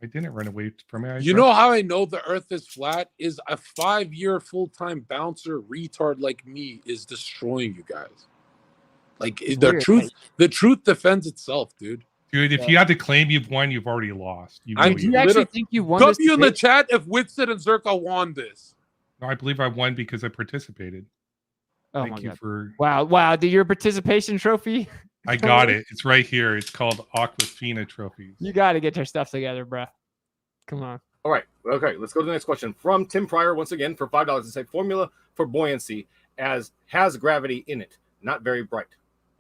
Speaker 6: I didn't run away from it.
Speaker 7: You know how I know the earth is flat? Is a 5-year full-time bouncer retard like me is destroying you guys. Like the truth defends itself, dude.
Speaker 6: Dude, if you had to claim you've won, you've already lost.
Speaker 5: Do you actually think you won
Speaker 7: this? You in the chat if Whitson and Zherka won this.
Speaker 6: No, I believe I won because I participated.
Speaker 5: Oh
Speaker 6: Thank you for
Speaker 5: wow. Do your participation trophy?
Speaker 6: I got it. It's right here. It's called Aquafina trophies.
Speaker 5: You got to get your stuff together, bro. Come on.
Speaker 1: All right. Okay. Let's go to the next question from Tim Pryor once again for $5. They say formula for buoyancy has gravity in it, not very bright.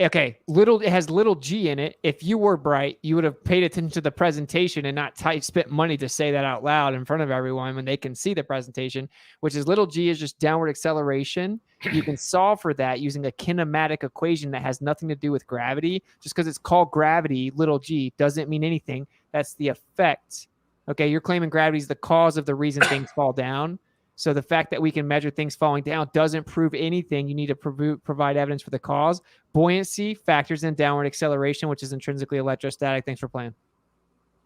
Speaker 5: Okay, it has little g in it. If you were bright, you would have paid attention to the presentation and not spent money to say that out loud in front of everyone when they can see the presentation, which is little g is just downward acceleration. You can solve for that using a kinematic equation that has nothing to do with gravity. Just because it's called gravity, little g, doesn't mean anything. That's the effect. Okay, you're claiming gravity is the cause of the reason things fall down. So the fact that we can measure things falling down doesn't prove anything. You need to provide evidence for the cause. Buoyancy factors in downward acceleration, which is intrinsically electrostatic. Thanks for playing.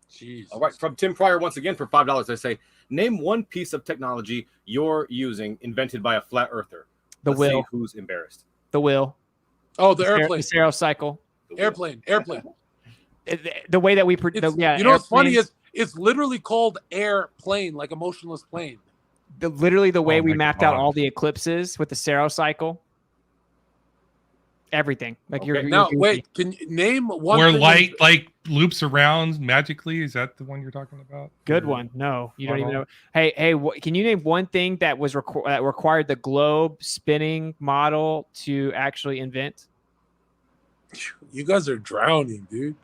Speaker 7: Jeez.
Speaker 1: All right. From Tim Pryor once again for $5, they say, name one piece of technology you're using invented by a flat earther.
Speaker 5: Let's see
Speaker 1: who's embarrassed.
Speaker 5: The wheel.
Speaker 7: Oh, the airplane.
Speaker 5: The Sero cycle.
Speaker 7: Airplane.
Speaker 5: The way that we
Speaker 7: you know what's funny is it's literally called airplane, like a motionless plane.
Speaker 5: Literally the way we mapped out all the eclipses with the Sero cycle. Everything. Like
Speaker 7: okay. Wait, can you name one
Speaker 6: where light like loops around magically? Is that the one you're talking about?
Speaker 5: Good one. No, you don't even know. Hey, can you name one thing that was that required the globe spinning model to actually invent?
Speaker 7: You guys are drowning, dude.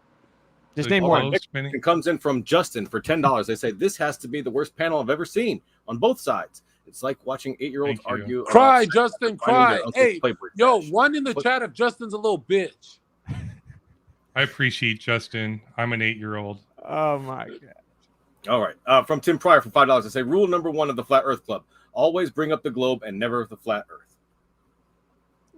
Speaker 5: Just name one.
Speaker 1: It comes in from Justin for $10. They say this has to be the worst panel I've ever seen on both sides. It's like watching 8-year-olds argue.
Speaker 7: Cry, Justin, cry. Hey, yo, one in the chat if Justin's a little bitch.
Speaker 6: I appreciate Justin. I'm an 8-year-old.
Speaker 5: Oh my god.
Speaker 1: All right. From Tim Pryor for $5. They say rule number 1 of the Flat Earth Club: always bring up the globe and never the flat Earth.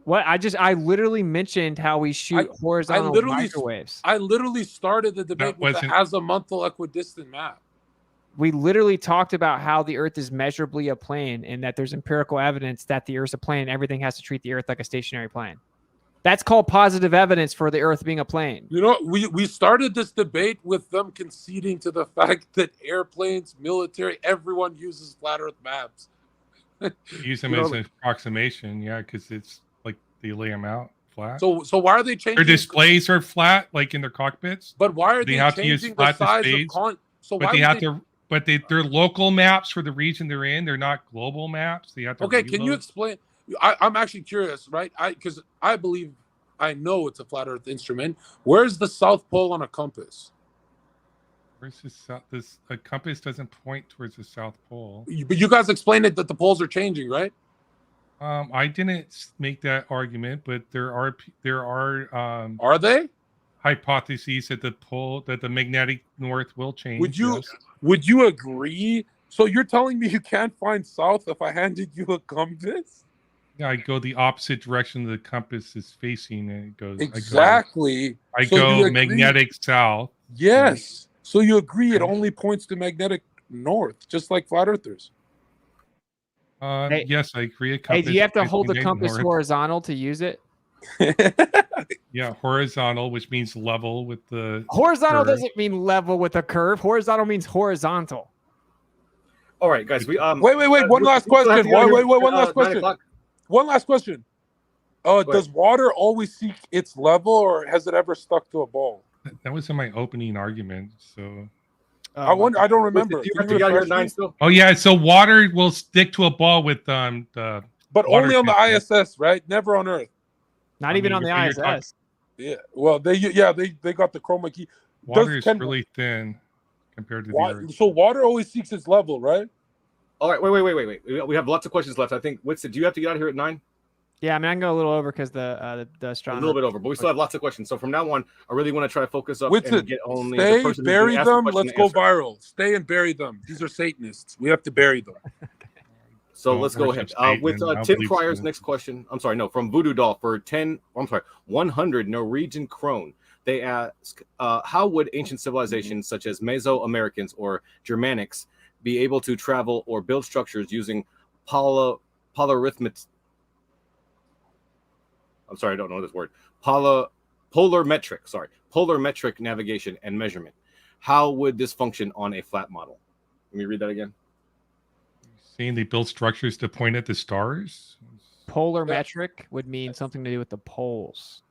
Speaker 5: What I literally mentioned how we shoot horizontal microwaves.
Speaker 7: I literally started the debate with the azimuthal equidistant map.
Speaker 5: We literally talked about how the Earth is measurably a plane and that there's empirical evidence that the Earth's a plane. Everything has to treat the Earth like a stationary plane. That's called positive evidence for the Earth being a plane.
Speaker 7: You know, we started this debate with them conceding to the fact that airplanes, military, everyone uses flat Earth maps.
Speaker 6: Use them as an approximation, yeah, because it's like they lay them out flat.
Speaker 7: So why are they changing?
Speaker 6: Their displays are flat, like in their cockpits.
Speaker 7: But why are
Speaker 6: they
Speaker 7: they
Speaker 6: have to use
Speaker 7: changing the
Speaker 6: flat
Speaker 7: size
Speaker 6: displays?
Speaker 7: of So
Speaker 6: but
Speaker 7: why
Speaker 6: they have
Speaker 7: they...
Speaker 6: to. But they're local maps for the region they're in. They're not global maps. They have to.
Speaker 7: Okay,
Speaker 6: reload.
Speaker 7: can you explain? I'm actually curious, right? Because I believe I know it's a flat Earth instrument. Where's the South Pole on a compass?
Speaker 6: Where's the south? A compass doesn't point towards the South Pole.
Speaker 7: But you guys explained it that the poles are changing, right?
Speaker 6: I didn't make that argument, but there are
Speaker 7: Are they?
Speaker 6: hypotheses that the magnetic north will change.
Speaker 7: Would you agree? So you're telling me you can't find south if I handed you a compass?
Speaker 6: Yeah, I go the opposite direction the compass is facing, and it goes
Speaker 7: exactly.
Speaker 6: I go magnetic south.
Speaker 7: Yes. So you agree it only points to magnetic north, just like flat earthers.
Speaker 6: Yes, I agree.
Speaker 5: Hey, do you have to hold the compass horizontal to use it?
Speaker 6: Yeah, horizontal, which means level with the
Speaker 5: horizontal
Speaker 6: curve.
Speaker 5: doesn't mean level with a curve. Horizontal means horizontal.
Speaker 1: All right, guys. We
Speaker 7: wait. One last question. Wait. One last question. One last question. Does water always seek its level, or has it ever stuck to a ball?
Speaker 6: That was in my opening argument. So
Speaker 7: I wonder. I don't remember.
Speaker 6: Oh yeah, so water will stick to a ball with the.
Speaker 7: But only on the ISS, right? Never on Earth.
Speaker 5: Not even on the ISS.
Speaker 7: Yeah. Well, they got the chroma key.
Speaker 6: Water is really thin compared to the Earth.
Speaker 7: So water always seeks its level, right?
Speaker 1: All right. Wait. We have lots of questions left. I think. Whitson, do you have to get out of here at 9?
Speaker 5: Yeah, I mean, I can go a little over because the astronomer.
Speaker 1: A little bit over, but we still have lots of questions. So from now on, I really want to try to focus up and get only
Speaker 7: stay,
Speaker 1: the person
Speaker 7: bury them. Let's go
Speaker 1: answer.
Speaker 7: viral. Stay and bury them. These are Satanists. We have to bury them.
Speaker 1: So let's go ahead with Tim Pryor's next question. I'm sorry, no, from Voodoo Doll for 100 Norwegian krone. They ask, how would ancient civilizations such as Mesoamericans or Germanics be able to travel or build structures using polarimetric? I'm sorry, I don't know this word. Polarimetric navigation and measurement. How would this function on a flat model? Let me read that again.
Speaker 6: Saying they build structures to point at the stars?
Speaker 5: Polarimetric would mean something to do with the poles.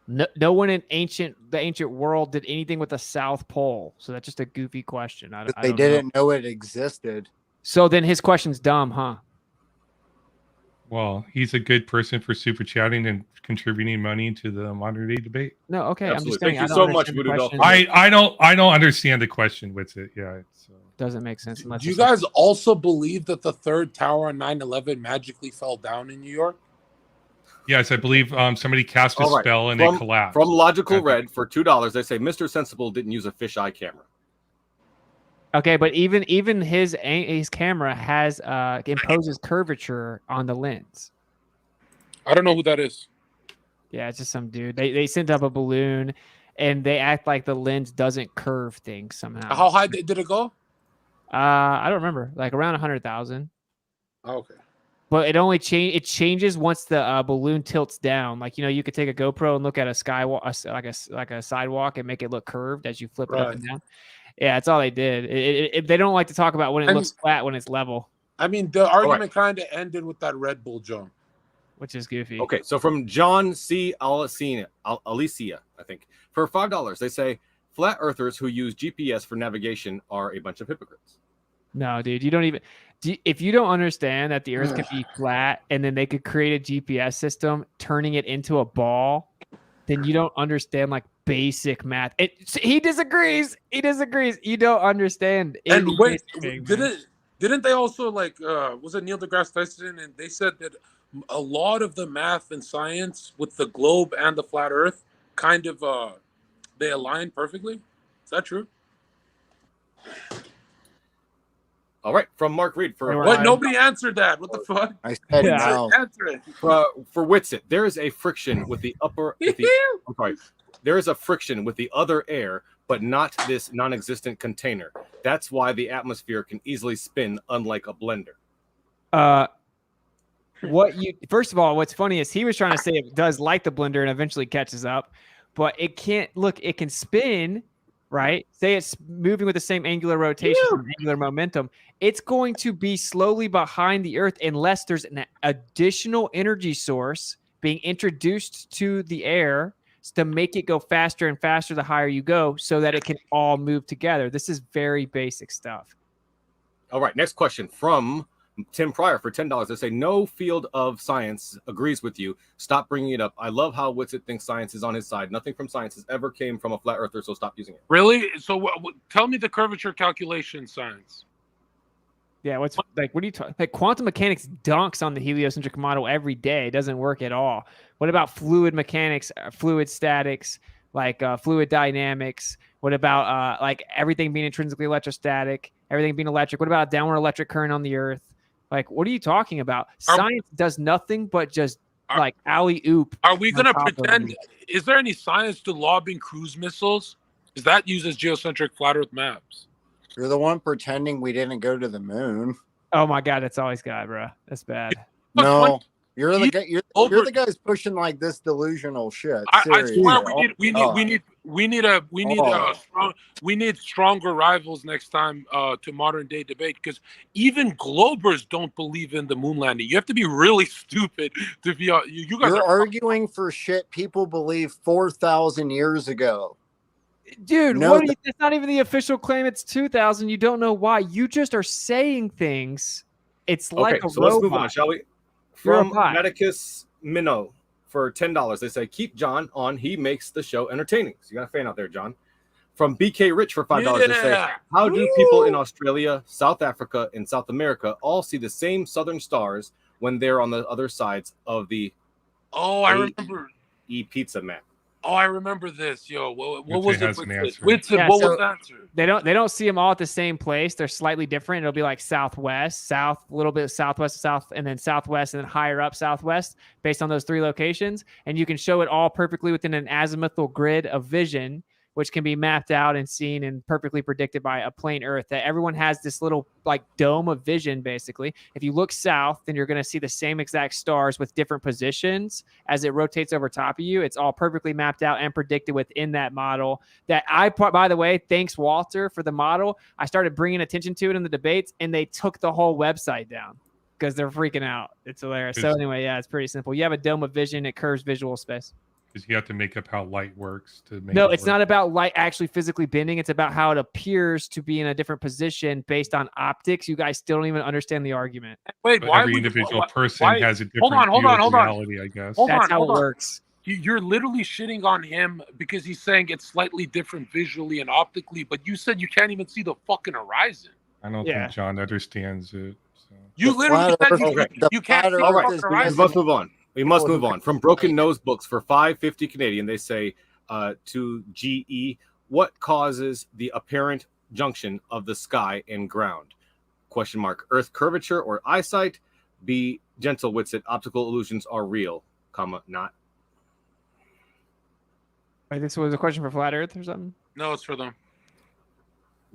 Speaker 5: No one in the ancient world did anything with the South Pole. So that's just a goofy question.
Speaker 4: They didn't know it existed.
Speaker 5: So then his question's dumb, huh?
Speaker 6: Well, he's a good person for super chatting and contributing money to the modern day debate.
Speaker 5: No, okay.
Speaker 1: Absolutely.
Speaker 5: I'm just saying.
Speaker 1: Thank you so much, Voodoo Doll.
Speaker 6: I don't understand the question with it. Yeah, it's
Speaker 5: doesn't make sense.
Speaker 7: Do you guys also believe that the third tower on 9/11 magically fell down in New York?
Speaker 6: Yes, I believe somebody cast a spell and it collapsed.
Speaker 1: From Logical Red for $2, they say Mr. Sensible didn't use a fisheye camera.
Speaker 5: Okay, but even his camera has imposes curvature on the lens.
Speaker 7: I don't know who that is.
Speaker 5: Yeah, it's just some dude. They sent up a balloon, and they act like the lens doesn't curve things somehow.
Speaker 7: How high did it go?
Speaker 5: I don't remember. Like around 100,000.
Speaker 7: Okay.
Speaker 5: But it only changes once the balloon tilts down. Like, you know, you could take a GoPro and look at a skywalk, like a sidewalk, and make it look curved as you flip it up and down. Yeah, that's all they did. They don't like to talk about when it looks flat when it's level.
Speaker 7: I mean, the argument kind of ended with that Red Bull jump,
Speaker 5: which is goofy.
Speaker 1: Okay, so from John C. Alicia, I think, for $5, they say flat earthers who use GPS for navigation are a bunch of hypocrites.
Speaker 5: No, dude, you don't even. If you don't understand that the Earth can be flat and then they could create a GPS system, turning it into a ball, then you don't understand like basic math. He disagrees. You don't understand.
Speaker 7: And wait, didn't they also was it Neil deGrasse Tyson? And they said that a lot of the math and science with the globe and the flat Earth kind of they align perfectly. Is that true?
Speaker 1: All right, from Mark Reed for
Speaker 7: what? Nobody answered that. What the fuck?
Speaker 4: I said no.
Speaker 7: Answer it.
Speaker 1: For Whitsett, there is a friction with the upper. I'm sorry. There is a friction with the other air, but not this non-existent container. That's why the atmosphere can easily spin, unlike a blender.
Speaker 5: first of all, what's funny is he was trying to say it does like the blender and eventually catches up, but it can't look, it can spin, right? Say it's moving with the same angular rotation, angular momentum. It's going to be slowly behind the Earth unless there's an additional energy source being introduced to the air to make it go faster and faster the higher you go so that it can all move together. This is very basic stuff.
Speaker 1: All right, next question from Tim Pryor for $10. They say, no field of science agrees with you. Stop bringing it up. I love how Witsit thinks science is on his side. Nothing from science has ever came from a flat earther, so stop using it.
Speaker 7: Really? So tell me the curvature calculation science.
Speaker 5: Yeah, what are you talking? Like quantum mechanics dunks on the heliocentric model every day. It doesn't work at all. What about fluid mechanics, fluid statics, like fluid dynamics? What about like everything being intrinsically electrostatic, everything being electric? What about a downward electric current on the Earth? Like, what are you talking about? Science does nothing but just like alley-oop.
Speaker 7: Are we going to pretend? Is there any science to lobbing cruise missiles? Because that uses geocentric flat Earth maps.
Speaker 4: You're the one pretending we didn't go to the moon.
Speaker 5: Oh my God, that's always God, bro. That's bad.
Speaker 4: No, you're the guy. You're the guys pushing like this delusional shit.
Speaker 7: I swear we need stronger rivals next time to modern day debate, because even Globers don't believe in the moon landing. You have to be really stupid to be. You guys
Speaker 4: are arguing for shit people believe 4,000 years ago.
Speaker 5: Dude, no, it's not even the official claim. It's 2,000. You don't know why. You just are saying things. It's like a
Speaker 1: so
Speaker 5: robot.
Speaker 1: Let's move on, shall we? From Medicus Minnow for $10. They say, keep John on. He makes the show entertaining. So you got a fan out there, John. From BK Rich for $5. They say, how do people in Australia, South Africa, and South America all see the same southern stars when they're on the other sides of the
Speaker 7: I remember
Speaker 1: pizza map?
Speaker 7: Oh, I remember this. Yo, what was it?
Speaker 5: Whitson, what was the answer? They don't see them all at the same place. They're slightly different. It'll be like southwest, south, a little bit southwest, south, and then southwest, and then higher up southwest, based on those three locations. And you can show it all perfectly within an azimuthal grid of vision, which can be mapped out and seen and perfectly predicted by a plane Earth. That everyone has this little like dome of vision, basically. If you look south, then you're going to see the same exact stars with different positions as it rotates over top of you. It's all perfectly mapped out and predicted within that model. That by the way, thanks Walter for the model. I started bringing attention to it in the debates, and they took the whole website down because they're freaking out. It's hilarious. So anyway, yeah, it's pretty simple. You have a dome of vision. It curves visual space.
Speaker 6: Because you have to make up how light works to make.
Speaker 5: No, it's not about light actually physically bending. It's about how it appears to be in a different position based on optics. You guys still don't even understand the argument.
Speaker 7: Wait,
Speaker 6: but every individual person has a different reality, I guess.
Speaker 5: That's how it works.
Speaker 7: You're literally shitting on him because he's saying it's slightly different visually and optically, but you said you can't even see the fucking horizon.
Speaker 6: I don't think John understands it. So.
Speaker 7: You literally said you can't see the fucking horizon.
Speaker 1: Let's move on. We must move on. From Broken Nose Books for $5.50 Canadian, they say to GE, what causes the apparent junction of the sky and ground? Question mark. Earth curvature or eyesight? B, gentle Witsit, optical illusions are real, comma, not.
Speaker 5: I think so. Was a question for Flat Earth or something?
Speaker 7: No, it's for them.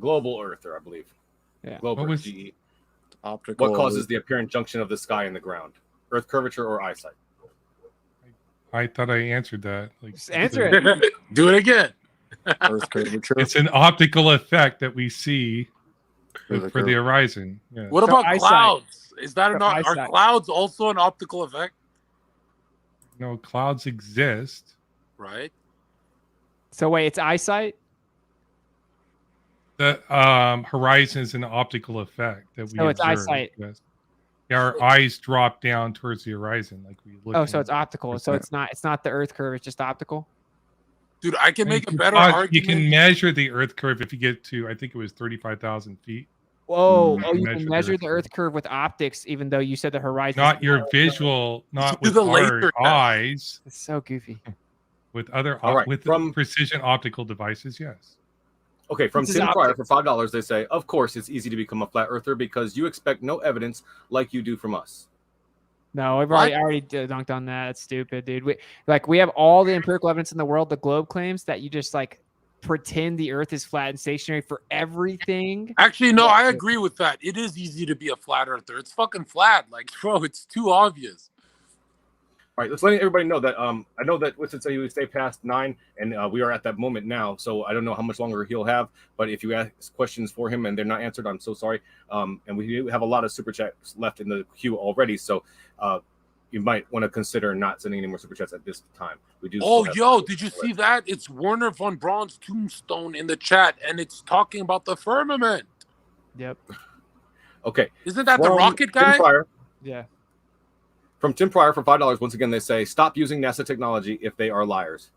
Speaker 1: Global Earther, I believe.
Speaker 5: Yeah.
Speaker 1: Global
Speaker 6: was
Speaker 1: GE.
Speaker 4: Optical.
Speaker 1: What causes the apparent junction of the sky and the ground? Earth curvature or eyesight?
Speaker 6: I thought I answered that. Like,
Speaker 5: just answer it.
Speaker 7: Do it again.
Speaker 4: Earth curvature.
Speaker 6: It's an optical effect that we see for the horizon. Yeah.
Speaker 7: What about clouds? Is that not? Are clouds also an optical effect?
Speaker 6: No, clouds exist.
Speaker 7: Right.
Speaker 5: So wait, it's eyesight?
Speaker 6: The horizon is an optical effect that we.
Speaker 5: So it's eyesight.
Speaker 6: Yes. Yeah, our eyes drop down towards the horizon, like we look.
Speaker 5: Oh, so it's optical. So it's not the Earth curve. It's just optical.
Speaker 7: Dude, I can make a better argument.
Speaker 6: You can measure the Earth curve if you get to, I think it was 35,000 feet.
Speaker 5: Whoa! You can measure the Earth curve with optics, even though you said the horizon.
Speaker 6: Not your visual, not with our eyes.
Speaker 5: It's so goofy.
Speaker 6: With other, with precision optical devices, yes.
Speaker 1: Okay, from Tim Pryor for $5, they say, of course, it's easy to become a flat earther because you expect no evidence like you do from us.
Speaker 5: No, I've already dunked on that. It's stupid, dude. We have all the empirical evidence in the world, the globe claims, that you just like pretend the Earth is flat and stationary for everything.
Speaker 7: Actually, no, I agree with that. It is easy to be a flat earther. It's fucking flat. Like, bro, it's too obvious.
Speaker 1: All right, let's let everybody know that I know that Winston said he would stay past 9, and we are at that moment now. So I don't know how much longer he'll have, but if you ask questions for him and they're not answered, I'm so sorry. And we do have a lot of super chats left in the queue already, so you might want to consider not sending any more super chats at this time. We do.
Speaker 7: Oh, yo, did you see that? It's Werner von Braun's tombstone in the chat, and it's talking about the firmament.
Speaker 5: Yep.
Speaker 1: Okay.
Speaker 7: Isn't that the rocket guy?
Speaker 5: Yeah.
Speaker 1: From Tim Pryor for $5, once again, they say, stop using NASA technology if they are liars.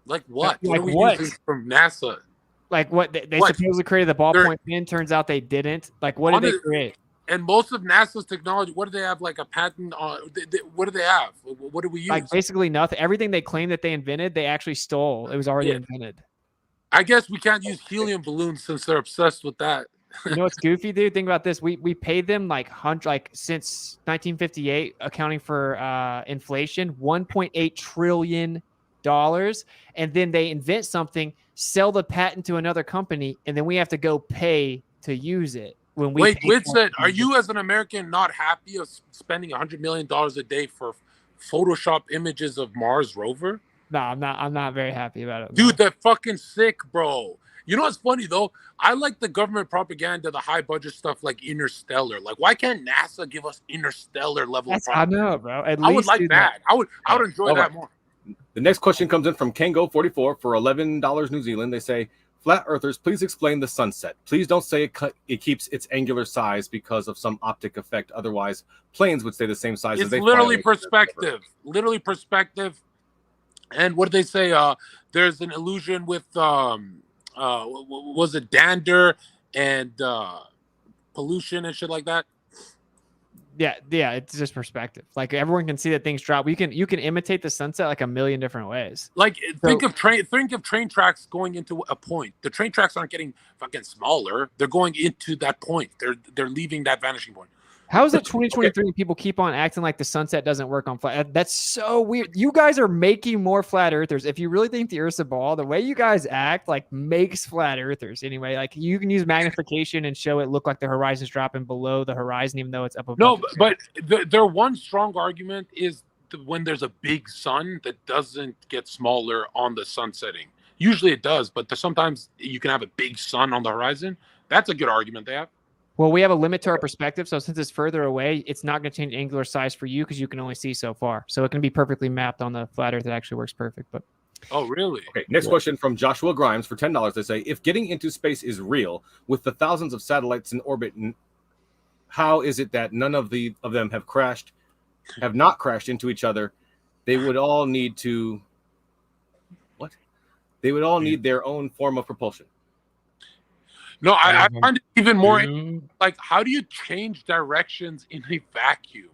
Speaker 7: Like what?
Speaker 5: Like
Speaker 7: what are we
Speaker 5: what?
Speaker 7: using from NASA?
Speaker 5: Like what? They
Speaker 7: What?
Speaker 5: supposedly created the ballpoint pen. Turns out they didn't. Like, what did they create?
Speaker 7: And most of NASA's technology, what do they have? Like a patent on? What do they have? What do we use?
Speaker 5: Like basically nothing. Everything they claim that they invented, they actually stole. It was already invented.
Speaker 7: I guess we can't use helium balloons since they're obsessed with that.
Speaker 5: You know what's goofy, dude? Think about this. We paid them like since 1958, accounting for inflation, $1.8 trillion, and then they invent something, sell the patent to another company, and then we have to go pay to use it. When we
Speaker 7: Wait, Winston, are you as an American not happy of spending $100 million a day for Photoshop images of Mars rover?
Speaker 5: No, I'm not very happy about it.
Speaker 7: Dude, they're fucking sick, bro. You know what's funny though? I like the government propaganda, the high budget stuff like Interstellar. Like, why can't NASA give us Interstellar level?
Speaker 5: I know, bro. At
Speaker 7: I would
Speaker 5: least
Speaker 7: like
Speaker 5: do
Speaker 7: that. I would enjoy that more.
Speaker 1: The next question comes in from Kango44 for $11 New Zealand. They say, flat earthers, please explain the sunset. Please don't say it keeps its angular size because of some optic effect. Otherwise, planes would stay the same size.
Speaker 7: It's literally perspective. Literally perspective. And what did they say? There's an illusion with was it dander and pollution and shit like that?
Speaker 5: Yeah, it's just perspective. Like everyone can see that things drop. You can imitate the sunset like a million different ways.
Speaker 7: Like think of train tracks going into a point. The train tracks aren't getting fucking smaller. They're going into that point. They're leaving that vanishing point.
Speaker 5: How is it 2023 and people keep on acting like the sunset doesn't work on flat? That's so weird. You guys are making more flat earthers. If you really think the Earth's a ball, the way you guys act like makes flat earthers anyway. Like you can use magnification and show it look like the horizon's dropping below the horizon, even though it's up above.
Speaker 7: No, but their one strong argument is when there's a big sun that doesn't get smaller on the sun setting. Usually it does, but sometimes you can have a big sun on the horizon. That's a good argument they have.
Speaker 5: Well, we have a limit to our perspective, so since it's further away, it's not going to change angular size for you because you can only see so far. So it can be perfectly mapped on the flat Earth. It actually works perfect. But
Speaker 7: oh, really?
Speaker 1: Okay. Next question from Joshua Grimes for $10. They say, if getting into space is real, with the thousands of satellites in orbit, how is it that none of them have not crashed into each other? They would all need to They would all need their own form of propulsion.
Speaker 7: No, I find it even more like, how do you change directions in a vacuum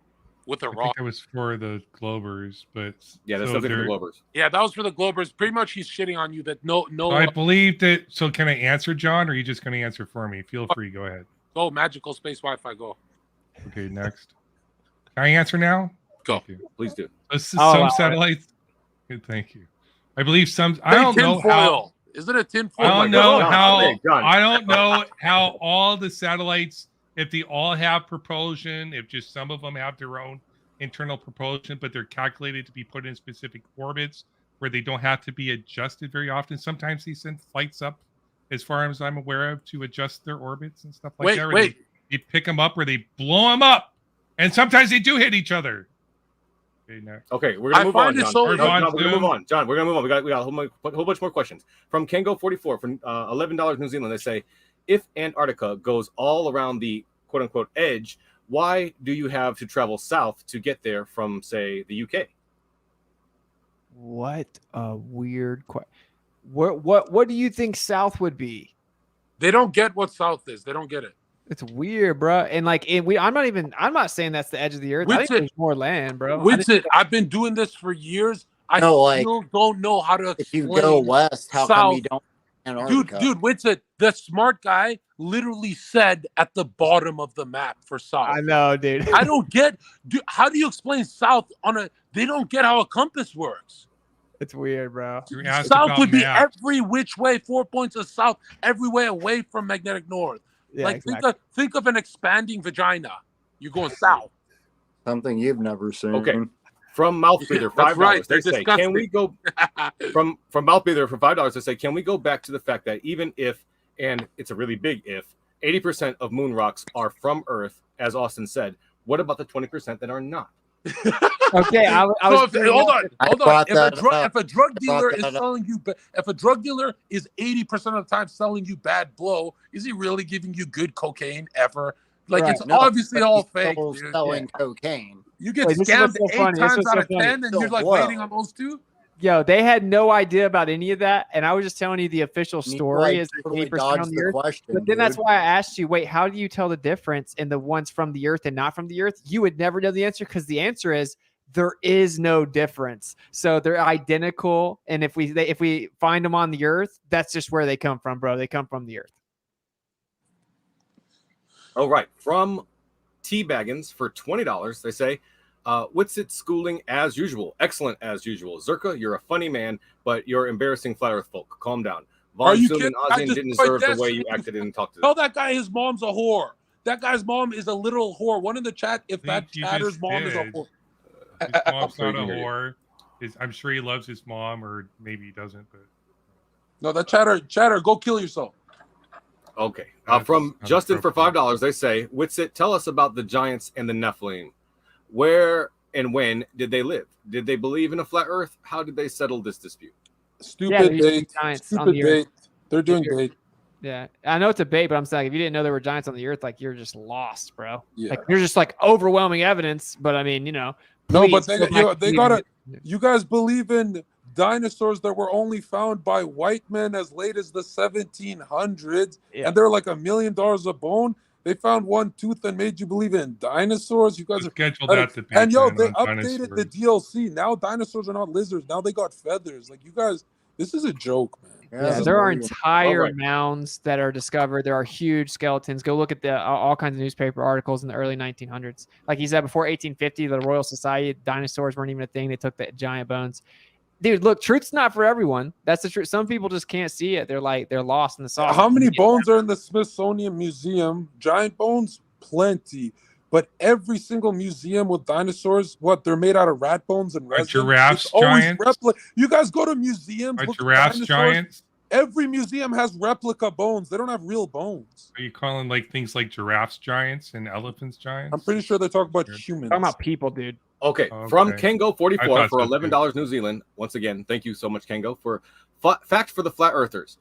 Speaker 7: with a rocket?
Speaker 6: I think that was for the Globers, but
Speaker 1: yeah, that's nothing for the Globers.
Speaker 7: Yeah, that was for the Globers. Pretty much, he's shitting on you that no.
Speaker 6: So I believe that. So can I answer, John, or are you just going to answer for me? Feel free. Go ahead.
Speaker 7: Go magical space Wi-Fi. Go.
Speaker 6: Okay, next. Can I answer now?
Speaker 7: Go.
Speaker 1: Please do.
Speaker 6: Some satellites. Good, thank you. I believe some. I don't know how.
Speaker 7: Is it a tinfoil?
Speaker 6: I don't know how. I don't know how all the satellites, if they all have propulsion, if just some of them have their own internal propulsion, but they're calculated to be put in specific orbits where they don't have to be adjusted very often. Sometimes they send flights up, as far as I'm aware of, to adjust their orbits and stuff like that.
Speaker 7: Wait.
Speaker 6: They pick them up or they blow them up, and sometimes they do hit each other.
Speaker 1: Okay, we're gonna move on. John. We're gonna move on. John, we're gonna move on. We got a whole bunch more questions from Kango44 for $11 New Zealand. They say, if Antarctica goes all around the quote unquote edge, why do you have to travel south to get there from, say, the UK?
Speaker 5: What a weird question. What do you think south would be?
Speaker 7: They don't get what south is. They don't get it.
Speaker 5: It's weird, bro. And like, I'm not saying that's the edge of the earth. I think there's more land, bro.
Speaker 7: I've been doing this for years. I still don't know how to explain.
Speaker 4: If you go west, how come you don't? Antarctica?
Speaker 7: Dude, Winston, the smart guy literally said at the bottom of the map for south.
Speaker 5: I know, dude.
Speaker 7: I don't get. How do you explain south on a? They don't get how a compass works.
Speaker 5: It's weird, bro.
Speaker 6: You're asked
Speaker 7: South
Speaker 6: about
Speaker 7: would be
Speaker 6: maps.
Speaker 7: every which way, 4 points of south, every way away from magnetic north.
Speaker 5: Yeah,
Speaker 7: Like
Speaker 5: exactly.
Speaker 7: think of an expanding vagina. You're going south.
Speaker 4: Something you've never seen.
Speaker 1: Okay. From Mouth Breather,
Speaker 7: That's
Speaker 1: $5.
Speaker 7: right,
Speaker 1: They
Speaker 7: they're
Speaker 1: say, can we go from Mouth Breather for $5? They say, can we go back to the fact that even if, and it's a really big if, 80% of moon rocks are from Earth, as Austin said, what about the 20% that are not?
Speaker 5: Okay, I was.
Speaker 7: Hold on.
Speaker 4: brought
Speaker 7: If
Speaker 4: that up.
Speaker 7: a drug dealer is
Speaker 4: that up.
Speaker 7: selling you, if a drug dealer is 80% of the time selling you bad blow, is he really giving you good cocaine ever? Like
Speaker 5: Right.
Speaker 7: it's
Speaker 4: No,
Speaker 7: obviously
Speaker 4: but
Speaker 7: all
Speaker 4: he's
Speaker 7: fake.
Speaker 4: still
Speaker 7: Dude.
Speaker 4: selling cocaine.
Speaker 7: You get
Speaker 5: Wait, this is
Speaker 7: scammed
Speaker 5: what's so
Speaker 7: 8
Speaker 5: funny. This
Speaker 7: times
Speaker 5: is
Speaker 7: out
Speaker 5: so
Speaker 7: of
Speaker 5: funny.
Speaker 7: 10, and you're like
Speaker 4: Still
Speaker 7: waiting
Speaker 4: blow.
Speaker 7: on those two.
Speaker 5: Yo, they had no idea about any of that, and I was just telling you the official
Speaker 4: You,
Speaker 5: story is
Speaker 4: totally
Speaker 5: 80%
Speaker 4: dodged
Speaker 5: on the
Speaker 4: the
Speaker 5: Earth.
Speaker 4: question,
Speaker 5: But then that's
Speaker 4: dude.
Speaker 5: why I asked you, wait, how do you tell the difference in the ones from the Earth and not from the Earth? You would never know the answer because the answer is there is no difference. So they're identical, and if we find them on the Earth, that's just where they come from, bro. They come from the Earth.
Speaker 1: Oh, right. From Teabaggins for $20, they say, what's it schooling as usual? Excellent as usual. Zherka, you're a funny man, but you're embarrassing flat Earth folk. Calm down.
Speaker 7: Are
Speaker 1: Von
Speaker 7: you
Speaker 1: Zoom and
Speaker 7: kidding? I
Speaker 1: Ozian
Speaker 7: just
Speaker 1: didn't
Speaker 7: put
Speaker 1: deserve the
Speaker 7: that
Speaker 1: way
Speaker 7: shit
Speaker 1: you
Speaker 7: in-
Speaker 1: acted and talked to
Speaker 7: Tell
Speaker 1: them.
Speaker 7: that guy his mom's a whore. That guy's mom is a literal whore. One in the chat, if
Speaker 6: I
Speaker 7: that
Speaker 6: think you
Speaker 7: chatter's
Speaker 6: just
Speaker 7: mom is a
Speaker 6: did.
Speaker 7: whore.
Speaker 6: His mom's
Speaker 1: Sorry,
Speaker 6: not a
Speaker 1: didn't hear you.
Speaker 6: whore. I'm sure he loves his mom, or maybe he doesn't. But
Speaker 7: No, that chatter, go kill yourself.
Speaker 1: Okay.
Speaker 6: That's
Speaker 1: From Justin for
Speaker 6: inappropriate.
Speaker 1: $5, they say, Witsit, tell us about the giants and the Nephilim. Where and when did they live? Did they believe in a flat Earth? How did they settle this dispute?
Speaker 7: Stupid
Speaker 5: there used to be
Speaker 7: bait.
Speaker 5: giants on
Speaker 7: Stupid
Speaker 5: the Earth.
Speaker 7: bait. They're doing
Speaker 5: You're-
Speaker 7: bait.
Speaker 5: Yeah, I know it's a bait, but I'm saying if you didn't know there were giants on the Earth, like you're just lost, bro.
Speaker 7: Yeah.
Speaker 5: Like you're just like overwhelming evidence. But I mean,
Speaker 7: No,
Speaker 5: please
Speaker 7: but they
Speaker 5: go back to
Speaker 7: gotta.
Speaker 5: believing-
Speaker 7: You guys believe in dinosaurs that were only found by white men as late as the 1700s,
Speaker 5: Yeah.
Speaker 7: and they're like $1 million a bone. They found one tooth and made you believe in dinosaurs. You guys
Speaker 6: Let's
Speaker 7: are
Speaker 6: schedule that debate.
Speaker 7: and yo,
Speaker 6: then
Speaker 7: they
Speaker 6: on
Speaker 7: updated the
Speaker 6: dinosaurs.
Speaker 7: DLC. Now dinosaurs are not lizards. Now they got feathers. Like you guys, this is a joke, man.
Speaker 5: Yeah,
Speaker 7: This
Speaker 5: there are
Speaker 7: is-
Speaker 5: entire
Speaker 1: Alright.
Speaker 5: mounds that are discovered. There are huge skeletons. Go look at the all kinds of newspaper articles in the early 1900s. Like he said, before 1850, the Royal Society, dinosaurs weren't even a thing. They took the giant bones. Dude, look, truth's not for everyone. That's the truth. Some people just can't see it. They're lost in the sauce.
Speaker 7: How many bones are in the Smithsonian Museum? Giant bones, plenty. But every single museum with dinosaurs, what they're made out of rat bones and resin.
Speaker 6: giraffes
Speaker 7: It's always
Speaker 6: giants?
Speaker 7: You guys go to museums.
Speaker 6: Are
Speaker 7: look at
Speaker 6: giraffes
Speaker 7: dinosaurs.
Speaker 6: giants?
Speaker 7: Every museum has replica bones. They don't have real bones.
Speaker 6: Are you calling like things like giraffes giants and elephants giants?
Speaker 7: I'm pretty sure they talk about
Speaker 6: Weird.
Speaker 7: humans.
Speaker 5: Talking about people, dude.
Speaker 1: Okay,
Speaker 6: Okay.
Speaker 1: from
Speaker 6: I
Speaker 1: Kengo44
Speaker 6: thought
Speaker 1: for
Speaker 6: so, too.
Speaker 1: $11 New Zealand. Once again, thank you so much, Kengo, for fact for the flat earthers.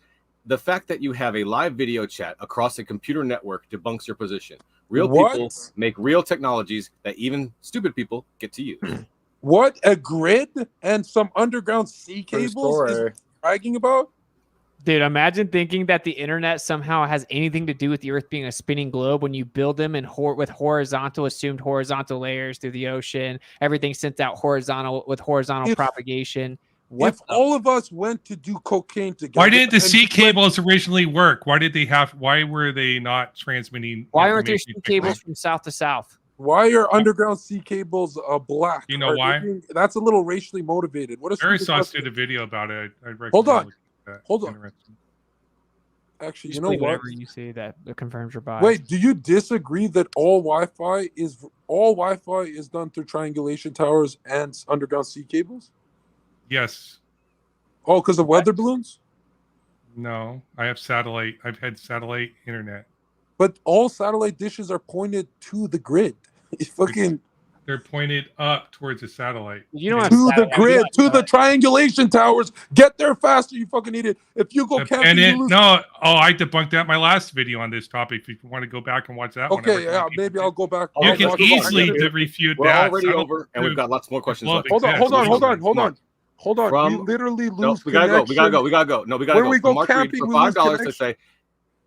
Speaker 1: The fact that you have a live video chat across a computer network debunks your position. Real
Speaker 7: What?
Speaker 1: people make real technologies that even stupid people get to use.
Speaker 7: What? A grid and some underground sea
Speaker 4: True
Speaker 7: cables is
Speaker 4: story.
Speaker 7: bragging about?
Speaker 5: Dude, imagine thinking that the internet somehow has anything to do with the Earth being a spinning globe when you build them in with assumed horizontal layers through the ocean. Everything sent out horizontal with horizontal
Speaker 7: If-
Speaker 5: propagation. What?
Speaker 7: If all of us went to do cocaine together,
Speaker 6: Why didn't the
Speaker 7: and
Speaker 6: sea
Speaker 7: we went-
Speaker 6: cables originally work? Why were they not transmitting?
Speaker 5: Why aren't there
Speaker 6: information
Speaker 5: sea cables from south to south?
Speaker 7: Why are underground sea cables black?
Speaker 6: You know
Speaker 7: Are they
Speaker 6: why?
Speaker 7: that's a little racially motivated. What a
Speaker 6: Barry
Speaker 7: stupid
Speaker 6: Sauce
Speaker 7: question.
Speaker 6: did a video about it. I'd recommend
Speaker 7: Hold on.
Speaker 6: looking at that.
Speaker 7: Hold
Speaker 6: It's
Speaker 7: on.
Speaker 6: interesting.
Speaker 7: Actually,
Speaker 5: Just
Speaker 7: you know
Speaker 5: believe
Speaker 7: what?
Speaker 5: whatever you see that confirms your bias.
Speaker 7: Wait, do you disagree that all Wi-Fi is done through triangulation towers and underground sea cables?
Speaker 6: Yes.
Speaker 7: Oh, because of weather balloons?
Speaker 6: No. I have satellite. I've had satellite internet.
Speaker 7: But all satellite dishes are pointed to the grid. It's fucking
Speaker 6: They're pointed up towards the satellite.
Speaker 5: You don't have
Speaker 7: to the
Speaker 5: satellite-
Speaker 7: grid, to the triangulation towers. Get there faster, you fucking idiot. If you go
Speaker 6: The
Speaker 7: camping, you
Speaker 6: pennant.
Speaker 7: lose.
Speaker 6: No. Oh, I debunked that in my last video on this topic. If you want to go back and watch that one. I
Speaker 7: Okay,
Speaker 6: recommend
Speaker 7: yeah,
Speaker 6: people
Speaker 7: maybe
Speaker 6: do.
Speaker 7: I'll go back.
Speaker 6: You
Speaker 7: I'll
Speaker 6: can
Speaker 7: watch-
Speaker 6: easily
Speaker 1: We're
Speaker 6: refute
Speaker 1: We're
Speaker 6: that.
Speaker 1: already
Speaker 6: Settle-
Speaker 1: over, and we've got lots more questions
Speaker 6: Love
Speaker 1: left.
Speaker 7: Hold on,
Speaker 6: exists.
Speaker 7: hold on.
Speaker 1: Come
Speaker 7: Hold on.
Speaker 1: From-
Speaker 7: we literally lose
Speaker 1: No, we gotta go. We gotta
Speaker 7: connection.
Speaker 1: go. We gotta go. No, we gotta
Speaker 7: When
Speaker 1: go.
Speaker 7: we
Speaker 1: From
Speaker 7: go
Speaker 1: Mark Reed
Speaker 7: camping,
Speaker 1: for
Speaker 7: we lose
Speaker 1: $5 to
Speaker 7: connection.
Speaker 1: say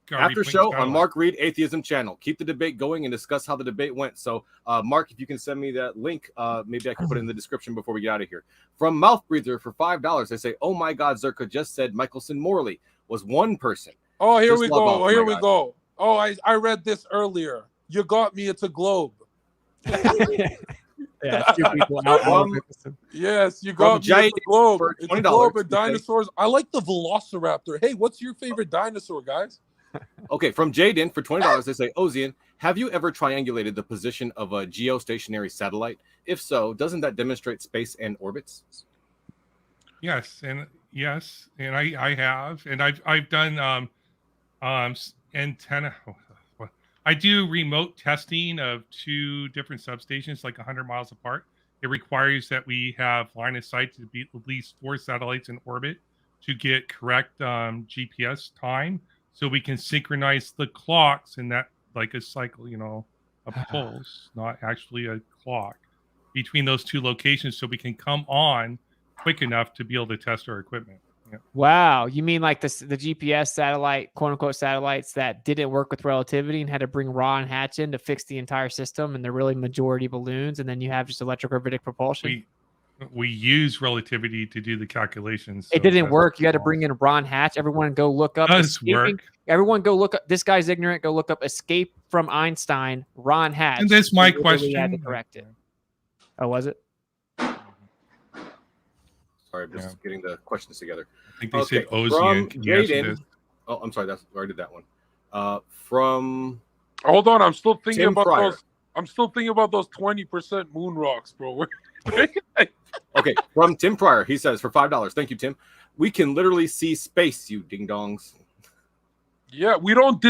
Speaker 6: Gotta
Speaker 1: after
Speaker 6: be
Speaker 1: show
Speaker 6: putting
Speaker 1: on Mark Reed Atheism channel. Keep the debate going and discuss how the debate went. So, Mark, if you can send me that link, maybe I can put it in the description before we get out of here. From Mouth Breather for $5, they say, "Oh my God, Zherka just said Michelson Morley was one person."
Speaker 7: Oh, here
Speaker 1: Just
Speaker 7: we
Speaker 1: log
Speaker 7: go.
Speaker 1: off, my
Speaker 7: Here we
Speaker 1: guy.
Speaker 7: go. Oh, I read this earlier. You got me. It's a globe.
Speaker 5: Yeah, two people out.
Speaker 7: Yes, you got me.
Speaker 1: Jade
Speaker 7: It's a globe.
Speaker 1: for
Speaker 7: It's a
Speaker 1: $20,
Speaker 7: globe and
Speaker 1: you say?
Speaker 7: dinosaurs. I like the Velociraptor. Hey, what's your favorite dinosaur, guys?
Speaker 1: Okay, from Jaden for $20, they say, Ozian, have you ever triangulated the position of a geostationary satellite? If so, doesn't that demonstrate space and orbits?
Speaker 6: Yes, and I have, and I've done antenna. I do remote testing of 2 different substations, like 100 miles apart. It requires that we have line of sight to be at least 4 satellites in orbit to get correct GPS time, so we can synchronize the clocks in that, like a cycle, a pulse, not actually a clock, between those 2 locations, so we can come on quick enough to be able to test our equipment. Yeah.
Speaker 5: Wow, you mean like the GPS satellite, quote unquote satellites that didn't work with relativity and had to bring Ra and Hatch in to fix the entire system, and they're really majority balloons, and then you have just electrogravitic propulsion.
Speaker 6: We use relativity to do the calculations.
Speaker 5: It didn't work. You had to bring in Ron Hatch. Everyone go look up. Everyone go look up. This guy's ignorant. Go look up "Escape from Einstein." Ron Hatch.
Speaker 6: And that's my question.
Speaker 5: Had to correct it. Oh, was it?
Speaker 1: Sorry, I'm just getting the questions together.
Speaker 6: I think they said
Speaker 1: from
Speaker 6: Ozian.
Speaker 1: Jaden. Oh, I'm sorry. I already did that one. From
Speaker 7: Hold on, I'm still thinking
Speaker 1: Tim
Speaker 7: about
Speaker 1: Pryor.
Speaker 7: those. I'm still thinking about those 20% moon rocks, bro.
Speaker 1: Okay, from Tim Pryor, he says for $5. Thank you, Tim. We can literally see space, you ding dongs.
Speaker 7: Yeah, we don't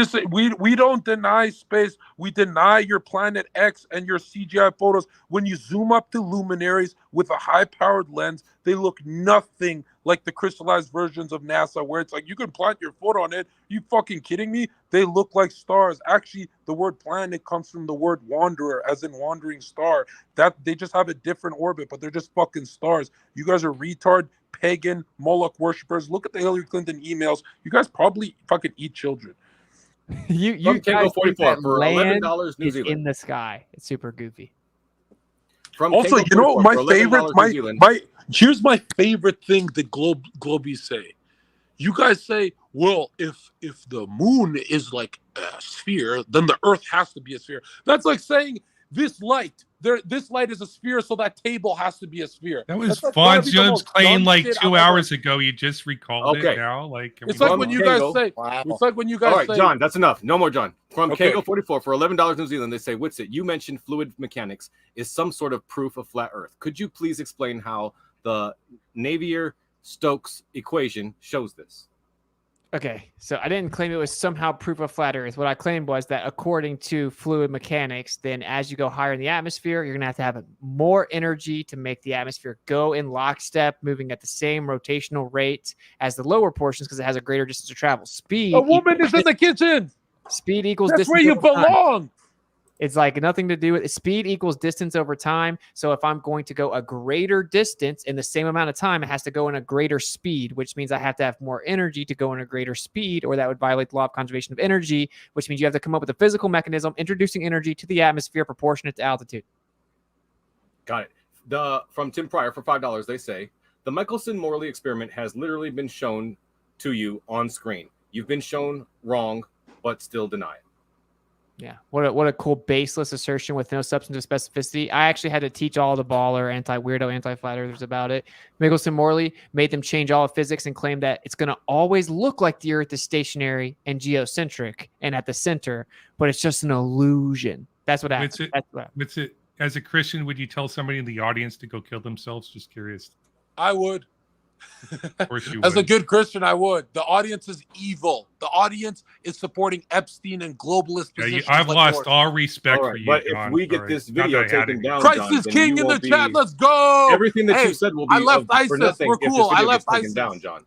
Speaker 7: deny space. We deny your Planet X and your CGI photos. When you zoom up to luminaries with a high-powered lens, they look nothing like the crystallized versions of NASA, where it's like you can plant your foot on it. You fucking kidding me? They look like stars. Actually, the word planet comes from the word wanderer, as in wandering star. That they just have a different orbit, but they're just fucking stars. You guys are retard, pagan, Moloch worshippers. Look at the Hillary Clinton emails. You guys probably fucking eat children.
Speaker 5: You
Speaker 1: Tango
Speaker 5: guys think
Speaker 1: 44
Speaker 5: that
Speaker 1: for
Speaker 5: land
Speaker 1: $11 New
Speaker 5: is
Speaker 1: Zealand.
Speaker 5: in the sky. It's super goofy.
Speaker 1: From
Speaker 7: Also,
Speaker 1: Tango
Speaker 7: you know
Speaker 1: 44
Speaker 7: my
Speaker 1: for
Speaker 7: favorite,
Speaker 1: $11 New Zealand.
Speaker 7: here's my favorite thing the Globies say. You guys say, well, if the moon is like a sphere, then the Earth has to be a sphere. That's like saying this light is a sphere, so that table has to be a sphere.
Speaker 6: That was
Speaker 7: That's like
Speaker 6: Fonz Jones claim like 2 hours ago. You just recalled
Speaker 1: Okay.
Speaker 6: it now. Like
Speaker 7: It's like when you guys say.
Speaker 4: Wow.
Speaker 7: It's like when you guys
Speaker 1: All right,
Speaker 7: say.
Speaker 1: John, that's enough. No more, John. From
Speaker 7: Okay.
Speaker 1: Kango 44 for $11 New Zealand, they say, Witsit, you mentioned fluid mechanics is some sort of proof of flat Earth. Could you please explain how the Navier-Stokes equation shows this?
Speaker 5: Okay, so I didn't claim it was somehow proof of flat Earth. What I claimed was that according to fluid mechanics, then as you go higher in the atmosphere, you're going to have more energy to make the atmosphere go in lockstep, moving at the same rotational rate as the lower portions because it has a greater distance to travel. Speed.
Speaker 7: A woman is in the kitchen.
Speaker 5: Speed equals
Speaker 7: That's
Speaker 5: distance
Speaker 7: where you
Speaker 5: over time.
Speaker 7: belong.
Speaker 5: It's like nothing to do with speed equals distance over time. So if I'm going to go a greater distance in the same amount of time, it has to go in a greater speed, which means I have to have more energy to go in a greater speed, or that would violate the law of conservation of energy, which means you have to come up with a physical mechanism introducing energy to the atmosphere proportionate to altitude.
Speaker 1: Got it. From Tim Pryor for $5, they say, the Michelson-Morley experiment has literally been shown to you on screen. You've been shown wrong, but still deny it.
Speaker 5: Yeah, what a cool baseless assertion with no substantive specificity. I actually had to teach all the baller, anti-weirdo, anti-flat earthers about it. Michelson-Morley made them change all of physics and claim that it's going to always look like the Earth is stationary and geocentric and at the center, but it's just an illusion. That's what happened.
Speaker 6: As a Christian, would you tell somebody in the audience to go kill themselves? Just curious.
Speaker 7: I would.
Speaker 6: Of course you
Speaker 7: As
Speaker 6: would.
Speaker 7: a good Christian, I would. The audience is evil. The audience is supporting Epstein and globalist positions.
Speaker 6: I've
Speaker 7: like
Speaker 6: lost
Speaker 7: yours.
Speaker 6: all respect
Speaker 1: All
Speaker 6: for
Speaker 1: right,
Speaker 6: you,
Speaker 1: but
Speaker 6: John.
Speaker 1: if we get
Speaker 6: Sorry.
Speaker 1: this
Speaker 6: Not
Speaker 1: video
Speaker 6: that I had
Speaker 1: taken
Speaker 6: any.
Speaker 1: down,
Speaker 7: Christ
Speaker 1: John,
Speaker 7: is
Speaker 1: then
Speaker 7: king
Speaker 1: you
Speaker 7: in the
Speaker 1: won't be-
Speaker 7: chat. Let's go.
Speaker 1: Everything that
Speaker 7: Hey,
Speaker 1: you said will be
Speaker 7: I left
Speaker 1: for
Speaker 7: ISIS.
Speaker 1: nothing
Speaker 7: We're
Speaker 1: if this
Speaker 7: cool. I
Speaker 1: video
Speaker 7: left
Speaker 1: gets taken
Speaker 7: ISIS.
Speaker 1: down, John.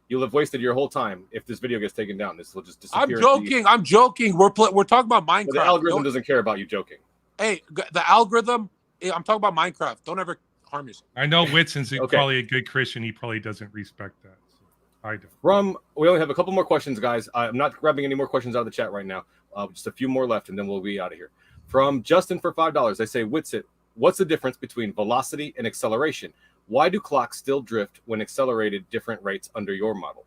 Speaker 1: You'll have wasted your whole time if this video gets taken down. This will just disappear.
Speaker 7: I'm joking. I'm joking. We're talking about Minecraft.
Speaker 1: But the algorithm
Speaker 7: Don't-
Speaker 1: doesn't care about you joking.
Speaker 7: Hey, the algorithm. I'm talking about Minecraft. Don't ever harm yourself.
Speaker 6: I know Whitson's
Speaker 1: Okay.
Speaker 6: probably a good Christian. He probably doesn't respect that. So I don't.
Speaker 1: We only have a couple more questions, guys. I'm not grabbing any more questions out of the chat right now. Just a few more left, and then we'll be out of here. From Justin for $5, they say, Witsit, what's the difference between velocity and acceleration? Why do clocks still drift when accelerated different rates under your model?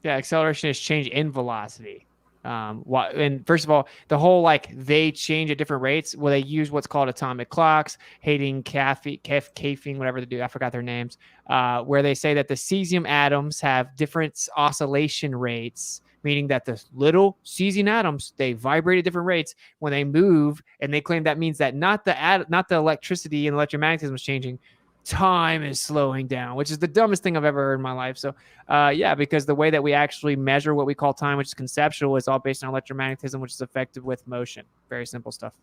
Speaker 5: Yeah, acceleration is change in velocity. And first of all, the whole like they change at different rates. Well, they use what's called atomic clocks, Hayden, caffeine, whatever they do. I forgot their names. Where they say that the cesium atoms have different oscillation rates, meaning that the little cesium atoms, they vibrate at different rates when they move, and they claim that means that not the electricity and electromagnetism is changing. Time is slowing down, which is the dumbest thing I've ever heard in my life. So, yeah, because the way that we actually measure what we call time, which is conceptual, is all based on electromagnetism, which is affected with motion. Very simple stuff.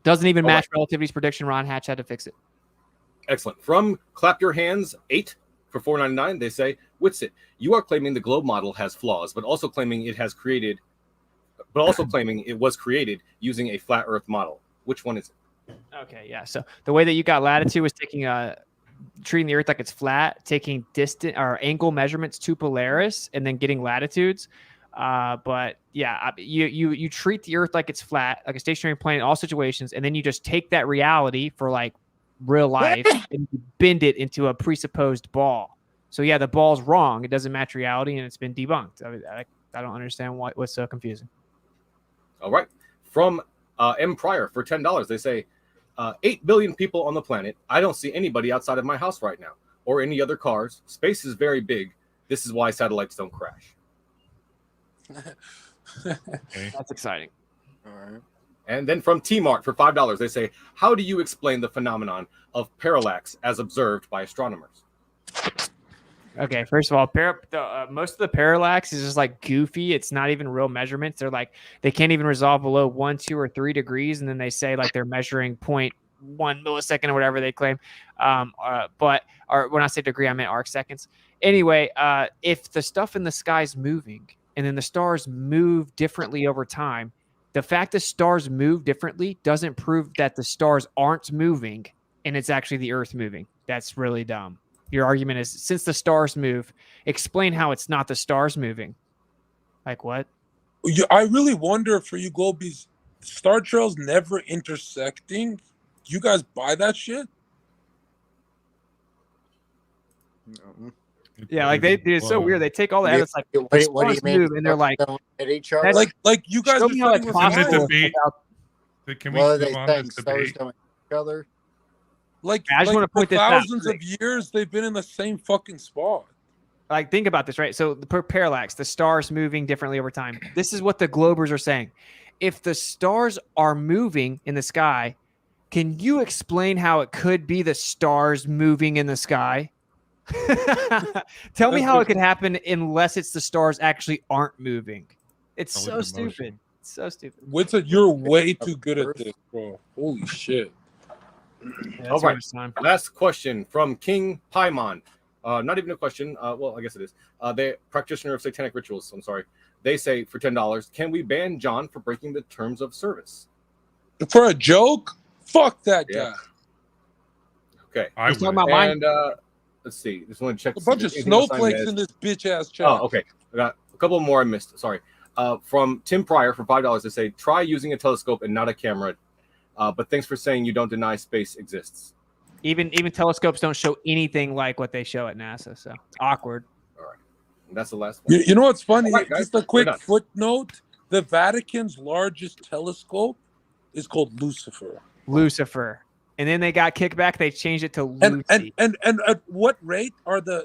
Speaker 5: Doesn't even match relativity's prediction. Ron Hatch had to fix it.
Speaker 1: Excellent. From Clap Your Hands 8 for $4.99, they say, Witsit, you are claiming the globe model has flaws, but also claiming it was created using a flat Earth model. Which one is it?
Speaker 5: Okay, yeah. So the way that you got latitude was treating the Earth like it's flat, taking distant or angle measurements to Polaris, and then getting latitudes. But yeah, you treat the Earth like it's flat, like a stationary plane in all situations, and then you just take that reality for like real life and you bend it into a presupposed ball. So yeah, the ball's wrong. It doesn't match reality, and it's been debunked. I don't understand what's so confusing.
Speaker 1: All right. From M. Pryor for $10, they say, 8 billion people on the planet. I don't see anybody outside of my house right now or any other cars. Space is very big. This is why satellites don't crash.
Speaker 5: That's exciting.
Speaker 4: All right.
Speaker 1: And then from T-Mart for $5, they say, how do you explain the phenomenon of parallax as observed by astronomers?
Speaker 5: Okay, first of all, most of the parallax is just like goofy. It's not even real measurements. They're like, they can't even resolve below 1, 2, or 3 degrees, and then they say like they're measuring 0.1 millisecond or whatever they claim. But when I say degree, I meant arc seconds. Anyway, if the stuff in the sky is moving and then the stars move differently over time, the fact that stars move differently doesn't prove that the stars aren't moving and it's actually the Earth moving. That's really dumb. Your argument is, since the stars move, explain how it's not the stars moving. Like what?
Speaker 7: I really wonder for you, Globies, star trails never intersecting. You guys buy that shit?
Speaker 5: Yeah, like it's so weird. They take all the evidence, like
Speaker 4: What do you mean?
Speaker 5: move, and they're like,
Speaker 4: at each other?
Speaker 7: Like you guys
Speaker 5: show
Speaker 7: are
Speaker 5: me how it's
Speaker 7: studying with
Speaker 6: Isn't it
Speaker 5: possible.
Speaker 6: debate? Can we
Speaker 4: What are
Speaker 6: move
Speaker 4: they
Speaker 6: on
Speaker 4: saying?
Speaker 6: this
Speaker 4: Stars
Speaker 6: debate?
Speaker 4: don't each other?
Speaker 7: like
Speaker 5: I just want to
Speaker 7: for
Speaker 5: point this out.
Speaker 7: thousands of years they've been in the same fucking spot.
Speaker 5: Like, think about this, right? So the parallax, the stars moving differently over time. This is what the globers are saying. If the stars are moving in the sky, can you explain how it could be the stars moving in the sky? Tell me how it could happen unless it's the stars actually aren't moving. It's so stupid. It's so stupid.
Speaker 7: Witsit, you're way too good at this, bro. Holy shit.
Speaker 5: Yeah,
Speaker 1: All right. Last question from King Paimon. Not even a question. Well, I guess it is. The practitioner of satanic rituals. I'm sorry. They say for $10, can we ban John for breaking the terms of service?
Speaker 7: For a joke? Fuck that guy.
Speaker 1: Okay.
Speaker 6: I
Speaker 5: He's talking
Speaker 6: would.
Speaker 5: about mine.
Speaker 1: And let's see. Just want to check.
Speaker 7: A bunch of
Speaker 1: anything else I
Speaker 7: snowflakes
Speaker 1: missed.
Speaker 7: in this bitch ass chat.
Speaker 1: Oh, okay. I got a couple more I missed. Sorry. From Tim Pryor for $5, they say try using a telescope and not a camera. But thanks for saying you don't deny space exists.
Speaker 5: Even telescopes don't show anything like what they show at NASA, so it's awkward.
Speaker 1: All right. And that's the last one.
Speaker 7: You know what's funny?
Speaker 1: All right, guys,
Speaker 7: Just a
Speaker 1: we're
Speaker 7: quick
Speaker 1: done.
Speaker 7: footnote. The Vatican's largest telescope is called Lucifer.
Speaker 5: Lucifer. And then they got kickback. They changed it to
Speaker 7: And
Speaker 5: Lucy.
Speaker 7: and at what rate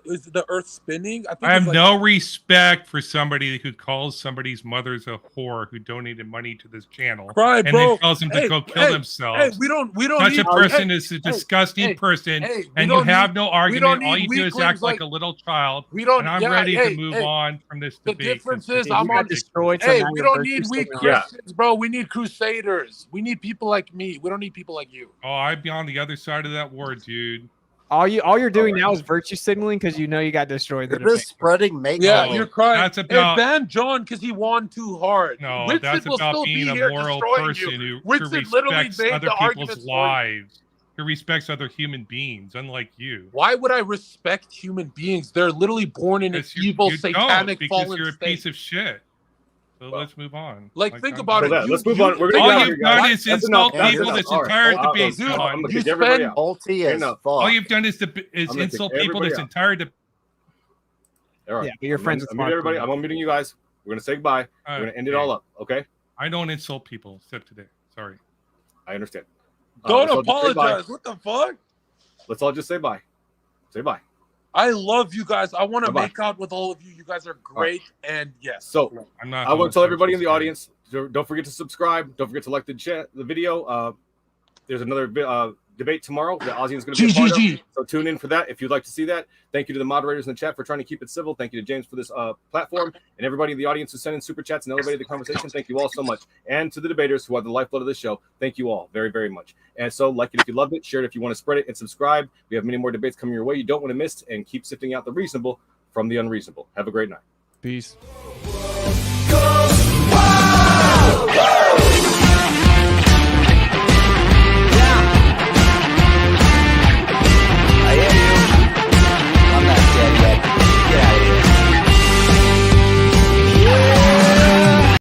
Speaker 7: is the Earth spinning? I think
Speaker 6: I have
Speaker 7: it's like,
Speaker 6: no respect for somebody who calls somebody's mother's a whore who donated money to this channel
Speaker 7: Cry,
Speaker 6: and
Speaker 7: bro.
Speaker 6: then tells them to
Speaker 7: Hey,
Speaker 6: go kill
Speaker 7: hey,
Speaker 6: themselves.
Speaker 7: Hey, we don't
Speaker 6: Such
Speaker 7: need
Speaker 6: a person
Speaker 7: hey,
Speaker 6: is a disgusting
Speaker 7: hey,
Speaker 6: person,
Speaker 7: hey, we
Speaker 6: and you
Speaker 7: don't
Speaker 6: have
Speaker 7: need-
Speaker 6: no
Speaker 7: we
Speaker 6: argument.
Speaker 7: don't
Speaker 6: All
Speaker 7: need
Speaker 6: you do is
Speaker 7: weaklings
Speaker 6: act like
Speaker 7: like-
Speaker 6: a little child.
Speaker 7: we don't.
Speaker 6: And I'm
Speaker 7: yeah,
Speaker 6: ready
Speaker 7: hey,
Speaker 6: to move
Speaker 7: hey,
Speaker 6: on from this
Speaker 7: the
Speaker 6: debate.
Speaker 7: difference
Speaker 6: This
Speaker 7: is
Speaker 6: is
Speaker 7: I'm
Speaker 5: You got
Speaker 7: on-
Speaker 5: destroyed. So
Speaker 7: Hey,
Speaker 5: now
Speaker 7: we
Speaker 5: you're
Speaker 7: don't
Speaker 5: virtue
Speaker 7: need weak
Speaker 5: signaling.
Speaker 1: Yeah.
Speaker 7: Christians, bro. We need crusaders. We need people like me. We don't need people like you.
Speaker 6: Oh, I'd be on the other side of that war, dude.
Speaker 5: All you're doing
Speaker 1: All right.
Speaker 5: now is virtue signaling because you know you got destroyed.
Speaker 4: You're just spreading make
Speaker 7: Yeah,
Speaker 6: No,
Speaker 7: you're crying.
Speaker 6: that's about-
Speaker 7: Hey, ban John because he won too hard.
Speaker 6: No,
Speaker 7: Witsit
Speaker 6: that's
Speaker 7: will
Speaker 6: about
Speaker 7: still
Speaker 6: being
Speaker 7: be
Speaker 6: a
Speaker 7: here
Speaker 6: moral
Speaker 7: destroying
Speaker 6: person
Speaker 7: you.
Speaker 6: who
Speaker 7: Witsit literally
Speaker 6: respects
Speaker 7: made
Speaker 6: other
Speaker 7: the
Speaker 6: people's
Speaker 7: arguments for you.
Speaker 6: lives, who respects other human beings, unlike you.
Speaker 7: Why would I respect human beings? They're literally born in an
Speaker 6: Because you
Speaker 7: evil,
Speaker 6: don't,
Speaker 7: satanic,
Speaker 6: because
Speaker 7: fallen
Speaker 6: you're a
Speaker 7: state.
Speaker 6: piece of shit. So let's move on.
Speaker 7: Like, think
Speaker 6: I'm
Speaker 7: about
Speaker 6: done.
Speaker 7: it.
Speaker 1: So let's move on. We're gonna
Speaker 6: All
Speaker 1: get out of
Speaker 6: you've
Speaker 1: here, guys.
Speaker 6: done is
Speaker 1: That's
Speaker 6: insult
Speaker 1: enough. That's
Speaker 6: people
Speaker 1: enough.
Speaker 6: this
Speaker 1: All right.
Speaker 6: entire
Speaker 1: I'll-
Speaker 6: debate,
Speaker 7: dude,
Speaker 1: I'm
Speaker 6: John.
Speaker 1: gonna
Speaker 7: you
Speaker 1: kick everybody
Speaker 7: spend-
Speaker 1: out.
Speaker 4: Faulty as
Speaker 1: Enough.
Speaker 4: fuck.
Speaker 6: All you've done is
Speaker 1: I'm gonna
Speaker 6: insult
Speaker 1: kick
Speaker 6: people this
Speaker 1: everybody out.
Speaker 6: entire debate.
Speaker 1: All right.
Speaker 5: Yeah, but you're friends with
Speaker 1: I'm muting everybody. I'm unmuting you guys. We're gonna say goodbye. We're gonna end it all up. Okay.
Speaker 6: I don't insult people except today. Sorry.
Speaker 1: I understand.
Speaker 7: Don't
Speaker 1: let's all just say bye.
Speaker 7: apologize. What the fuck?
Speaker 1: Let's all just say bye. Say bye.
Speaker 7: I love you guys. I want to
Speaker 1: Bye-bye.
Speaker 7: make out with all of you. You guys are great. And yes.
Speaker 1: So
Speaker 6: I'm not.
Speaker 1: I want to tell everybody in the audience, don't forget to subscribe. Don't forget to like the video. There's another debate tomorrow that Ozzy is going to be a part of. So tune in for that if you'd like to see that. Thank you to the moderators in the chat for trying to keep it civil. Thank you to James for this platform, and everybody in the audience who sent in super chats and elevated the conversation. Thank you all so much. And to the debaters who are the lifeblood of this show, thank you all very, very much. And so like it if you loved it, share it if you want to spread it, and subscribe. We have many more debates coming your way you don't want to miss, and keep sifting out the reasonable from the unreasonable. Have a great night.
Speaker 5: Peace.